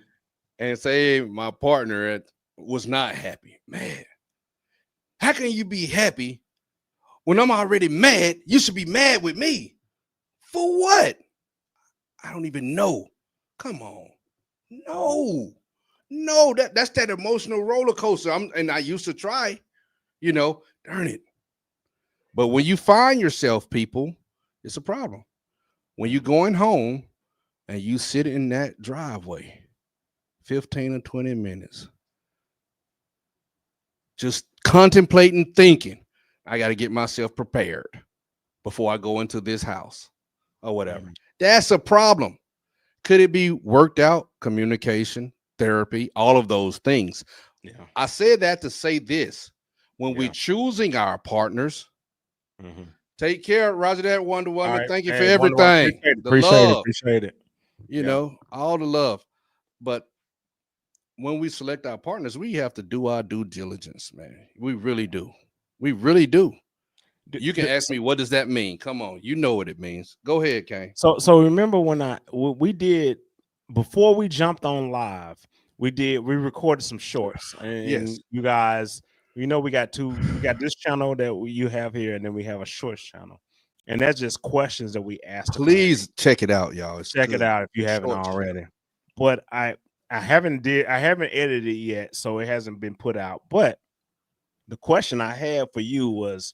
and say my partner was not happy, man. How can you be happy when I'm already mad? You should be mad with me. For what? I don't even know. Come on. No, that's that emotional roller coaster. And I used to try, darn it. But when you find yourself, people, it's a problem. When you're going home and you sit in that driveway 15 or 20 minutes, just contemplating, thinking, I got to get myself prepared before I go into this house or whatever. That's a problem. Could it be worked out? Communication, therapy, all of those things. Yeah. I said that to say this. When we're choosing our partners, take care, Roger that, Wonder Woman. Right. Thank you for everything. Appreciate it. All the love. But when we select our partners, we have to do our due diligence, man. We really do. We really do. You can ask me, what does that mean? Come on, you know what it means. Go ahead, Kane. So remember when we did before we jumped on live, we recorded some shorts, and you guys, we got this channel that you have here, and then we have a shorts channel, and that's just questions that we asked. Please check it out, y'all. Check it out if you haven't already. But I haven't edited it yet, so it hasn't been put out. But the question I had for you was,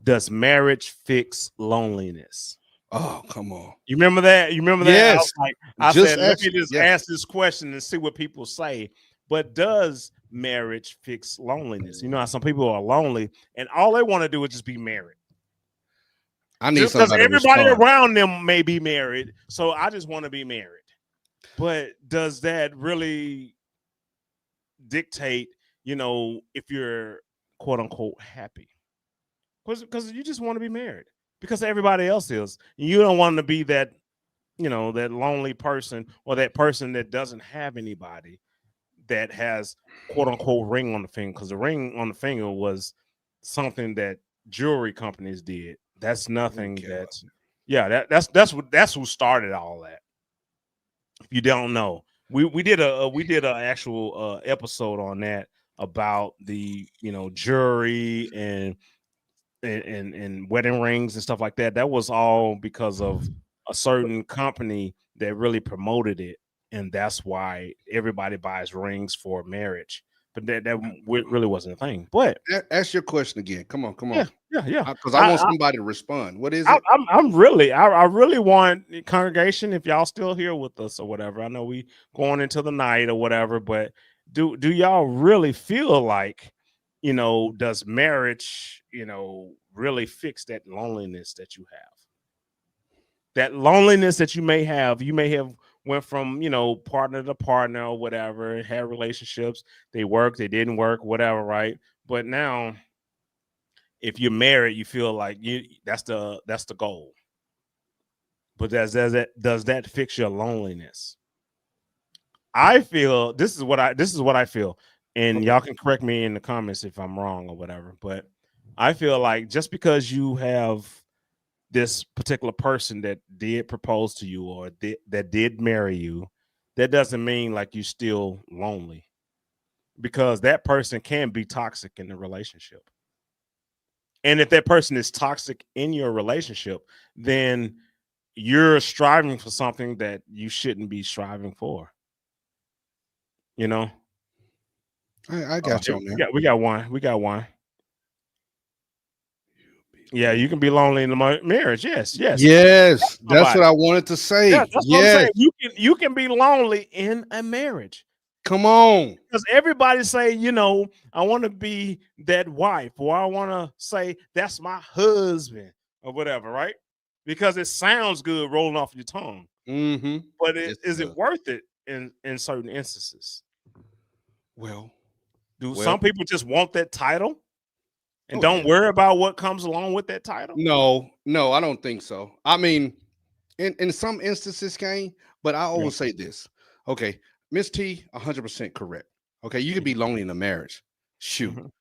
does marriage fix loneliness? Oh, come on. You remember that? Yes. I said, let me just ask this question and see what people say. But does marriage fix loneliness? You know how some people are lonely and all they want to do is just be married. I need Just because somebody to everybody respond. around them may be married, so I just want to be married. But does that really dictate, you know, if you're quote unquote happy? Because you just want to be married because everybody else is. You don't want to be that, you know, that lonely person or that person that doesn't have anybody that has quote unquote ring on the finger. Because the ring on the finger was something that jewelry companies did. That's nothing Okay. that's that's who started all that. If you don't know, we did a actual episode on that about the, you know, jewelry and wedding rings and stuff like that. That was all because of a certain company that really promoted it, and that's why everybody buys rings for marriage. But really wasn't a thing. But Ask your question again. Come on. yeah. Because I want somebody to respond. What is it? I'm really, I really want the congregation, if y'all still here with us or whatever. I know we going into the night or whatever, but do y'all really feel like, you know, does marriage, you know, really fix that loneliness that you have? That loneliness that you may have went from, you know, partner to partner or whatever, had relationships, they worked, they didn't work, whatever, right? But now, if you're married, you feel like that's the goal. But does that fix your loneliness? I feel this is what I feel, and Okay. y'all can correct me in the comments if I'm wrong or whatever. But I feel like just because you have this particular person that did propose to you or that did marry you, that doesn't mean like you're still lonely, because that person can be toxic in the relationship. And if that person is toxic in your relationship, then you're striving for something that you shouldn't be striving for. You know? I got you on that. We got one. Yeah, you can be lonely in the marriage. Yes. Yes, that's what Somebody. I wanted to say. Yeah, that's what I'm Yes, saying. You can be lonely in a marriage. come on. Because everybody say, you know, I want to be that wife, or I want to say that's my husband, or whatever, right? Because it sounds good rolling off your tongue. Mm-hmm. But Yes, is it it does. worth it in certain instances? Well, Do some people just want that title and Oh, don't yeah. worry about what comes along with that title? No, I don't think so. I mean, in some instances, Kane, but I always say this. Okay, Miss T, 100% correct. Okay, you could be lonely in a marriage. Shoot, Mhm.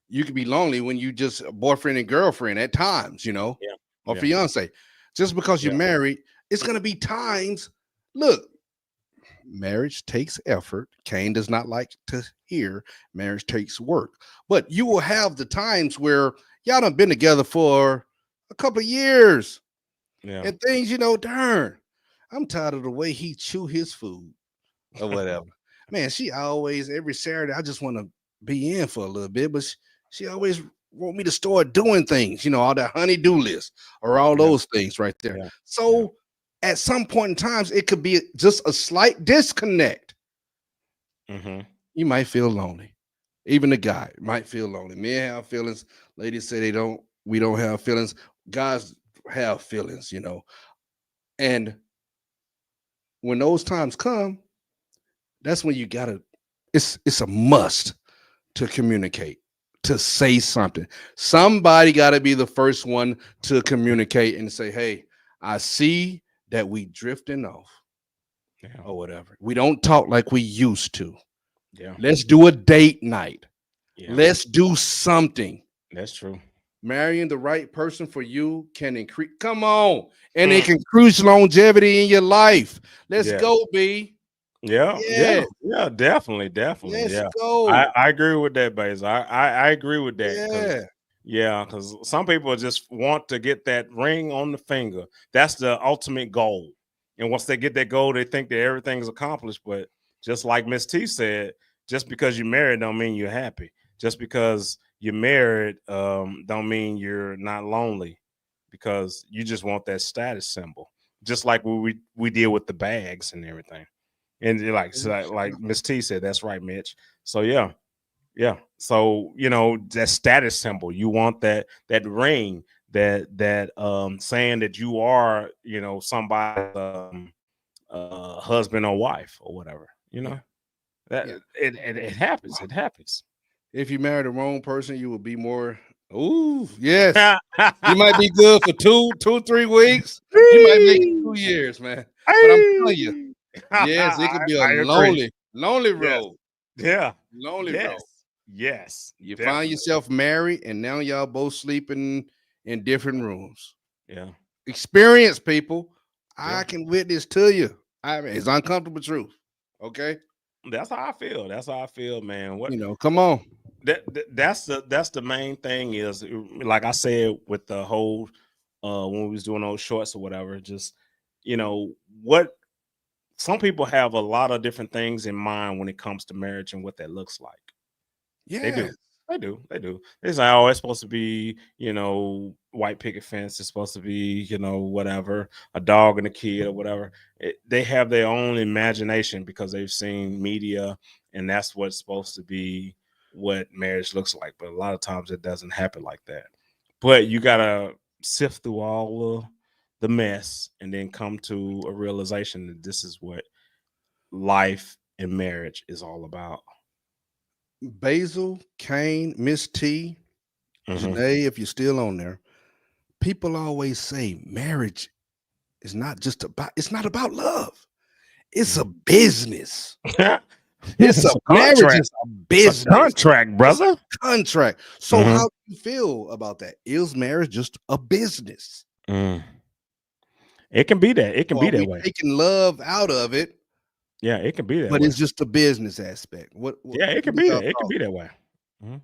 you could be lonely when you just a boyfriend and girlfriend at times, you know, Yeah. or Yeah. fiance. Just because you're Yeah. married, it's gonna be times. Look, marriage takes effort. Kane does not like to hear marriage takes work, but you will have the times where y'all done been together for a couple of years Yeah. and things, you know, darn, I'm tired of the way he chew his food or whatever. Man, she always every Saturday, I just want to be in for a little bit, but she always want me to start doing things, you know, all that honey-do list or all Yeah. those things right there. Yeah. So at some point in times, it could be just a slight disconnect. Mm-hmm. You might feel lonely. Even the guy might feel lonely. Men have feelings. Ladies say we don't have feelings. Guys have feelings, you know. And when those times come, that's when you gotta, it's a must to communicate, to say something. Somebody gotta be the first one to communicate and say, hey, I see that we drifting off Yeah. or whatever. We don't talk like we used to. Yeah. Let's do a date night. Yeah. Let's do something. That's true. Marrying the right person for you can increase. Come on, and it can increase longevity in your life. Let's Yeah. go, B. Yeah, definitely. Let's Yeah. go. I agree with that, Baze. I agree with that. Yeah. Because some people just want to get that ring on the finger. That's the ultimate goal. And once they get that goal, they think that everything's accomplished. But just like Miss T said, just because you're married don't mean you're happy. Just because you're married don't mean you're not lonely, because you just want that status symbol. Just like we deal with the bags and everything. And like Miss T said, that's right, Mitch. So yeah. Yeah. So, that status symbol, you want that ring, that saying that you are, somebody's husband or wife or whatever, that Yeah. it happens. It happens. If you marry the wrong person, you will be more. Ooh, yes. You might be good for 3 weeks. You might make it 2 years, man. But I'm telling you, yes, it could be a I agree. lonely Yes. road. Yeah. Lonely Yes. road. Yes. You Definitely. find yourself married, and now y'all both sleeping in different rooms. Yeah. Experience, people. I Yeah. can witness to you. It's uncomfortable truth. Okay, That's how I feel. That's how I feel, man. What come on. that's the main thing is, like I said, with the whole when we was doing those shorts or whatever, just what some people have a lot of different things in mind when it comes to marriage and what that looks like. They do. Yeah, They do. They do. It's like, oh, it's supposed to be, white picket fence. It's supposed to be, whatever, a dog and a kid or whatever. They have their own imagination because they've seen media, and that's what's supposed to be what marriage looks like. But a lot of times it doesn't happen like that. But you gotta sift through all of the mess and then come to a realization that this is what life and marriage is all about. Basil, Kane, Miss T, Mhm. Janae, if you're still on there, people always say marriage is not just about. It's not about love. It's a business. It's a marriage contract. is a business. Contract, brother. Contract. So Mhm. how do you feel about that? Is marriage just a business? It can be that. It can Or be are that we way. taking love out of it, Yeah, it can be that but way. it's just a business aspect? Yeah, it can what be y'all that. It can thought? be that way. Mhm.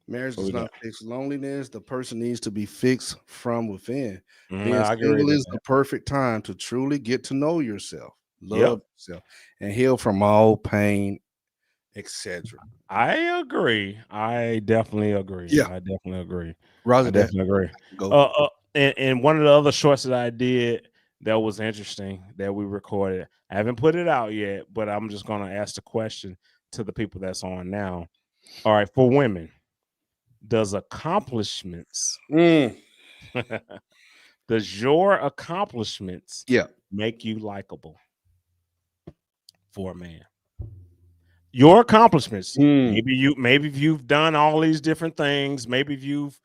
Marriage What does we not got? fix loneliness. The person needs to be fixed from within. Being I agree single with is the that. perfect time to truly get to know yourself, Yep, love yourself, and heal from all pain, etc. I agree. I definitely agree. Yeah, I definitely agree. I Roger that. definitely agree. Go. And one of the other shorts that I did that was interesting that we recorded. I haven't put it out yet, but I'm just gonna ask the question to the people that's on now. All right, for women, does accomplishments Mm, does your accomplishments yeah. make you likable for a man? Your accomplishments. Mm, Maybe if you've done all these different things, maybe if you've,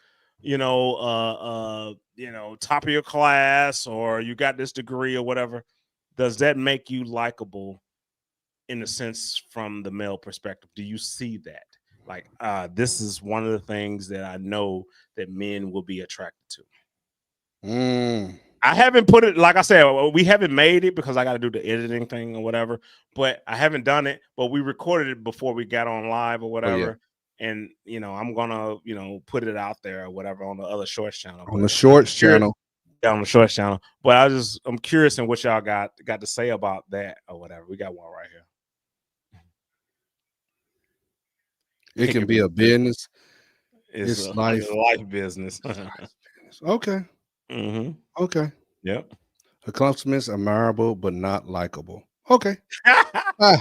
top of your class, or you got this degree or whatever, does that make you likable in a sense from the male perspective? Do you see that? Like, this is one of the things that I know that men will be attracted to. mm. I haven't put it, like I said, we haven't made it because I got to do the editing thing or whatever, but I haven't done it. But we recorded it before we got on live or Oh yeah. whatever. And, I'm going to, put it out there or whatever on the other shorts channel. On the shorts Curious- channel. Yeah, on the shorts channel. But I'm curious in what y'all got to say about that or whatever. We got one right here. It can be a business. It's life. a life business. Okay. Mm-hmm. Okay. Yep. Accomplishments admirable but not likable. Okay.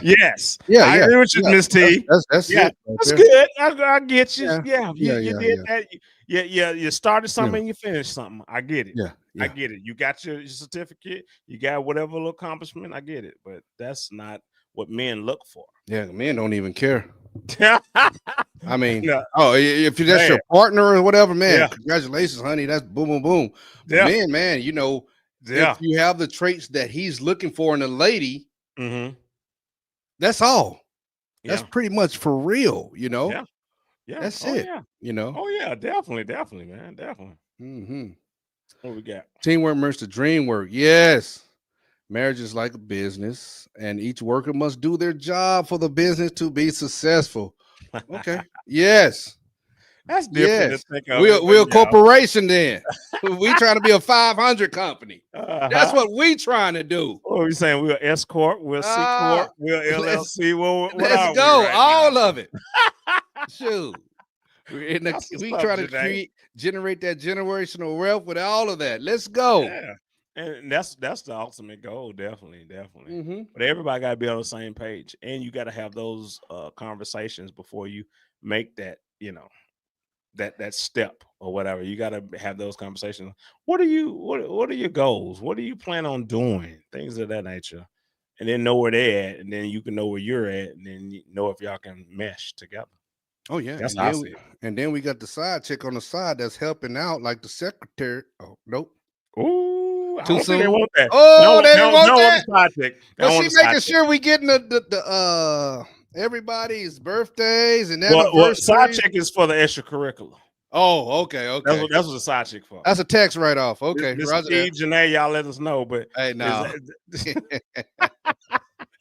Yes. Yeah, I yeah, agree with you, yeah. Miss T. That's Yeah, it. right that's there. good. I get you. Yeah. Yeah, Yeah, you yeah, did yeah. that. Yeah, you started something and you finished something. I get it. Yeah. I Yeah. get it. You got your certificate. You got whatever little accomplishment. I get it. But that's not what men look for. Yeah. Men don't even care. No, I mean, if that's Man. your partner or whatever, man, Yeah. congratulations, honey. That's boom, boom, boom. But Yeah. man, Yeah. if you have the traits that he's looking for in a lady, Mm-hmm. that's all. That's Yeah. pretty much for real, Yeah. Yeah. That's Oh, it. yeah. Oh, yeah. Definitely, man. Definitely. Mm-hmm. What we got? Teamwork makes the dream work. Yes. Marriage is like a business, and each worker must do their job for the business to be successful. Okay. Yes. That's different Yes. to think of. We're a corporation then. We trying to be a 500 company. That's what we trying to do. What are we saying? We're S Corp, we're C Corp, we're LLC. What Let's are we go. right All now? of it. Shoot. We That's what's up, trying to Janae. generate that generational wealth with all of that. Let's go. Yeah. And that's the ultimate goal, definitely. Mm-hmm. But everybody got to be on the same page, and you got to have those conversations before you make that, that step or whatever. You got to have those conversations. What are your goals? What do you plan on doing? Things of that nature, and then know where they're at, and then you can know where you're at, and then you know if y'all can mesh together. Oh yeah, That's and how I then, see it. and then we got the side chick on the side that's helping out, like the secretary. Oh nope, Ooh, I too don't think they soon. want that. Oh, they They didn't don't want want that. the side chick. They But don't want she the side making chick. sure we getting the everybody's birthdays and Well, side anniversaries. chick is for the extracurricular. Oh, okay, That's okay. what the side chick for. That's a tax write off. Okay, Mr. Roger T, that. Janae, y'all let us know. But Hey, is now that-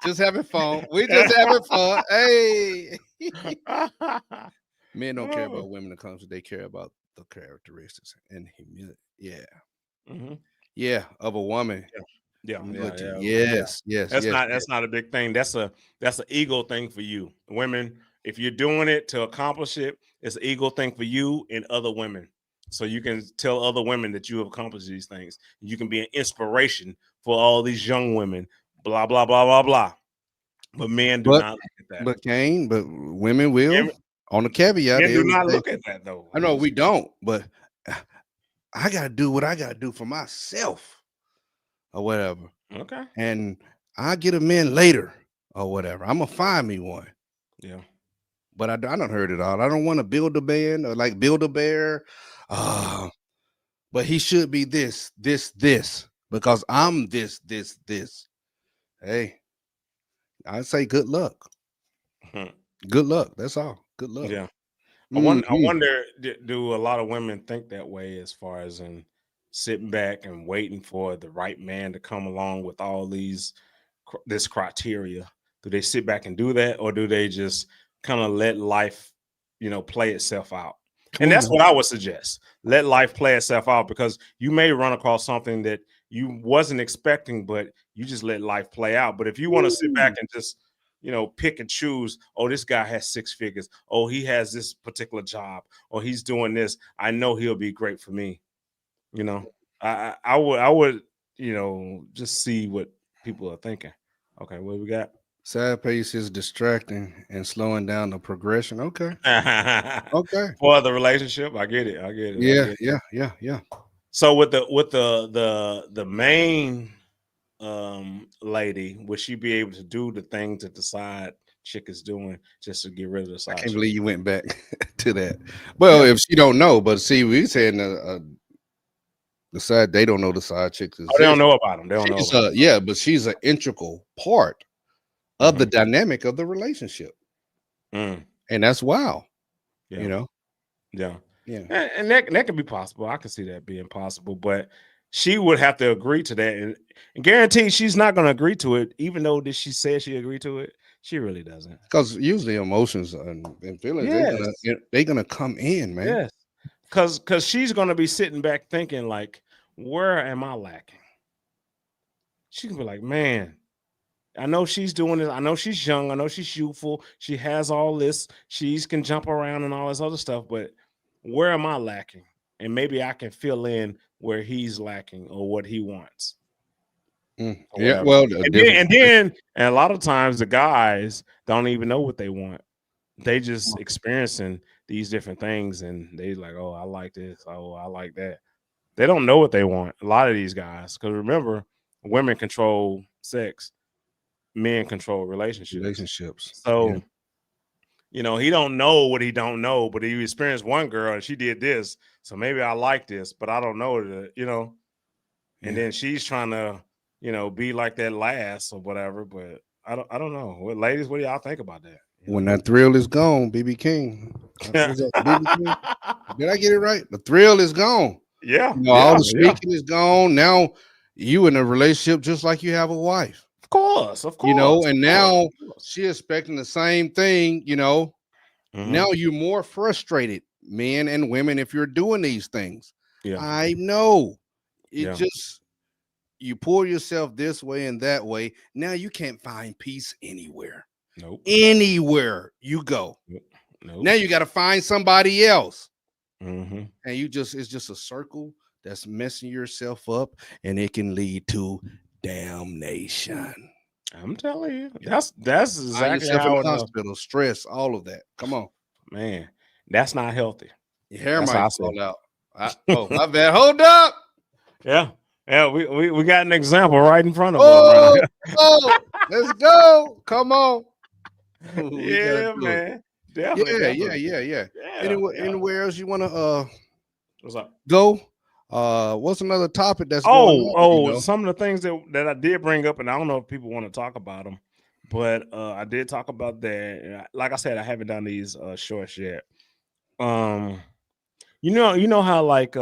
just having fun. We just having fun. Hey, men don't care Oh. about women that comes. They care about the characteristics and humility. Yeah, Mhm. yeah, of a woman. Yeah, Humility. yeah. Yes, yes, That's yes. that's not a big thing. That's an ego thing for you. Women, if you're doing it to accomplish it, it's an ego thing for you and other women. So you can tell other women that you have accomplished these things. You can be an inspiration for all these young women. Blah blah blah blah blah. But men do But not look at that. but Kane, but women will Men, on the caveat. men They do will not say, look at that though. I know we don't, but I gotta do what I gotta do for myself or whatever. Okay. And I get a man later or whatever. I'm gonna find me one. Yeah. But I don't heard it all. I don't want to build a band or like build a bear. But he should be this because I'm this. Hey, I say good luck. Mhm. Good luck. That's all. Good luck. Yeah. I Mhm. wonder, do a lot of women think that way as far as in sitting back and waiting for the right man to come along with all this criteria? Do they sit back and do that, or do they just kind of let life, play itself out? Come And on that's now. what I would suggest. Let life play itself out, because you may run across something that you wasn't expecting, but you just let life play out. But if you want to sit back and just pick and choose. Oh, this guy has 6 figures. Oh, he has this particular job. Or he's doing this. I know he'll be great for me. I would, just see what people are thinking. Okay, what we got? Sad pace is distracting and slowing down the progression. Okay. Okay. For the relationship, I get it. I get it. I Yeah, get it. yeah. So with the main lady, would she be able to do the things that the side chick is doing just to get rid of the I side can't chick? believe you went back to that. Well, Yeah. if she don't know, but see, we saying the side they don't know the side chicks Oh, they don't exist. know about them. They don't know She's about yeah, but she's an integral part of the Mhm. dynamic of the relationship, Mm, and that's wow. yeah. You know, Yeah. yeah. And that could be possible. I can see that being possible, but she would have to agree to that, and guarantee she's not going to agree to it, even though that she said she agreed to it. She really doesn't. Because usually emotions and feelings Yes, they're gonna come in, man. yes, because she's going to be sitting back thinking like, where am I lacking? She can be like, man, I know she's doing this. I know she's young. I know she's youthful. She has all this. She can jump around and all this other stuff. But where am I lacking? And maybe I can fill in where he's lacking or what he wants or Yeah, whatever. well, And a lot of times the guys don't even know what they want. They just experiencing these different things, and they like, oh, I like this. Oh, I like that. They don't know what they want. A lot of these guys, because remember, women control sex, men control relationships. relationships. Yeah. So, he don't know what he don't know, but he experienced one girl and she did this. So maybe I like this, but I don't know and Yeah. then she's trying to, be like that last or whatever. But I don't know. Well, ladies, what do y'all think about that? When that thrill is gone, BB King. Was that BB King? Did I get it right? The thrill is gone. Yeah. All the Yeah. speaking is gone. Now you in a relationship just like you have a wife. Of course. And now she expecting the same thing, Mhm. Now you're more frustrated, men and women, if you're doing these things. Yeah. I know. Yeah. You pull yourself this way and that way. Now you can't find peace anywhere. Nope. Anywhere you go. Nope. Now you got to find somebody else. Mm-hmm. And it's just a circle that's messing yourself up, and it can lead to damnation. I'm telling you, that's Find exactly yourself in how the it hospital, stress, all of that. Come on, man. That's not healthy. your hair That's how I might say fall it. out. Oh, my bad. Hold up. Yeah, yeah. We got an example right in front of us. Oh, Right oh, let's go. Come on. now. We gotta Yeah, do it. man. Definitely, definitely. Yeah. Yeah, yeah. Anywhere else you want to What's up? go? What's another topic that's going on? Some of the things that I did bring up, and I don't know if people want to talk about them, but I did talk about that. And like I said, I haven't done these shorts yet. You know how like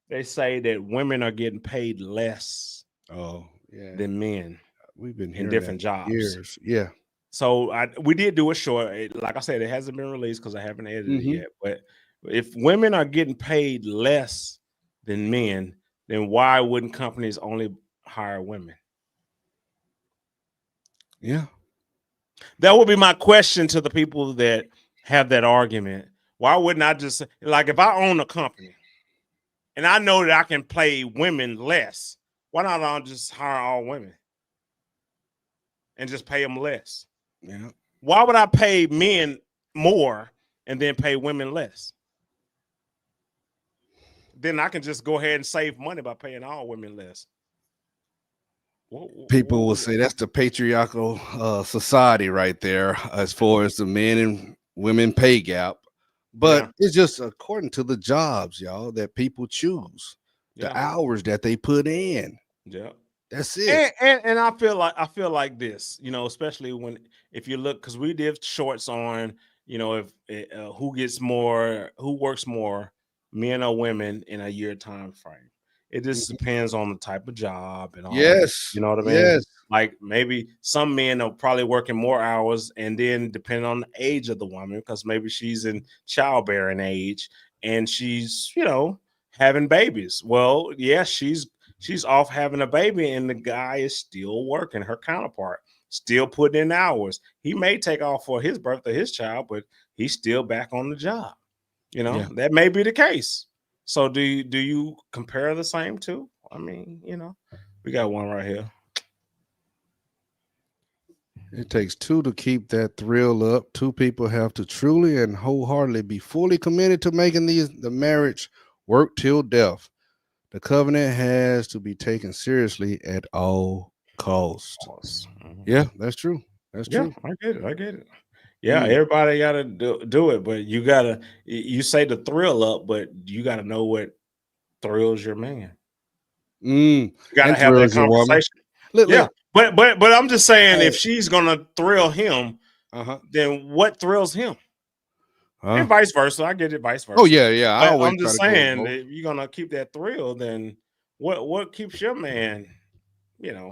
they say that women are getting paid less Oh, yeah. than men We've been in hearing different that jobs. for years. Yeah. So we did do a short. Like I said, it hasn't been released because I haven't edited it yet. But if women are getting paid less than men, then why wouldn't companies only hire women? Yeah. That would be my question to the people that have that argument. Why wouldn't I just, like, if I own a company and I know that I can pay women less, why not I just hire all women and just pay them less? Yeah. Why would I pay men more and then pay women less? Then I can just go ahead and save money by paying all women less. People will say that's the patriarchal society right there, as far as the men and women pay gap. But it's just according to the jobs, y'all, that people choose, the hours that they put in. Yeah. That's it. And I feel like this, especially if you look, because we did shorts on, if who works more, men or women in a year time frame. It just depends on the type of job and all. Yes. You know what I mean? Yes. Like maybe some men are probably working more hours, and then depending on the age of the woman, because maybe she's in childbearing age and she's, having babies. Well, yeah, she's off having a baby, and the guy is still working, her counterpart, still putting in hours. He may take off for his birth of his child, but he's still back on the job. That may be the case. So do you compare the same two? I mean, we got one right here. It takes two to keep that thrill up. Two people have to truly and wholeheartedly be fully committed to making the marriage work till death. The covenant has to be taken seriously at all costs. Yeah, that's true. That's true. I get it. Yeah, everybody got to do it, but you say the thrill up, but you got to know what thrills your man. You got to have that conversation. Yeah, but I'm just saying, if she's gonna thrill him, then what thrills him? And vice versa. I get it, vice versa. Oh yeah. I'm just saying, if you're gonna keep that thrill, then what keeps your man,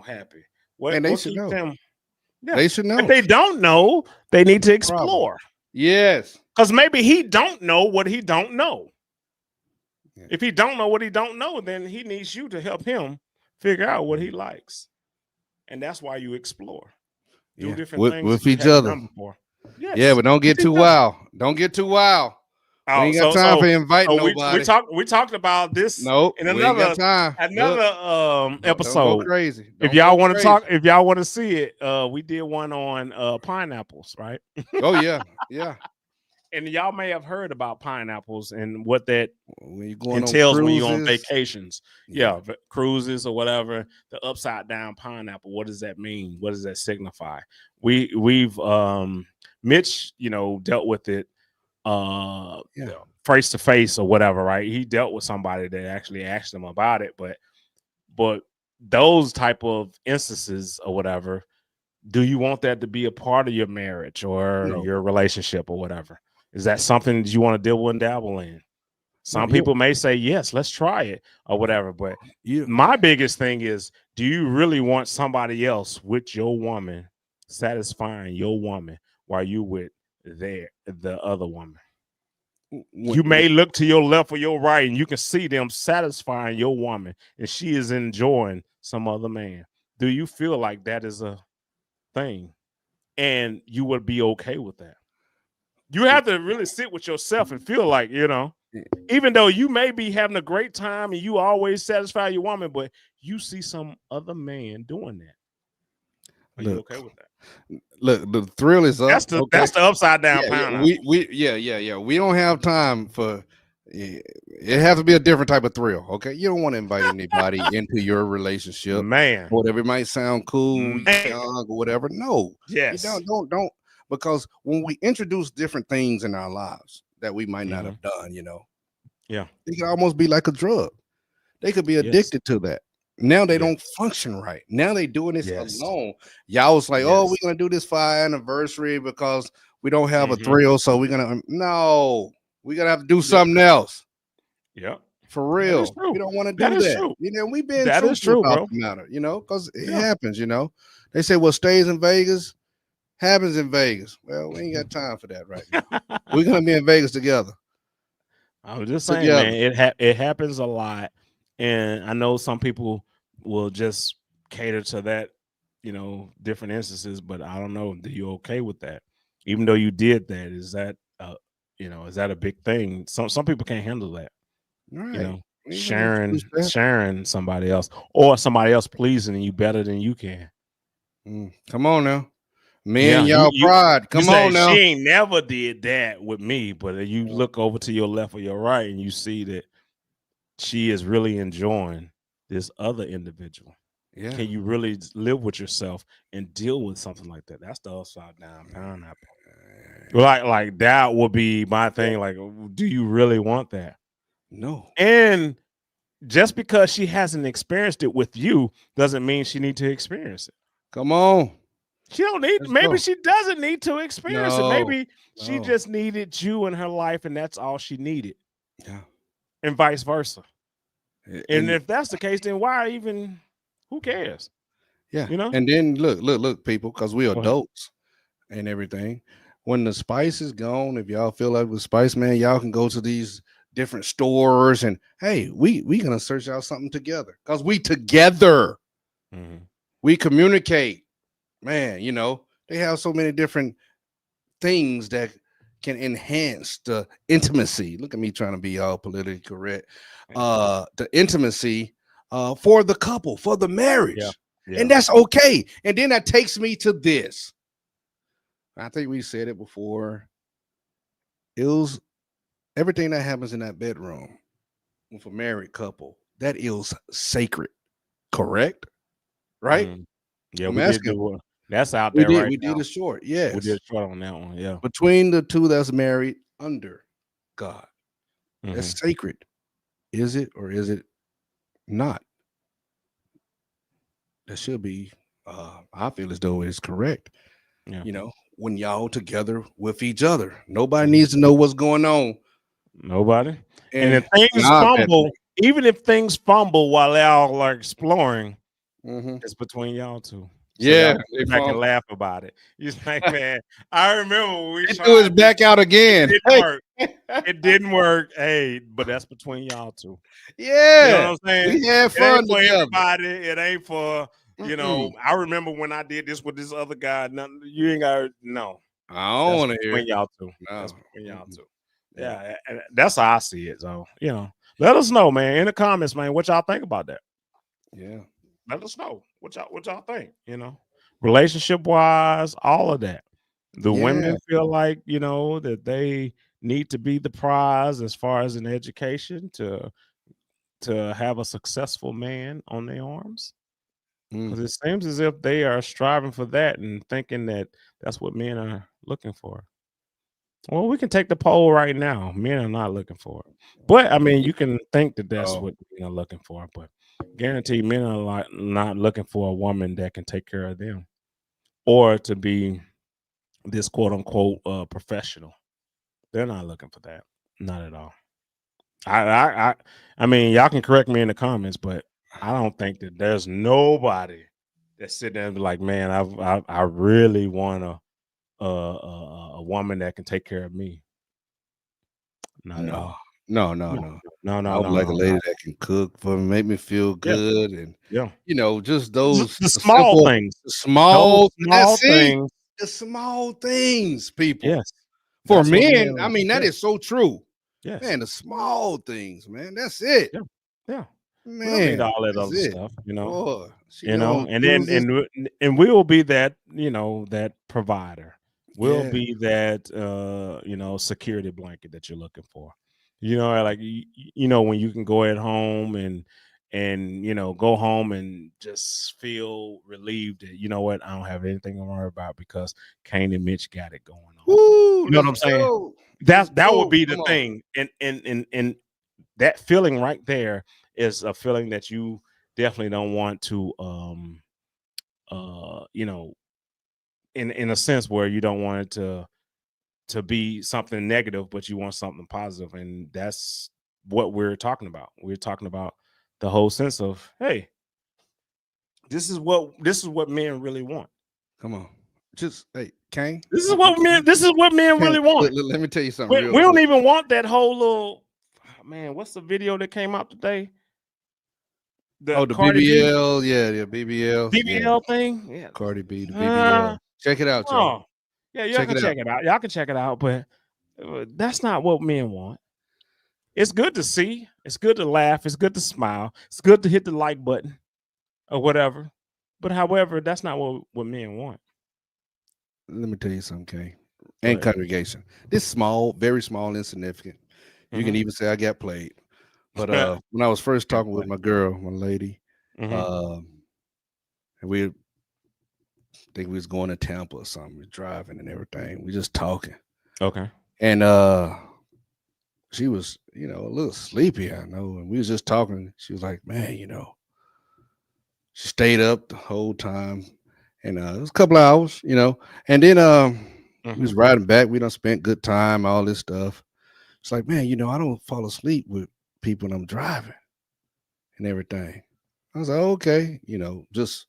happy? What keeps him? Yeah. They should know. If they don't know, they need to explore. Yes. Because maybe he don't know what he don't know. Yeah. If he don't know what he don't know, then he needs you to help him figure out what he likes. And that's why you explore. Do different things with each other. Yes. Yeah, but don't get too wild. Don't get too wild. We ain't got time for inviting nobody. We talked about this in another episode. Don't go crazy. If y'all want to talk, if y'all want to see it, we did one on pineapples, right? Oh yeah. And y'all may have heard about pineapples and what that entails when you're on vacations. Yeah, cruises or whatever. The upside down pineapple. What does that mean? What does that signify? We've Mitch, dealt with it face to face or whatever, right? He dealt with somebody that actually asked him about it, but those type of instances or whatever, do you want that to be a part of your marriage or your relationship or whatever? Is that something that you want to deal and dabble in? Some people may say, yes, let's try it or whatever. But my biggest thing is, do you really want somebody else with your woman, satisfying your woman while you with the other woman? You may look to your left or your right and you can see them satisfying your woman and she is enjoying some other man. Do you feel like that is a thing and you would be okay with that? You have to really sit with yourself and feel like, Even though you may be having a great time and you always satisfy your woman, but you see some other man doing that. Are you Look, okay with that? Look, the thrill is up. That's the upside down yeah, pound. we don't have time for it. Has to be a different type of thrill. Okay, you don't want to invite anybody into your relationship. Man. Whatever, it might sound cool, Man. young or whatever. No, Yes. you don't, because when we introduce different things in our lives that we might not have done, Yeah, it could almost be like a drug. They could be addicted to that. Now they don't function right. Now they doing this alone. Y'all was like, oh, we're gonna do this for our anniversary because we don't have a thrill, so we're gonna no, we're gonna have to do something else. Yeah, for real. We don't want to do that. that. True. We've been that is true, about bro. the matter, because it happens. They say what stays in Vegas happens in Vegas. Well, we ain't got time for that right now. We're gonna be in Vegas together. I was just saying, man, it happens a lot, and I know some people will just cater to that, different instances. But I don't know. Do you okay with that? Even though you did that, is that is that a big thing? Some people can't handle that. Right. Sharing somebody else or somebody else pleasing you better than you can. Come on now. Man, y'all pride. Come on now. She ain't never did that with me, but you look over to your left or your right and you see that she is really enjoying this other individual. Yeah. Can you really live with yourself and deal with something like that? That's the upside down pineapple. Like that would be my thing. Like, do you really want that? No. And just because she hasn't experienced it with you doesn't mean she need to experience it. Come on. She don't need. Maybe she doesn't need to experience it. Maybe she just needed you in her life, and that's all she needed. Yeah. And vice versa. And if that's the case, then why even? Who cares? Yeah. And then look, people, because we're adults and everything. When the spice is gone, if y'all feel like with spice, man, y'all can go to these different stores and hey, we gonna search out something together because we together. We communicate. Man, they have so many different things that can enhance the intimacy. Look at me trying to be all politically correct. The intimacy for the couple, for the marriage. Yeah. And that's okay. And then that takes me to this. I think we said it before. It was everything that happens in that bedroom with a married couple, that is sacred. Correct? Right? Yeah, we did do that's out there right now. We did a short. Yes. We did a short on that one. Yeah. Between the two that's married under God. That's sacred. Is it or is it not? That should be I feel as though it's correct. Yeah. When y'all together with each other. Nobody needs to know what's going on. Nobody. And if things fumble, even if things fumble while y'all are exploring, it's between y'all two. So yeah, I can laugh about it. You're like, man, I remember when we threw his back out again. It didn't work. It didn't work. Hey, but that's between y'all two. Yeah, you know what I'm saying. We had fun. It ain't for everybody. It ain't for I remember when I did this with this other guy. Nothing. You ain't got no. I don't want to hear between y'all two. No. That's between y'all two. Yeah, that's how I see it. So let us know, man, in the comments, man, what y'all think about that. Yeah. Let us know what y'all think, relationship wise, all of that. The women feel like, that they need to be the prize as far as an education to have a successful man on their arms. Because it seems as if they are striving for that and thinking that that's what men are looking for. Well, we can take the poll right now. Men are not looking for it. But I mean, you can think that that's what men are looking for, but guaranteed men are not looking for a woman that can take care of them or to be this quote unquote professional. They're not looking for that. Not at all. I mean, y'all can correct me in the comments, but I don't think that there's nobody that's sitting there and be like, man, I really want a woman that can take care of me. Not at all. No. I would like a lady that can cook for me, make me feel good, and just those the small things, the small things, the small things, people. Yes, for men, I mean that is so true. Yes. Man, the small things, man. That's it. Yeah. Yeah. Man, We don't need all that that's other it. stuff, you know. Boy, she You go know, on and then cruises. and we'll be that, you know, that provider. We'll Yeah. be that you know, security blanket that you're looking for. You know, like you know, when you can go at home and you know, go home and just feel relieved that, you know what, I don't have anything to worry about because Kane and Mitch got it going on. Woo, You know what let's I'm saying? go. Let's That would go. be the Come on. thing. And that feeling right there is a feeling that you definitely don't want to you know, in a sense where you don't want it to be something negative, but you want something positive, and that's what we're talking about. We're talking about the whole sense of, hey, this is what men really want. Come on. Just hey, Kane. This is what men Kane, really want. let me tell you something real We don't quick. even want that whole little man. What's the video that came out today? Oh, the Cardi B BBL, yeah, BBL. Yeah, BBL thing. Yeah. Cardi B, the BBL. Check it out, y'all. Oh, yeah, y'all Check can it check it out. Y'all can check it out, but that's not what men want. It's good to see. It's good to laugh. It's good to smile. It's good to hit the like button or whatever. But however, that's not what men want. Let me tell you something, Kane. Go And ahead. congregation. This small, very small, insignificant. You can Mhm. even say I got played. But when I was first talking with my girl, my lady, Mhm. and we think we was going to Tampa or something, we driving and everything. We just talking. Okay. And she was, you know, a little sleepy, I know. And we was just talking. She was like, man, you know, she stayed up the whole time. And it was a couple of hours, you know. And then we was Mhm. riding back. We done spent good time, all this stuff. It's like, man, you know, I don't fall asleep with people when I'm driving and everything. I was like, okay, you know, just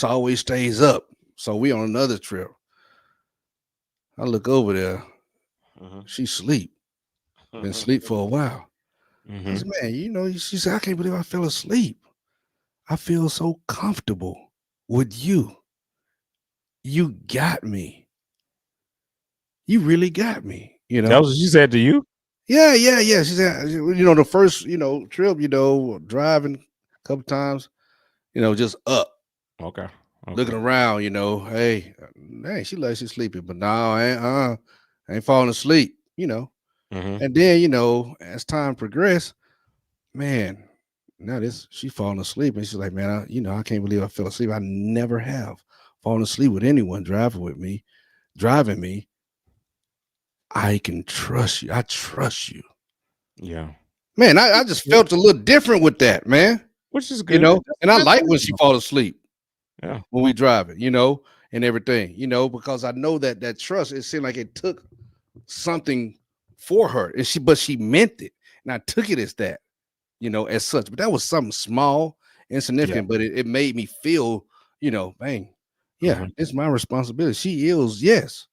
always stays up. So we on another trip. I look over there, Mhm. she sleep. Been asleep for a while. I said, Mhm. man, you know, she said, I can't believe I fell asleep. I feel so comfortable with you. You got me. You really got me, you That know? was what she said to you? Yeah. She said, you know, the first, you know, trip, you know, driving a couple times, you know, just up, Okay. looking Okay. around, you know, hey, she like she's sleepy, but no, I ain't falling asleep, you know. Mhm. And then, you know, as time progressed, man, now this she falling asleep, and she's like, man, you know, I can't believe I fell asleep. I never have fallen asleep with anyone driving me. I can trust you. I trust you. Yeah. Man, I just felt a little different with that, man. Which is You good. know, That's and a I good like thing. when she fall asleep Yeah. when we drive it, you know, and everything, you know, because I know that trust, it seemed like it took something for her. And but she meant it. And I took it as that, you know, as such. But that was something small, Yeah. insignificant, but it made me feel, you know, bang, yeah, Mhm. it's my responsibility. She is, yes.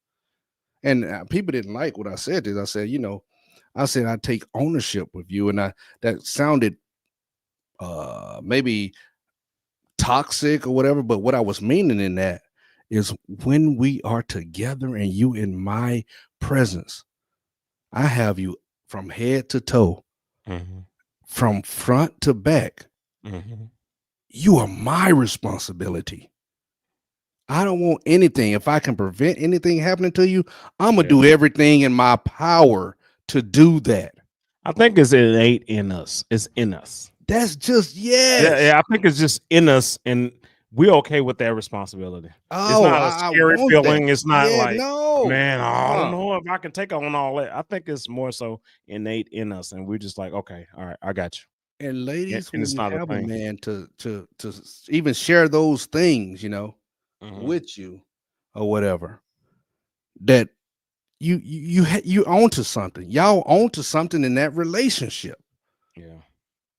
And people didn't like what I said. I said, you know, I said I take ownership with you, and that sounded maybe toxic or whatever. But what I was meaning in that is when we are together and you in my presence, I have you from head to toe, Mhm. from front to back. Mhm. You are my responsibility. I don't want anything. If I can prevent anything happening to you, I'm gonna Yeah. do everything in my power to do that. I think it's innate in us. It's in us. That's just Yeah, yes. yeah. I think it's just in us, and we're okay with that responsibility. It's Oh, not a I scary want that. feeling. It's not Yeah, like, no. man, I don't know if I can take on all that. I think it's more so innate in us, and we're just like, okay, all right, I got you. And ladies, And when it's you not a have a thing. man to even share those things, you know, Mhm. with you or whatever, that you onto something. Y'all onto something in that relationship. Yeah.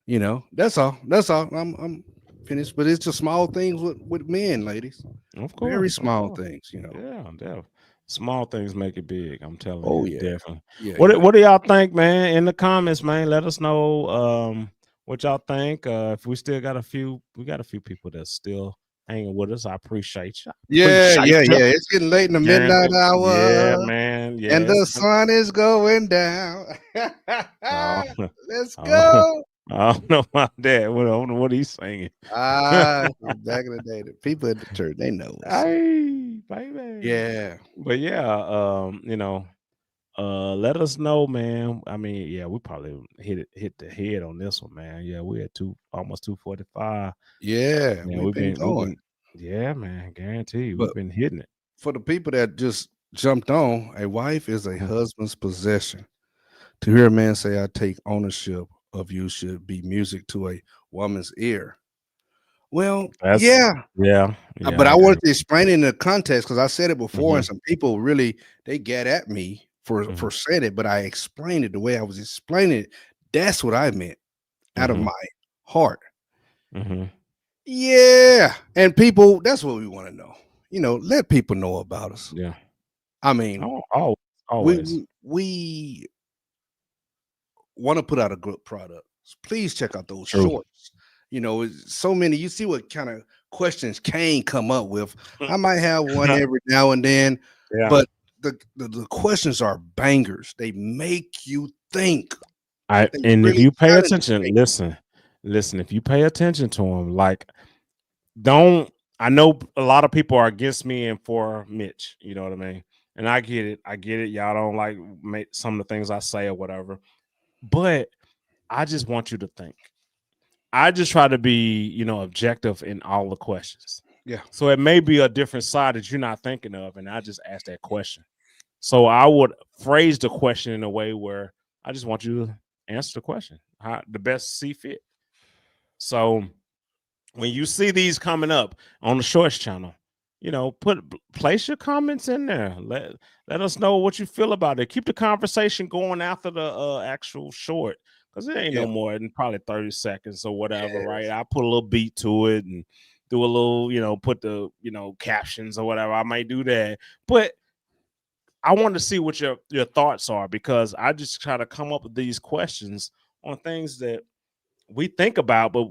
You know, that's all. That's all. I'm finished. But it's just small things with men, ladies. Of Very course. Of small course. things, you know. Yeah, definitely. Small things make it big. I'm telling Oh you, yeah. definitely. Yeah, What yeah. what do y'all think, man? In the comments, man. Let us know what y'all think. If we still got we got a few people that's still hanging with us. I appreciate you. Yeah, Appreciate ya. It's getting late in the Guarantee- midnight hour. Yeah, man. Yeah, And the it's- sun is going down. Oh, Let's oh. go. I don't know about that. I don't know what he's singing. Back in the day, the people at the church, they know. Hey, baby. Yeah. But yeah, let us know, man. I mean, yeah, we probably hit the head on this one, man. Yeah, we at almost 2:45. Yeah. Man, We've been going. yeah, man, guarantee you, But- we've been hitting it. For the people that just jumped on, a wife is a Mhm. husband's possession. To hear a man say, I take ownership of you should be music to a woman's ear. Well, That's- yeah. Yeah, But I agree. wanted to explain it in the context because I said it before, and Mhm. some people really they get at me for Mhm. saying it, but I explained it the way I was explaining it. That's what I meant out of Mhm. my heart. Mhm. Yeah. And people, that's what we want to know. Let people know about us. Yeah. I mean, Oh, always. we want to put out a good product. Please check out those True. shorts. So many. You see what kind of questions Kane come up with. I might have one every now and then, Yeah. but the questions are bangers. They make you think. And if really you pay challenge attention, me. listen, if you pay attention to them, like, I know a lot of people are against me and for Mitch, you know what I mean? And I get it. Y'all don't like some of the things I say or whatever, but I just want you to think. I just try to be, objective in all the questions. Yeah. So it may be a different side that you're not thinking of, and I just ask that question. So I would phrase the question in a way where I just want you to answer the question how the best see fit. So when you see these coming up on the Shorts channel, place your comments in there. Let us know what you feel about it. Keep the conversation going after the actual short, because it ain't no more than probably 30 seconds or whatever, right? I put a little beat to it and do a little, put the captions or whatever. I might do that, but I want to see what your thoughts are, because I just try to come up with these questions on things that we think about, but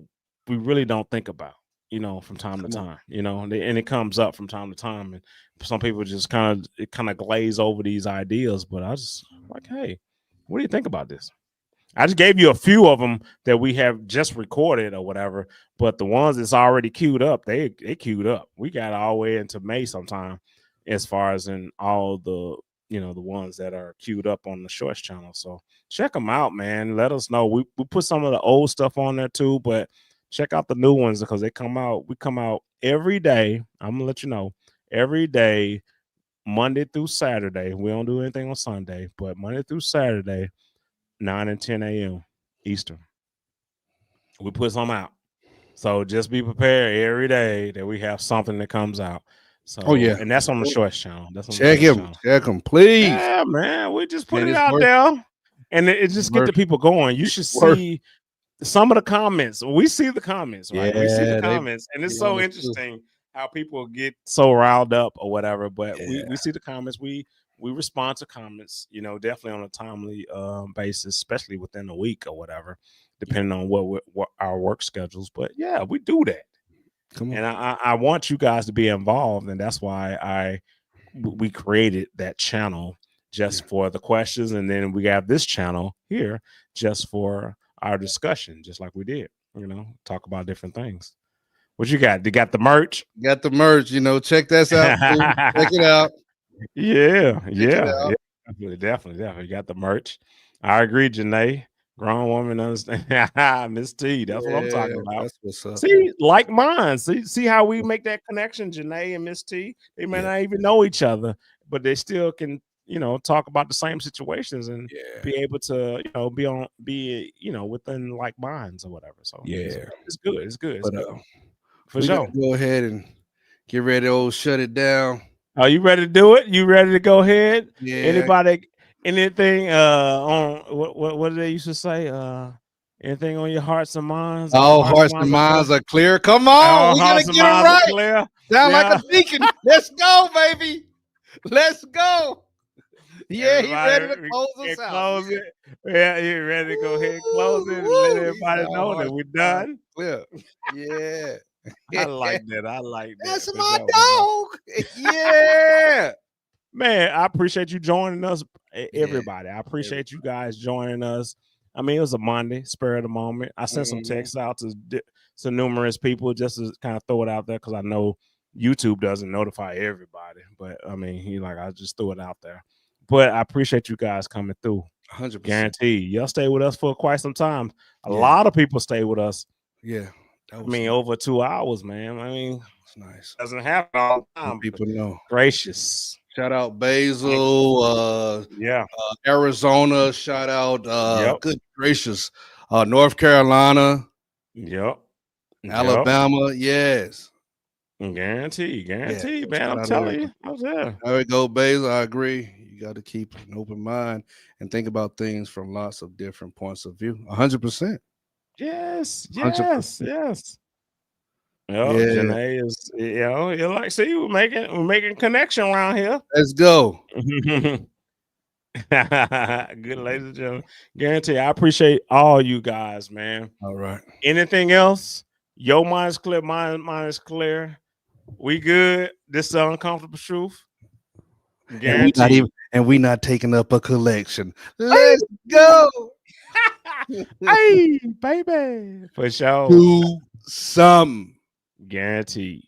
we really don't think about, from time to time, and it comes up from time to time. And some people just kind of glaze over these ideas, but I just like, hey, what do you think about this? I just gave you a few of them that we have just recorded or whatever, but the ones that's already queued up, they queued up. We got all the way into May sometime, as far as in all the the ones that are queued up on the Shorts channel. So check them out, man. Let us know. We put some of the old stuff on there too, but check out the new ones because they come out. We come out every day. I'm gonna let you know every day, Monday through Saturday. We don't do anything on Sunday, but Monday through Saturday, 9 and 10 a.m. Eastern. We put some out. So just be prepared every day that we have something that comes out. So, and that's on the Shorts channel. That's on Check the Shorts him. channel. Check him, please. Yeah, man. We just put Man, it it's out worth there, and it just get the worth people going. You should worth see some of the comments. We see the comments, right? We see Yeah, the they comments, and it's be so on us too. interesting how people get so riled up or whatever. But Yeah. we see the comments. We respond to comments, definitely on a timely basis, especially within a week or whatever, depending on what our work schedules. But yeah, we do that. Come on. And I want you guys to be involved, and that's why we created that channel just for the questions, and then we have this channel here just for our discussion, just like we did. Talk about different things. What you got? You got the merch? Got the merch. Check that out. Check it out. Yeah, it out. definitely. You got the merch. I agree, Janae. Grown woman understand. Miss T, that's what I'm talking about. That's what's up. See, like mine. See how we make that connection, Janae and Miss T. They may not even know each other, but they still can, talk about the same situations and be able to, be within like minds or whatever. So it's good. It's good. It's But, good. For we sure. gotta go ahead and get ready to shut it down. Are you ready to do it? You ready to go ahead? Yeah. Anybody? Anything on what did they used to say? Anything on your hearts and minds? All hearts and minds are clear. Come on, All we gotta hearts and get it minds are right. clear. Sound like a deacon. Let's go, baby. Let's go. Yeah, he ready to close us out. Close it. Yeah, you ready to go ahead and close it and let everybody know that we're done. Clear. Yeah. I like that. I like that. That's for my sure. dog. Yeah. Man, I appreciate you joining us, Yeah. everybody. I appreciate you guys joining us. I mean, it was a Monday, spur of the moment. I sent some Mhm. texts out to numerous people just to kind of throw it out there because I know YouTube doesn't notify everybody. But I mean, I just threw it out there. But I appreciate you guys coming through. 100%. Guaranteed. Y'all stay with us for quite some time. A Yeah. lot of people stay with us. Yeah. That I was mean, nice. over 2 hours, man. I mean, That's nice. doesn't happen all the Let time. people know. Gracious. Shout out Basil, Yeah. Arizona. Shout out, Yep. good gracious, North Carolina, Yep. Alabama. Yes. Guaranteed, man. Shout I'm out telling everybody. you, I was there. There we go, Basil. I agree. You got to keep an open mind and think about things from lots of different points of view. 100%. Yes, 100%. yes. Yeah. Janae is, you're like, see, we're making connection around here. Let's go. Good, ladies and gentlemen. Guarantee, I appreciate all you guys, man. All right. Anything else? Your mind's clear, mine is clear. We good. This is the uncomfortable truth. Guaranteed. And we not taking up a collection. Let's go. Hey, baby. For sure. Do some. Guaranteed.